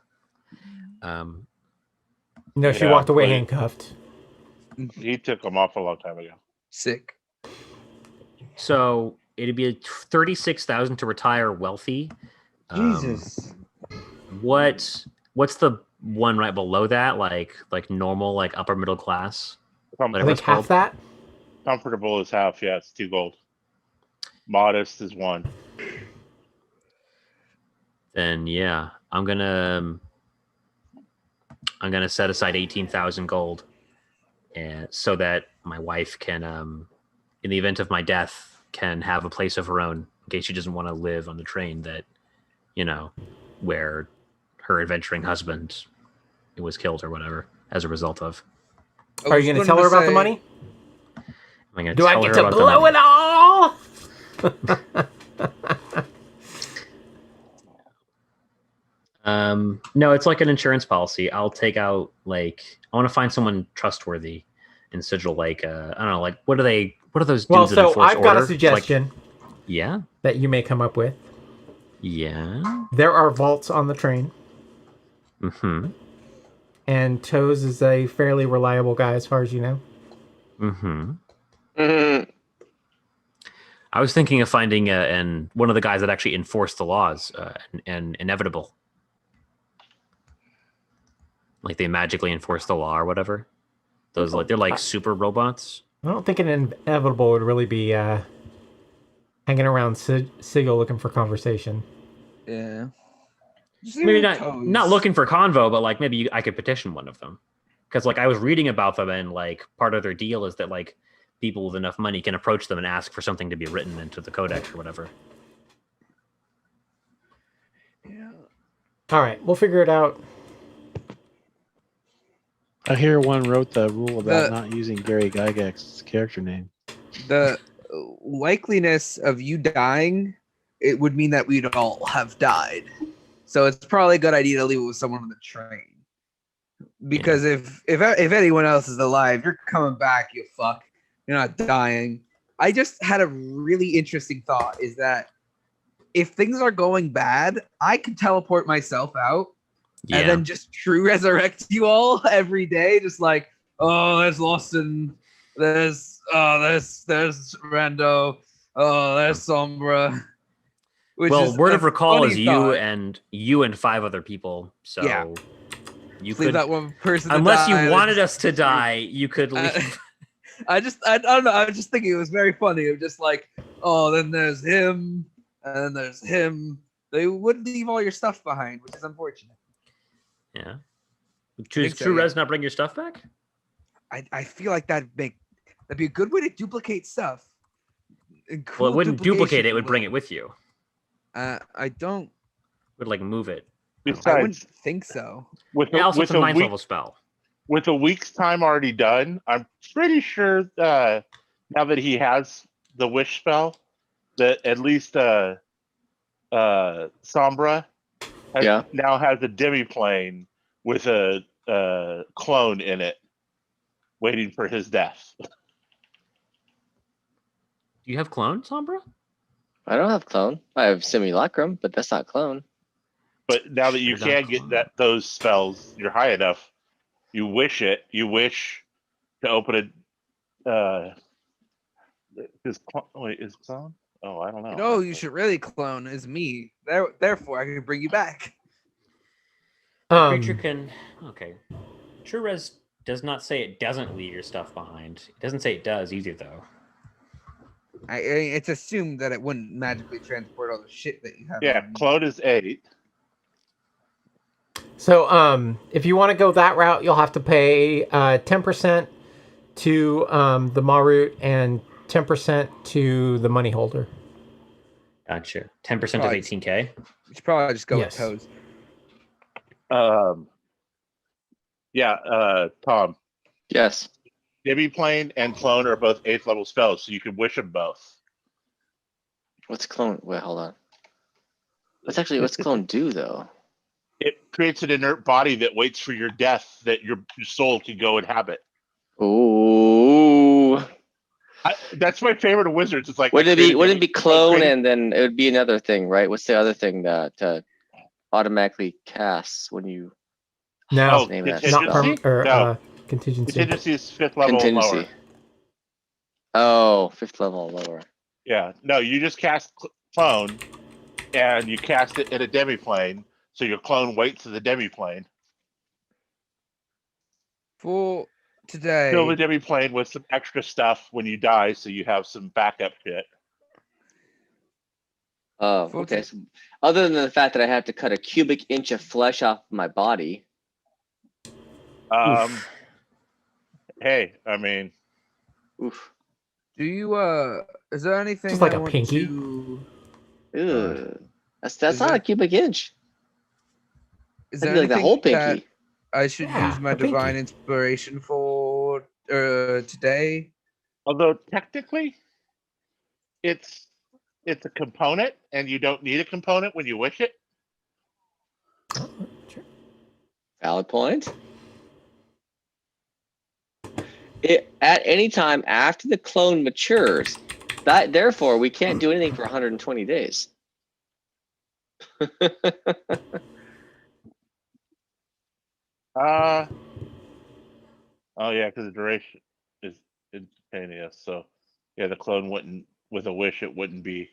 No, she Yeah, walked away but- handcuffed. He took them off a long time ago. Sick. So it'd be 36,000 to retire wealthy. Jesus. What's the one right below that? Like normal, like upper middle class. I Whatever think it's half called. that. Comfortable is half. Yeah, it's 2 gold. Modest is 1. Then yeah, I'm gonna set aside 18,000 gold, and so that my wife can, in the event of my death, can have a place of her own in case she doesn't want to live on the train that, where her adventuring husband was killed or whatever as a result of. Are you going to tell her about the money? Am I gonna Do I tell get her to about the blow money? it all? No, it's like an insurance policy. I'll take out I want to find someone trustworthy in Sigil. I don't know, what are those dudes Well, that so enforce I've got order? a suggestion Yeah. that you may come up with. Yeah. There are vaults on the train, Mm-hmm. and Toes is a fairly reliable guy as far as you know. Mm-hmm. Mhm. I was thinking of finding one of the guys that actually enforce the laws, and inevitable. Like they magically enforce the law or whatever. Those they're like super robots. I don't think an inevitable would really be hanging around Sigil looking for conversation. Yeah. Maybe not looking for convo, but like maybe I could petition one of them. Because like I was reading about them, and like part of their deal is that like people with enough money can approach them and ask for something to be written into the codex or whatever. Yeah. All right, we'll figure it out. I hear one wrote the rule about not using Gary Gygax's character name. The likeliness of you dying, it would mean that we'd all have died. So it's probably a good idea to leave it with someone on the train. Because if anyone else is alive, you're coming back, you fuck. You're not dying. I just had a really interesting thought, is that if things are going bad, I could teleport myself out Yeah. and then just true resurrect you all every day, just like, oh, there's Lawson, there's Rando, oh, there's Sombra. Well, word of recall is thought. you and 5 other people. So Yeah. you Leave could, that one person to unless die, you wanted that's- us to die, you could leave. I don't know. I was just thinking it was very funny. It was just like, oh, then there's him, and then there's him. They would leave all your stuff behind, which is unfortunate. Yeah. think Does so, True yeah. Res not bring your stuff back? I feel like that'd be a good way to duplicate stuff. Well, it wouldn't duplicate it; it would bring it with you. I don't. Would like move it. I wouldn't Besides, think so. with And also, with it's a a 9th week, level spell. with a week's time already done, I'm pretty sure now that he has the wish spell, that at least Sombra now has a demi-plane with a clone in it, waiting for his death. Do you have clone, Sombra? I don't have clone. I have simulacrum, but that's not clone. But now that you can get those spells, you're high enough. You wish to open a. Is clone? Oh, I don't know. You know, you should really clone is me. Therefore, I can bring you back. Creature can. Okay. True Res does not say it doesn't leave your stuff behind. It doesn't say it does either, though. It's assumed that it wouldn't magically transport all the shit that you have. Yeah, clone is 8. So, if you want to go that route, you'll have to pay 10% to the Marut and 10% to the money holder. Gotcha. 10% of 18K? You should probably just go with toes. Tom. Yes. Demi-plane and clone are both 8th level spells, so you can wish them both. What's clone? Wait, hold on. What's clone do, though? It creates an inert body that waits for your death that your soul can go inhabit. Ooh. That's my favorite of wizards. It's like wouldn't it be clone and then it would be another thing, right? What's the other thing that automatically casts when you No, contingency? Contingency. Contingency is 5th level lower. Oh, 5th level lower. Yeah. No, you just cast clone and you cast it in a demi-plane, so your clone waits to the demi-plane. For today. Fill the demi-plane with some extra stuff when you die, so you have some backup shit. Oh, okay. So other than the fact that I have to cut a cubic inch of flesh off my body. Hey, I mean. Oof. Do you is there anything just like I a want pinky? Ew. That's not a cubic inch. Is That'd there be like the whole pinky. I should use my divine inspiration for today? Although technically it's a component and you don't need a component when you wish it. Valid point. At any time after the clone matures, therefore we can't do anything for 120 days. Oh yeah, because the duration is instantaneous. So yeah, the clone wouldn't, with a wish, it wouldn't be.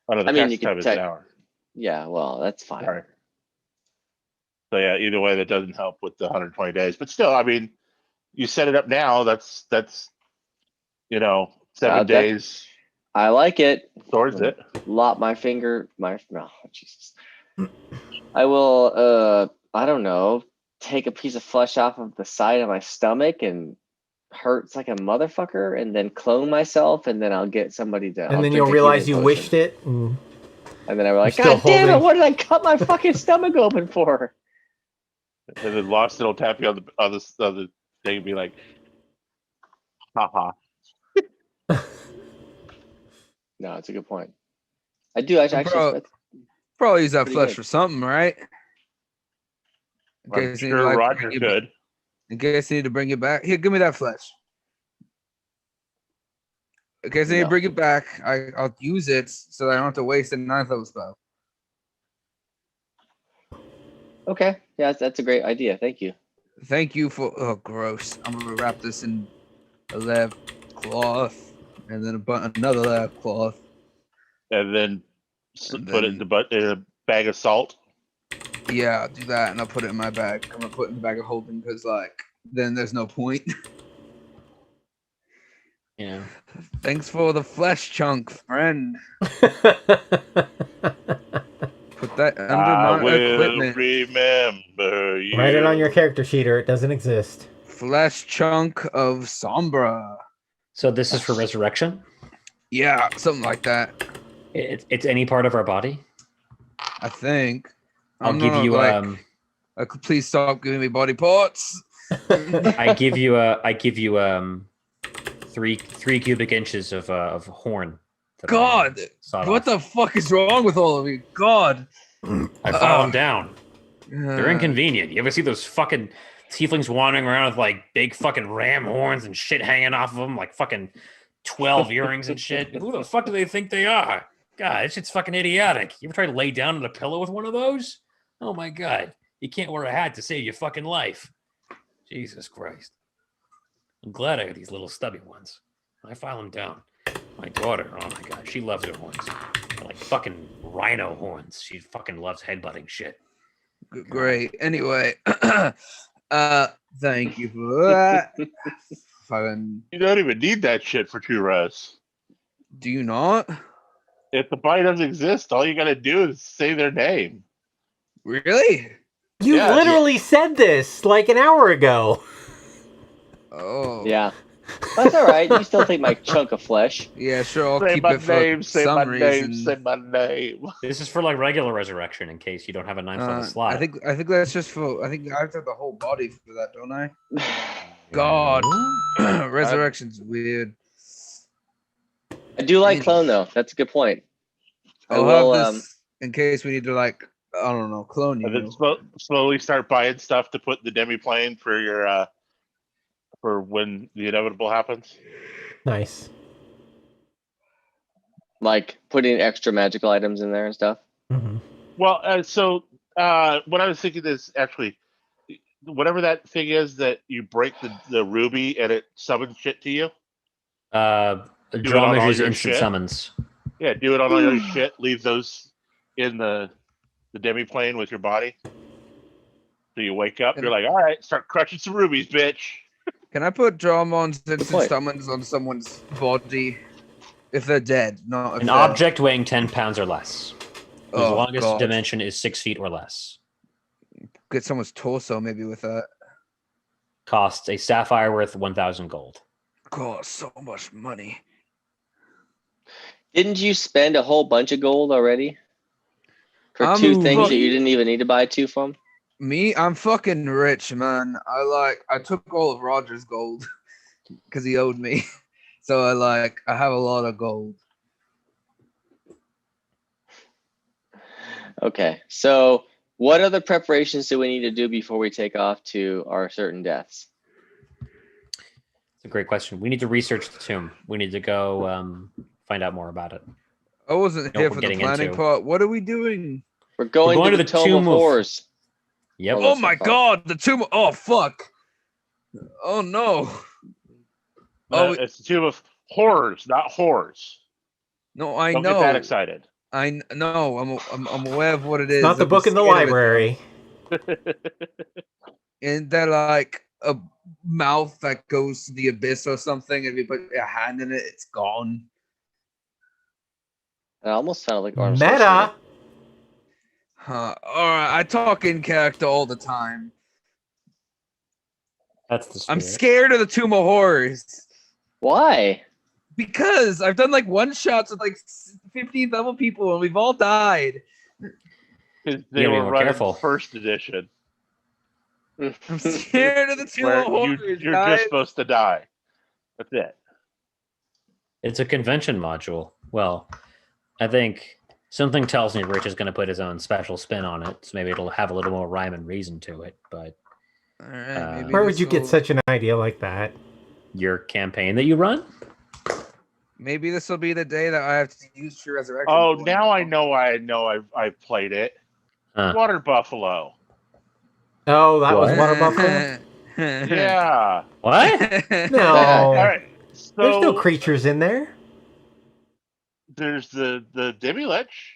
Oh no, the cast time is an hour. Yeah, well, that's fine. Sorry. So yeah, either way, that doesn't help with the 120 days. But still, I mean, you set it up now. That's 7 days. I like it. Towards it. Lop my finger. Jesus. I will. I don't know. Take a piece of flesh off of the side of my stomach and hurts like a motherfucker, and then clone myself, and then I'll get somebody to. And then you'll realize you wished it. And then I was like, God damn it! What did I cut my fucking stomach open for? And then Lost will tap you on the other thing and be like, haha. No, it's a good point. I do actually. Probably use that flesh for something, right? I'm sure Roger could. In case I need to bring it back. Here, give me that flesh. In case I need to bring it back, I'll use it so that I don't have to waste a 9th level spell. Okay. Yeah, that's a great idea. Thank you. Thank you for. Oh, gross. I'm going to wrap this in a lab cloth and then another lab cloth. And then put it in a bag of salt. Yeah, I'll do that and I'll put it in my bag. I'm going to put it in the bag of holding because, then there's no point. Yeah. Thanks for the flesh chunk, friend. Put that under my equipment. Remember you. Write it on your character sheet or it doesn't exist. Flesh chunk of Sombra. So this is for resurrection? Yeah, something like that. It's any part of our body? I think. I'll give you please stop giving me body parts. I give you three cubic inches of horn. that I God, sawed what off. the fuck is wrong with all of you? God. I file them down. They're Uh, inconvenient. You ever see those fucking tieflings wandering around with like big fucking ram horns and shit hanging off of them, like fucking 12 earrings and shit? Who the fuck do they think they are? God, this shit's fucking idiotic. You ever try to lay down on a pillow with one of those? Oh my god. You can't wear a hat to save your fucking life. Jesus Christ. I'm glad I got these little stubby ones. I file them down. My daughter, oh my god, she loves her horns. They're like fucking rhino horns. She fucking loves headbutting shit. Great. Anyway, thank you for that. Fucking. You don't even need that shit for 2 res. Do you not? If the body doesn't exist, all you gotta do is say their name. Really? You Yeah, literally said this like an hour ago. Oh. Yeah. That's all right. You still take my chunk of flesh. Yeah, sure. I'll Say keep my it for name, say some my reason. name, say my name. This is for like regular resurrection in case you don't have a 9th level slot. I think that's just for. I think I have to have the whole body for that, don't I? God, resurrection's weird. I do like clone though. That's a good point. I I'll will. have this in case we need to like I don't know clone you. And then slowly start buying stuff to put in the demi-plane for your for when the inevitable happens. Nice. Like putting extra magical items in there and stuff. Mm-hmm. Well, what I was thinking is actually, whatever that thing is that you break the ruby and it summons shit to you. Draw measures your instant shit. summons. Yeah, do it on all your shit. Leave those in the demi-plane with your body. So you wake up, you're like, all right, start crushing some rubies, bitch. Can I put Drawmon's instant point. summons on someone's body if they're dead? Not if An they're... object weighing 10 pounds or less. Whose Oh, longest God. dimension is 6 feet or less. Get someone's torso maybe with that. Costs a sapphire worth 1,000 gold. God, so much money. Didn't you spend a whole bunch of gold already for I'm 2 things that fucking- you didn't even need to buy 2 from? Me, I'm fucking rich, man. I took all of Roger's gold because he owed me. So I have a lot of gold. Okay, so what other preparations do we need to do before we take off to our certain deaths? It's a great question. We need to research the tomb. We need to go find out more about it. I wasn't Know here what for we're the getting planning into. part. What are we doing? We're going to the Tomb of of- Horrors. Yep. Oh, Oh that's my so far. God, the tomb. Oh fuck. Oh no. Oh It's the Tomb of Horrors, not whores. no, I Don't know. get that excited. know. I'm aware of what it is. Not the I'm book in the scared of it, library. And they're like a mouth that goes to the abyss or something. If you put your hand in it, it's gone. It almost sounded like Arnold Meta. Schwarzenegger. Huh. All right, I talk in character all the time. That's the I'm spirit. scared of the Tomb of Horrors Why? because I've done like one shots with like 15th level people and we've all died. Because they gotta be were more running careful. first edition. I'm scared of the Tomb Where of Horrors, you're guys. just supposed to die. That's it. It's a convention module. Well, I think something tells me Rich is going to put his own special spin on it, so maybe it'll have a little more rhyme and reason to it. But All right, maybe Where would you get this'll- such an idea like that? your campaign that you run, Maybe this will be the day that I have to use True Resurrection. Oh, for. now I know I've played it. Huh. Water Buffalo. Oh, that was What? Water Buffalo? Yeah. what? No. All right. So There's no creatures in there. there's the demi-lich.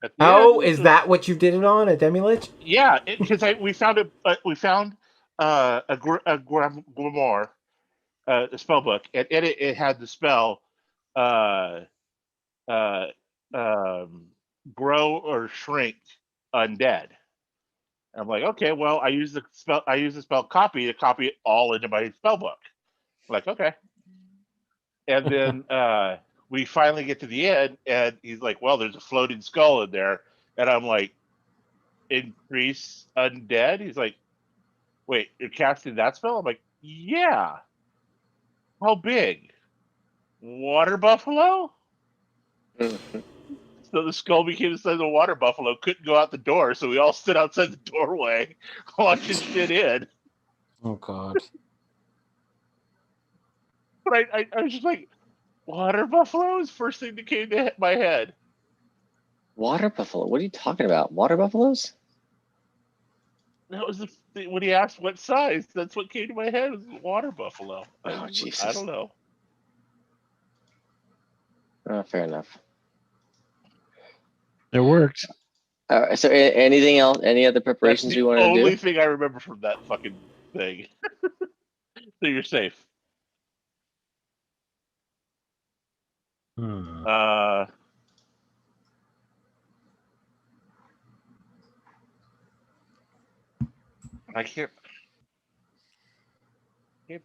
at the Oh, end. is that what you did it on? A demi-lich? Yeah, because we found it. We found a grimoire, a spell book, and in it had the spell grow or shrink undead. And I'm like, okay, well, I use the spell copy to copy it all into my spell book. I'm like, okay. And then we finally get to the end, and he's like, well, there's a floating skull in there. And I'm like, increase undead? He's like, wait, you're casting that spell? I'm like, yeah. How big? Water buffalo? Mhm. So the skull became the size of a water buffalo, couldn't go out the door, so we all stood outside the doorway watching shit in. Oh God. But I was just like, water buffalo is first thing that came to my head. Water buffalo? What are you talking about? Water buffaloes? That was when he asked what size. That's what came to my head was water buffalo. Oh, Jesus. I don't know. Oh, fair enough. It worked. All right. So, anything else? Any other That's preparations the we wanted to only do? thing I remember from that fucking thing. So you're safe. I can't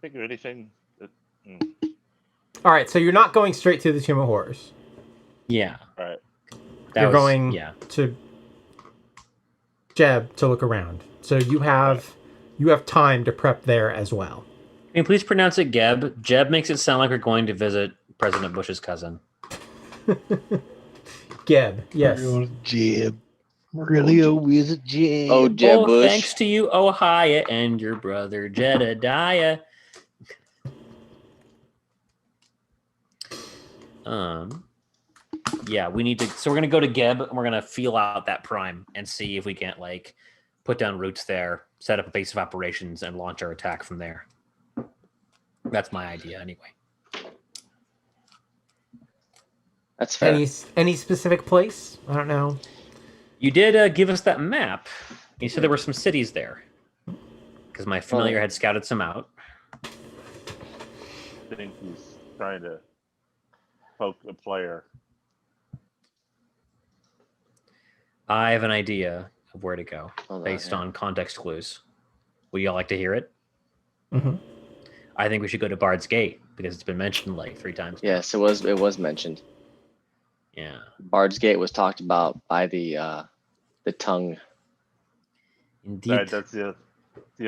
think of anything. All right, so you're not going straight to the Tomb of Horrors. Yeah. All right. You're going Yeah. to Jeb to look around. So you have time to prep there as well. Can you please pronounce it Geb? Jeb makes it sound like we're going to visit President Bush's cousin. Geb, yes. Jeb. Really always a Jeb. Oh, Jeb Oh, Bush. thanks to you, Ohio, and your brother Jedediah. Yeah, we need to. So we're gonna go to Geb and we're gonna feel out that prime and see if we can't like put down roots there, set up a base of operations, and launch our attack from there. That's my idea, anyway. That's fair. Any specific place? I don't know. You did give us that map. You said there were some cities there, because my familiar had scouted some out. I think he's trying to poke a player. I have an idea of where to go Hold based on, on context clues. Would y'all like to hear it? Mm-hmm. I think we should go to Bard's Gate because it's been mentioned like 3 times. Yes, it was mentioned. Yeah. Bard's Gate was talked about by the tongue. Indeed. That's the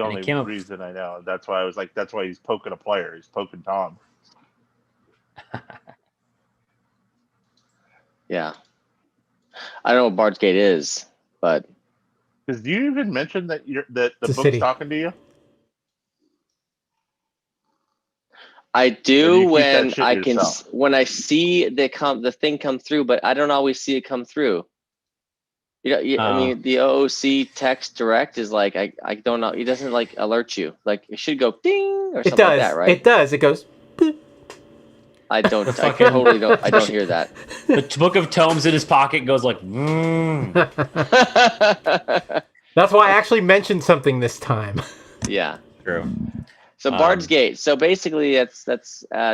only came up- reason I know. That's why I was like, that's why he's poking a player. He's poking Tom. Yeah. I don't know what Bard's Gate is, but Because do you even mention that the It's a book's city. talking to you? I Or do do you keep when that shit I can yourself? when I see the thing come through, but I don't always see it come through. You know, I Oh. mean, the OOC text direct is like I don't know. It doesn't like alert you. Like it should go ding or It something does. like that, right? It does. It goes. boop. I don't. I fucking- totally don't. I don't hear that. The book of tomes in his pocket goes like, That's why I actually mentioned something this time. Yeah. True. So Bard's Um, Gate. So basically, that's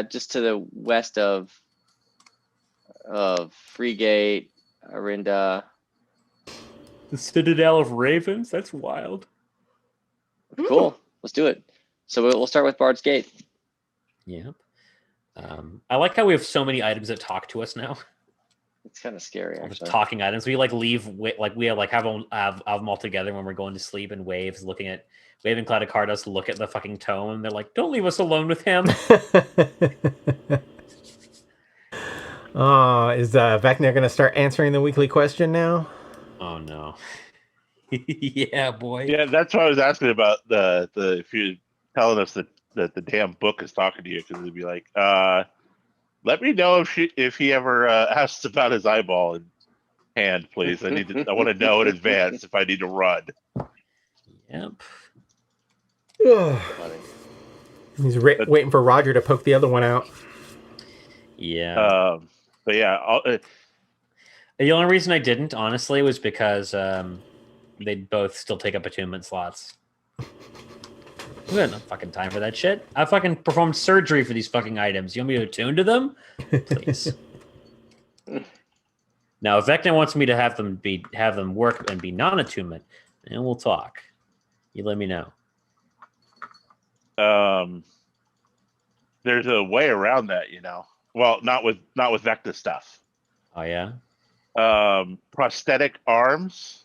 just to the west of Freegate, Arinda. The Citadel of Ravens? That's wild. Cool. Let's do it. So we'll start with Bard's Gate. Yep. I like how we have so many items that talk to us now. It's kind of scary, All just actually. talking items. We like leave, like we have them all together when we're going to sleep in waves, looking at Wave and Cloud Cardos look at the fucking tome and they're like, don't leave us alone with him. Is Vecna going to start answering the weekly question now? Oh no. Yeah, boy. Yeah, that's why I was asking about the if you're telling us that the damn book is talking to you, because it'd be like, let me know if he ever asks about his eyeball in hand, please. I want to know in advance if I need to run. Yep. Funny. He's waiting for Roger to poke the other one out. Yeah. But yeah, The only reason I didn't, honestly, was because they'd both still take up attunement slots. We got no fucking time for that shit. I fucking performed surgery for these fucking items. You want me to attune to them? Please. Now, if Vecna wants me to have them work and be non-attunement, then we'll talk. You let me know. there's a way around that, you know. Well, not with Vecna stuff. Oh yeah. Prosthetic arms.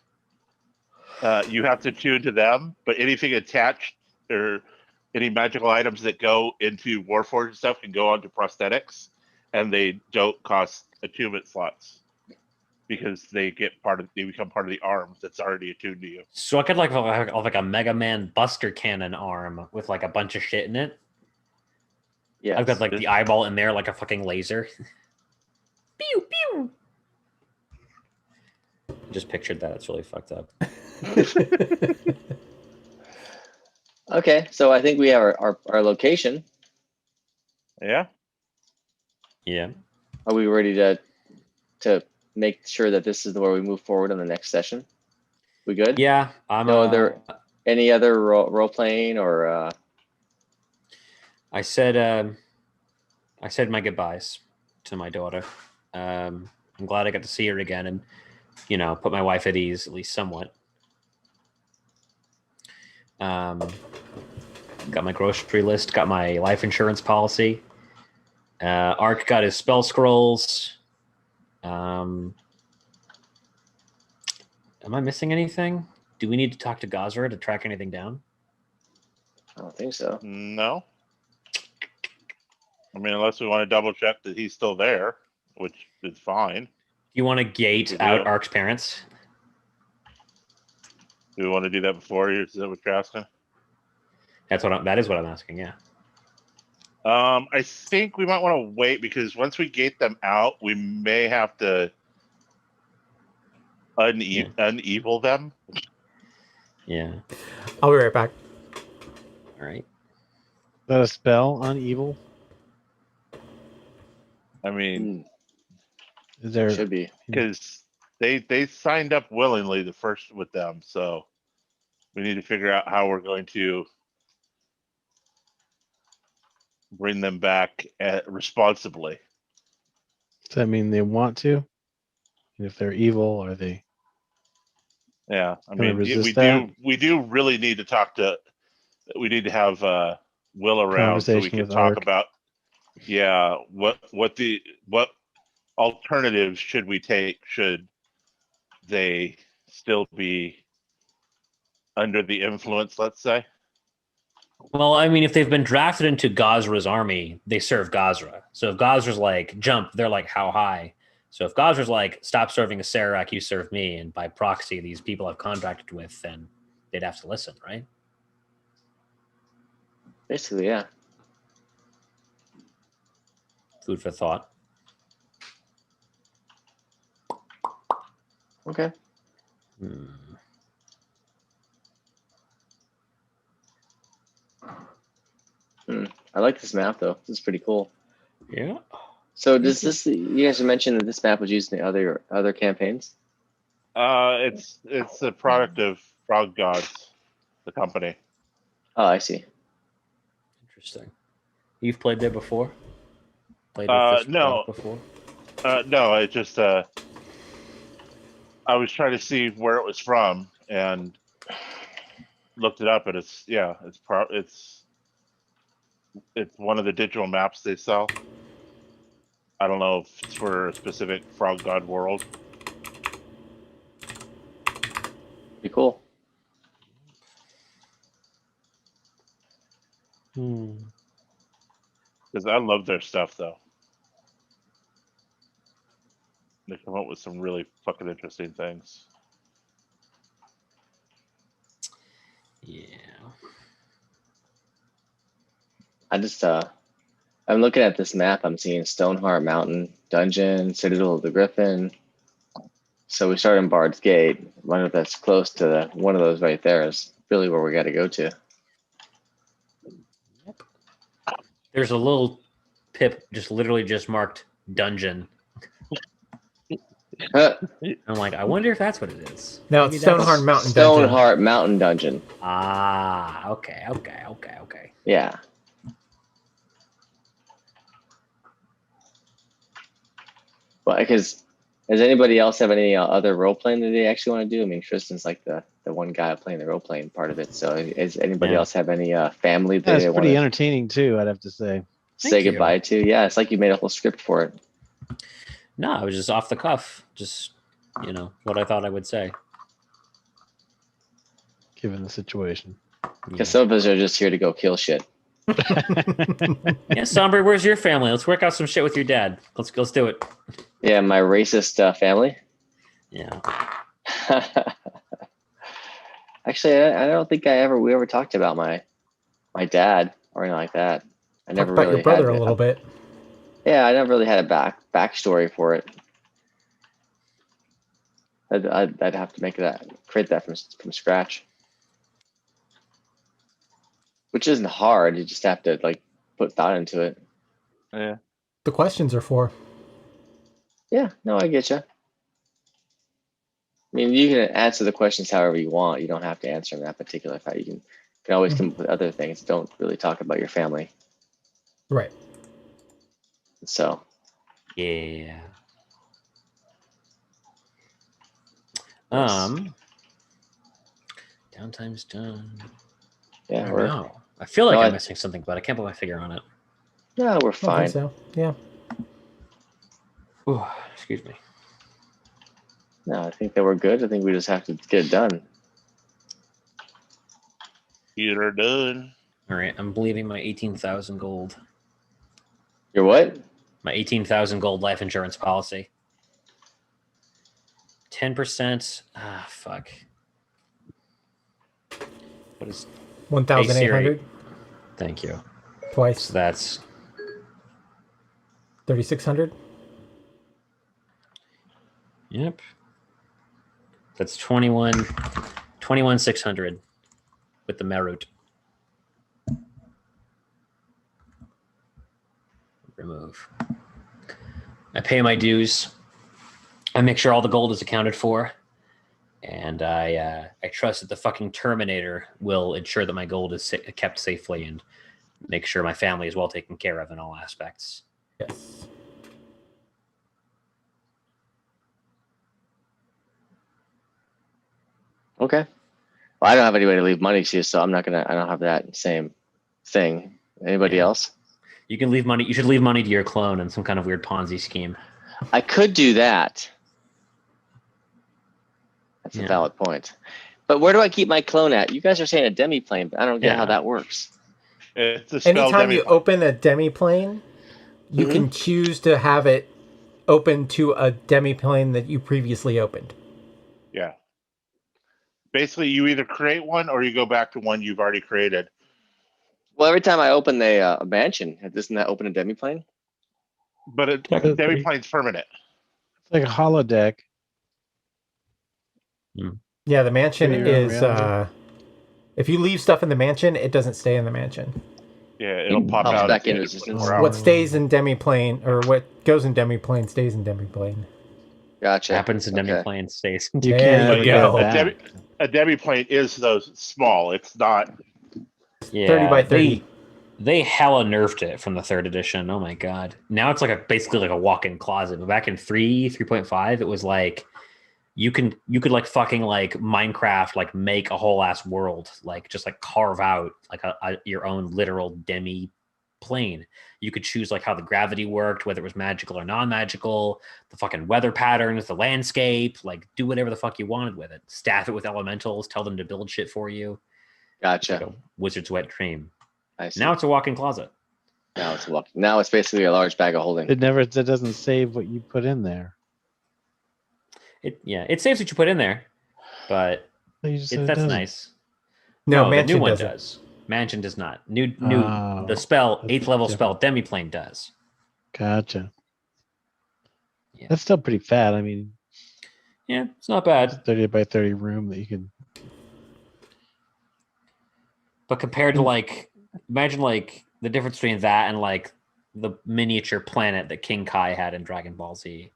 You have to tune to them, but anything attached or any magical items that go into Warforged and stuff can go onto prosthetics, and they don't cost attunement slots because they become part of the arms that's already attuned to you. So I could like a Mega Man Buster Cannon arm with like a bunch of shit in it. Yeah. I've got like the eyeball in there like a fucking laser. Pew pew. Just pictured that. It's really fucked up. Okay, so I think we have our location. Yeah. Yeah. Are we ready to make sure that this is where we move forward on the next session? We good? Yeah. I'm Any other role playing or I said my goodbyes to my daughter. I'm glad I got to see her again and, you know, put my wife at ease, at least somewhat. Got my grocery list, got my life insurance policy. Ark got his spell scrolls. Am I missing anything? Do we need to talk to Gazra to track anything down? I don't think so. No. I mean, unless we want to double check that he's still there, which is fine. Do you want to gate out Ark's parents? Do we want to do that before? Is that what you're asking? That is what I'm asking. Yeah. I think we might want to wait because once we gate them out, we may have to unevil them. Yeah. I'll be right back. All right. Is that a spell on evil? I mean, Is there? Should be. because they signed up willingly the first with them, so we need to figure out how we're going to bring them back responsibly. Does that mean they want to? And if they're evil, are they? Yeah, I Gonna mean, resist that? we do really need to talk to. We need to have Will around so we Conversation can with talk Ark. about. Yeah, what alternatives should we take? Should they still be under the influence? Let's say. Well, I mean, if they've been drafted into Gazra's army, they serve Gazra. So if Gazra's like, jump, they're like, how high? So if Gazra's like, stop serving a Serac, you serve me, and by proxy, these people I've contracted with, then they'd have to listen, right? Basically, yeah. Food for thought. Okay. I like this map though. This is pretty cool. Yeah. So does this? You guys mentioned that this map was used in the other campaigns. It's a product of Frog Gods, the company. Oh, I see. Interesting. You've played there before? Played with this No. before? No, I just I was trying to see where it was from and looked it up, and it's one of the digital maps they sell. I don't know if it's for a specific Frog God world. Pretty cool. Because I love their stuff, though. They come up with some really fucking interesting things. Yeah. I just I'm looking at this map. I'm seeing Stoneheart Mountain Dungeon, Citadel of the Griffin. So we start in Bard's Gate. I wonder if that's close to one of those right there is really where we got to go to. There's a little pip literally just marked dungeon. I'm like, I wonder if that's what it is. No, Maybe it's that's- Stoneheart Mountain Dungeon. Stoneheart Mountain Dungeon. Ah, okay. Yeah. Well, because does anybody else have any other role playing that they actually want to do? I mean, Tristan's like the one guy playing the role playing part of it. So, does anybody else have any family that That's they want pretty to entertaining too, I'd have to say. say Thank you. goodbye to? Yeah, it's like you made a whole script for it. No, I was just off the cuff. Just, what I thought I would say. Given the situation. Because some of us are just here to go kill shit. Yeah, Sombre, where's your family? Let's work out some shit with your dad. Let's do it. Yeah, my racist family. Yeah. Actually, I don't think we ever talked about my dad or anything like that. I Talk never about really your brother had a little bit. Yeah, I never really had a backstory for it. I'd have to create that from scratch, which isn't hard. You just have to like put thought into it. Yeah. The questions are for. Yeah, no, I get you. I mean, you can answer the questions however you want. You don't have to answer them that particular fact. You can always come up with other things. Don't really talk about your family. Right. So. Yeah. Downtime's done. Yeah, I feel like I'm missing something, but I can't put my finger on it. No, we're fine. I think so. Yeah. Ooh, excuse me. No, I think that we're good. I think we just have to get it done. You're done. All right, I'm bleeding my 18,000 gold. Your what? My 18,000 gold life insurance policy. 10%. Ah, fuck. What is 1,800? Thank you. Twice. So that's 3,600? Yep. That's 21,600 with the merit. Remove. I pay my dues. I make sure all the gold is accounted for. And I trust that the fucking Terminator will ensure that my gold is kept safely and make sure my family is well taken care of in all aspects. Yes. Okay. Well, I don't have anybody to leave money to, so I don't have that same thing. Anybody else? You can leave money. You should leave money to your clone in some kind of weird Ponzi scheme. I could do that. That's a valid point. But where do I keep my clone at? You guys are saying a demi-plane, but I don't get how that works. It's a spell Anytime you demi-plane. open a demi-plane, you can choose to have it open to a demi-plane that you previously opened. Yeah. Basically, you either create one or you go back to one you've already created. Well, every time I open a mansion, doesn't that open a demi-plane? But a demi-plane's permanent. It's like a holodeck. Yeah, the mansion Yeah, is... reality. if you leave stuff in the mansion, it doesn't stay in the mansion. Yeah, it'll pop out back in in 24 resistance. hours. What stays in demi-plane, or what goes in demi-plane stays in demi-plane. Gotcha. Happens in demi-plane stays. You There can't you ever go. get it back. A demi-plane is those small. It's not. Yeah, 30 by 30. They hella nerfed it from the 3rd edition. Oh my god! Now it's like basically like a walk-in closet. But back in 3.5, it was like you could like fucking like Minecraft, like make a whole ass world, like just like carve out like your own literal demi plane. You could choose like how the gravity worked, whether it was magical or non-magical, the fucking weather patterns, the landscape, like do whatever the fuck you wanted with it. Staff it with elementals, tell them to build shit for you. Gotcha. Like a wizard's wet dream. I see. Now it's a walk-in closet. Now it's basically a large bag of holding. It doesn't save what you put in there. It saves what you put in there, but You just said it that's doesn't. nice. No, the mansion new one doesn't. does. Mansion does not. New Oh, the spell, that's 8th level different. spell, demiplane does. Gotcha. Yeah. That's still pretty fat. I mean, Yeah, it's not it's a bad. 30 by 30 room that you can. But compared to like, imagine like the difference between that and like the miniature planet that King Kai had in Dragon Ball Z.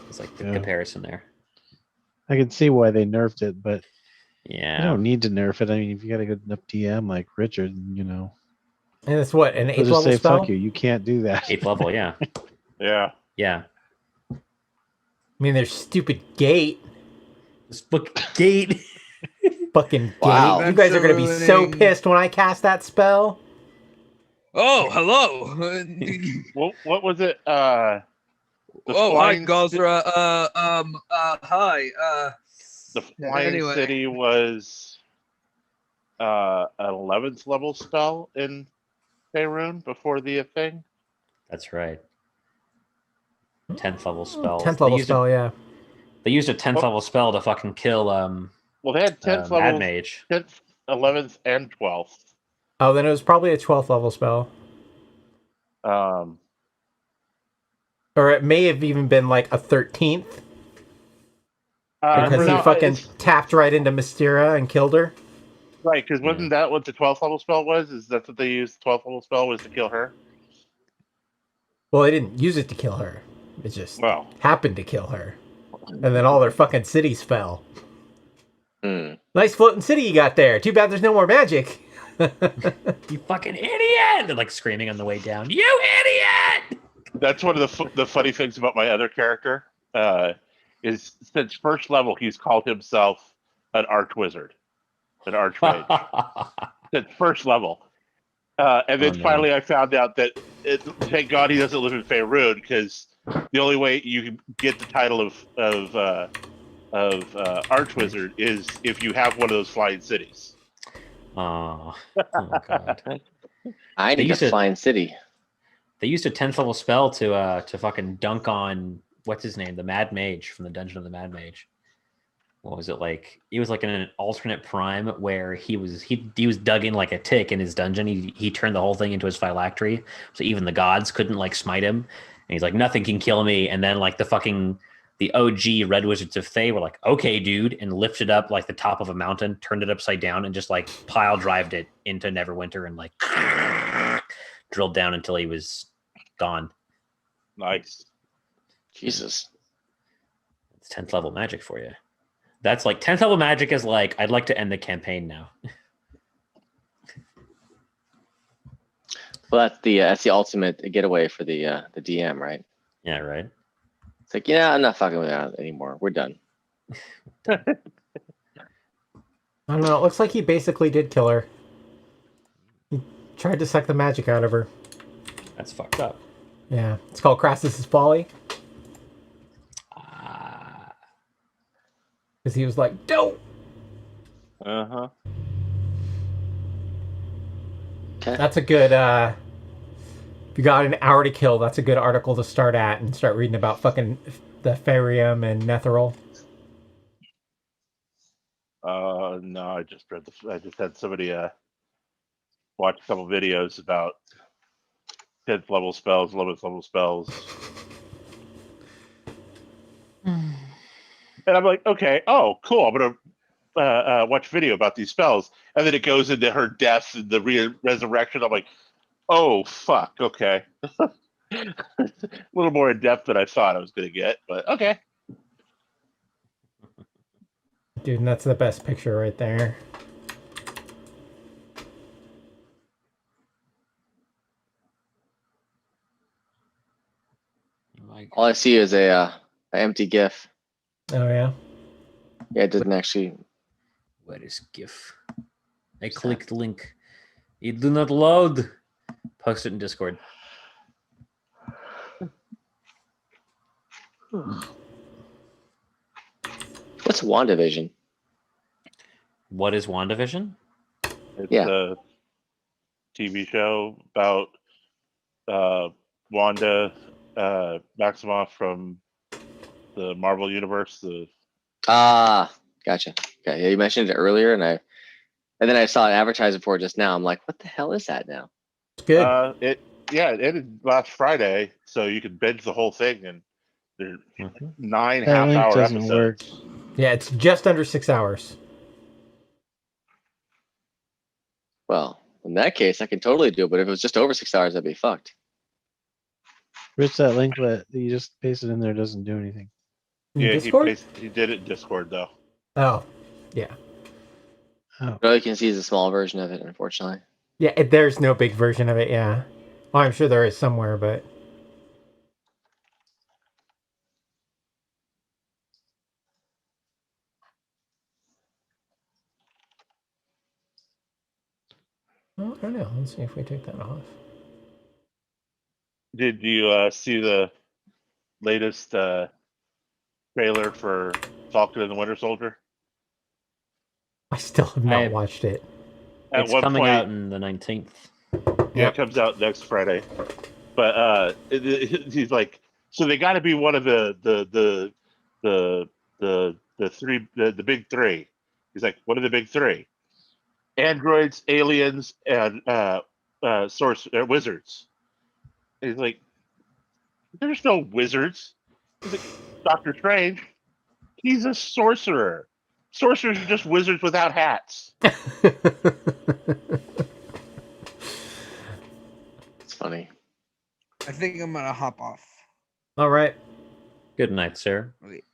It's like the Yeah. comparison there. I can see why they nerfed it, but Yeah. you don't need to nerf it. I mean, if you got a good enough DM like Richard, you know, And it's what, an they'll 8th just level say, spell? "Fuck you, you can't do that." 8th level, yeah. Yeah. Yeah. I mean, there's stupid gate. This book gate. Fucking Wow. gate. You guys are going to be so Ruining- pissed when I cast that spell. Oh, hello. What was it? Hi, flying Gosra. Hi. The flying Anyway. city was an 11th level spell in Faerun before the thing. That's right. 10th level spells. 10th level spell, yeah. They used a 10th level spell to fucking kill Well, they had 10th Mad level, Mage. 10th, 11th, and 12th. Oh, then it was probably a 12th level spell. Um, Or it may have even been like a 13th. Because no, he fucking tapped right into Mystera and killed her. Right, because wasn't that what the 12th level spell was? Is that what they used? The 12th level spell was to kill her? Well, they didn't use it to kill her. It just Well, happened to kill her. And then all their fucking cities fell. Hmm. Nice floating city you got there. Too bad there's no more magic. You fucking idiot! They're like screaming on the way down. You idiot! that's one of the funny things about my other character. Is since first level, he's called himself an archwizard, an archmage. Since first level. And then finally I found out that, thank God he doesn't live in Faerun, because the only way you can get the title of archwizard is if you have one of those flying cities. Oh my god. I need a flying city. They used a 10th level spell to fucking dunk on what's his name, the Mad Mage from the Dungeon of the Mad Mage. What was it like? He was like in an alternate prime where he was dug in like a tick in his dungeon. He turned the whole thing into his phylactery, so even the gods couldn't like smite him. And he's like, nothing can kill me. And then like the OG Red Wizards of Thay were like, okay, dude, and lifted up like the top of a mountain, turned it upside down, and just like pile drived it into Neverwinter and like drilled down until he was gone. Nice. Jesus. It's 10th level magic for you. That's like 10th level magic is like, I'd like to end the campaign now. Well, that's the ultimate getaway for the DM, right? Yeah, right. It's like, yeah, I'm not fucking with that anymore. We're done. I don't know. It looks like he basically did kill her. He tried to suck the magic out of her. That's fucked up. Yeah. It's called Crassus's Folly. Because he was like, dope! Uh-huh. Okay. That's a good, if you got an hour to kill, that's a good article to start at and start reading about fucking the Ferium and Netheril. No, I just had somebody watch a couple videos about 10th level spells, 11th level spells. And I'm like, okay, oh, cool. I'm gonna watch a video about these spells, and then it goes into her death and the resurrection. I'm like, oh fuck, okay. A little more in depth than I thought I was gonna get, but okay. Dude, and that's the best picture right there. All I see is a empty GIF. Oh, yeah? Yeah, it doesn't actually. Where is GIF? I clicked link. It do not load. Post it in Discord. What's WandaVision? What is WandaVision? It's Yeah. a TV show about Wanda Maximoff from the Marvel Universe. Gotcha. Okay, yeah, you mentioned it earlier, and then I saw an advertisement for it just now. I'm like, what the hell is that now? It's good. It ended last Friday, so you could binge the whole thing, and there's 9 That link half-hour doesn't work. episodes. Yeah, it's just under 6 hours. Well, in that case, I can totally do it. But if it was just over 6 hours, I'd be fucked. Rich, that link that you just pasted in there doesn't do anything. In Yeah, Discord? he did it in Discord though. Oh, yeah. Oh, All you can see is a small version of it, unfortunately. Yeah, there's no big version of it, yeah. Well, I'm sure there is somewhere, but... Oh, I don't know. Let's see if we take that off. Did you see the latest trailer for Falcon and the Winter Soldier? I still have not watched it. at It's one coming point, out on the 19th. yeah, it comes out next Friday. But he's like, so they got to be one of the big three. He's like, what are the big three? Androids, aliens, and wizards. And he's like, there's no wizards. He's like, Doctor Strange, he's a sorcerer. Sorcerers are just wizards without hats. It's funny. I think I'm gonna hop off. All right. Good night, sir. Wait.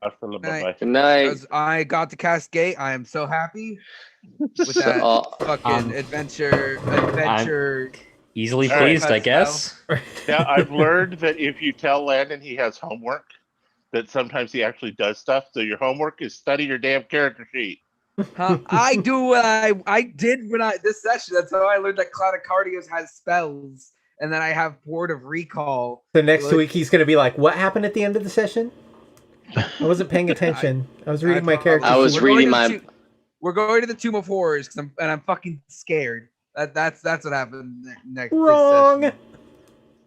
Bye-bye. Good night. As I got to Cascade, I am so happy with So- that fucking adventure. Easily All right. pleased, I guess. Now, I've learned that if you tell Landon he has homework, that sometimes he actually does stuff. So your homework is study your damn character sheet. Huh? I do what I did when this session. That's how I learned that Cloud of Cardios has spells, and then I have Board of Recall. So next week he's going to be like, "What happened at the end of the session? I wasn't paying attention. I was reading my character." I was sheet." reading my. We're going to the Tomb of Horrors because I'm fucking scared. That's what happened next. Wrong. This session.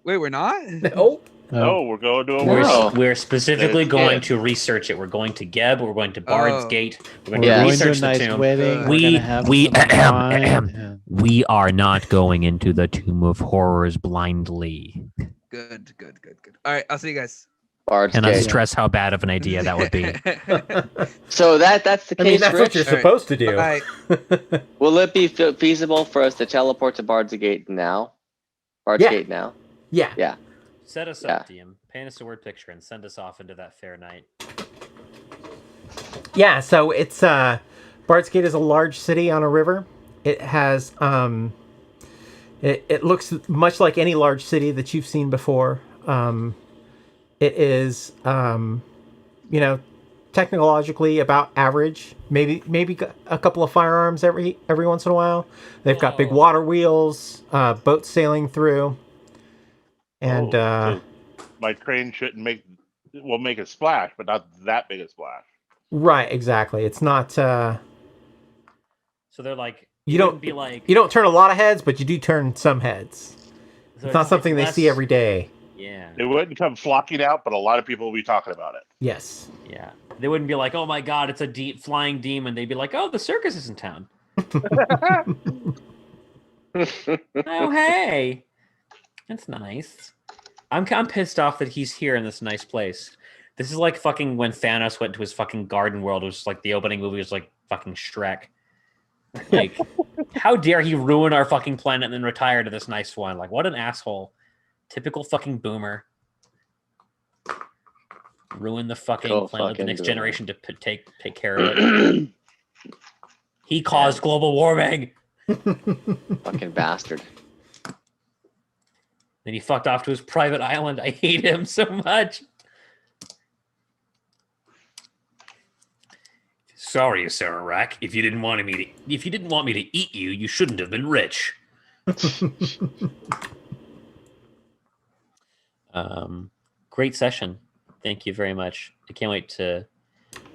Wait, we're not. No. No, we're going to a We're, world. we're specifically It's going good. to research it. We're going to Geb. We're going to Bard's Oh. Gate. We're We're going to Yeah. going to a research the nice tomb. wedding. We- We're gonna have we- some wine, and- We are not going into the Tomb of Horrors blindly. Good. All right, I'll see you guys. Bard's Cannot Gate. stress how bad of an idea that would be. So that's the I case, mean, that's what Rich. you're All right. supposed to do. Bye. Will it be feasible for us to teleport to Bard's Gate now? Bard's Yeah. Gate now? Yeah. Yeah. Set us up, DM. Paint us a word picture and send us off into that fair night. Yeah, so it's Bard's Gate is a large city on a river. It has it looks much like any large city that you've seen before. It is technologically about average. Maybe a couple of firearms every once in a while. They've got big Whoa. water wheels, boats sailing through. And So my train shouldn't make a splash, but not that big a splash. right, exactly. It's not So they're like, You it don't- wouldn't be like you don't turn a lot of heads, but you do turn some heads. so It's not something they less- see every day. Yeah, It wouldn't come flocking out, but a lot of people will be talking about it. Yes. yeah. They wouldn't be like, "Oh my God, it's a deep flying demon." They'd be like, "Oh, the circus is in town." Oh, hey, that's nice. I'm pissed off that he's here in this nice place. This is like fucking when Thanos went to his fucking garden world. It was like the opening movie was like fucking Shrek. Like, how dare he ruin our fucking planet and then retire to this nice one? Like, what an asshole. Typical fucking boomer. Ruin the fucking Cool planet of the fucking next boomer. generation to take care of it. He caused global warming. Fucking bastard. Then he fucked off to his private island. I hate him so much. Sorry, Sarawak. If you didn't want me to eat you, you shouldn't have been rich. Great session. Thank you very much. I can't wait to.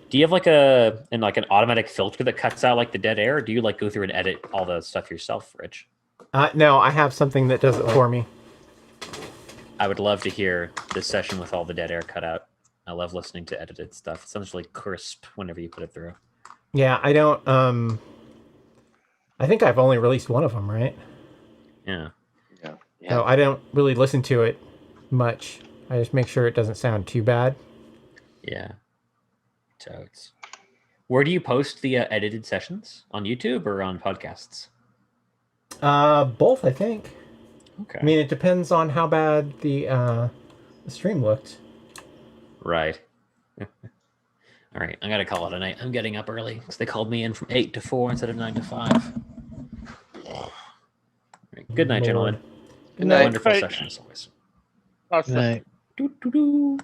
Do you have like an automatic filter that cuts out like the dead air, or do you like go through and edit all the stuff yourself, Rich? No, I have something that does it for me. I would love to hear this session with all the dead air cut out. I love listening to edited stuff. It sounds really crisp whenever you put it through. Yeah, I don't. I think I've only released one of them, right? Yeah. Yeah. So I don't really listen to it much. I just make sure it doesn't sound too bad. Yeah. Totes. Where do you post the edited sessions? On YouTube or on podcasts? Both, I think. Okay. I mean, it depends on how bad the stream looked. Right. All right. I got to call it a night. I'm getting up early because they called me in from 8 to 4 instead of 9 to 5. All right. Good night, Lord. gentlemen. Good night. Wonderful Bye. session as always. Awesome. Good night. Doo-doo-doo.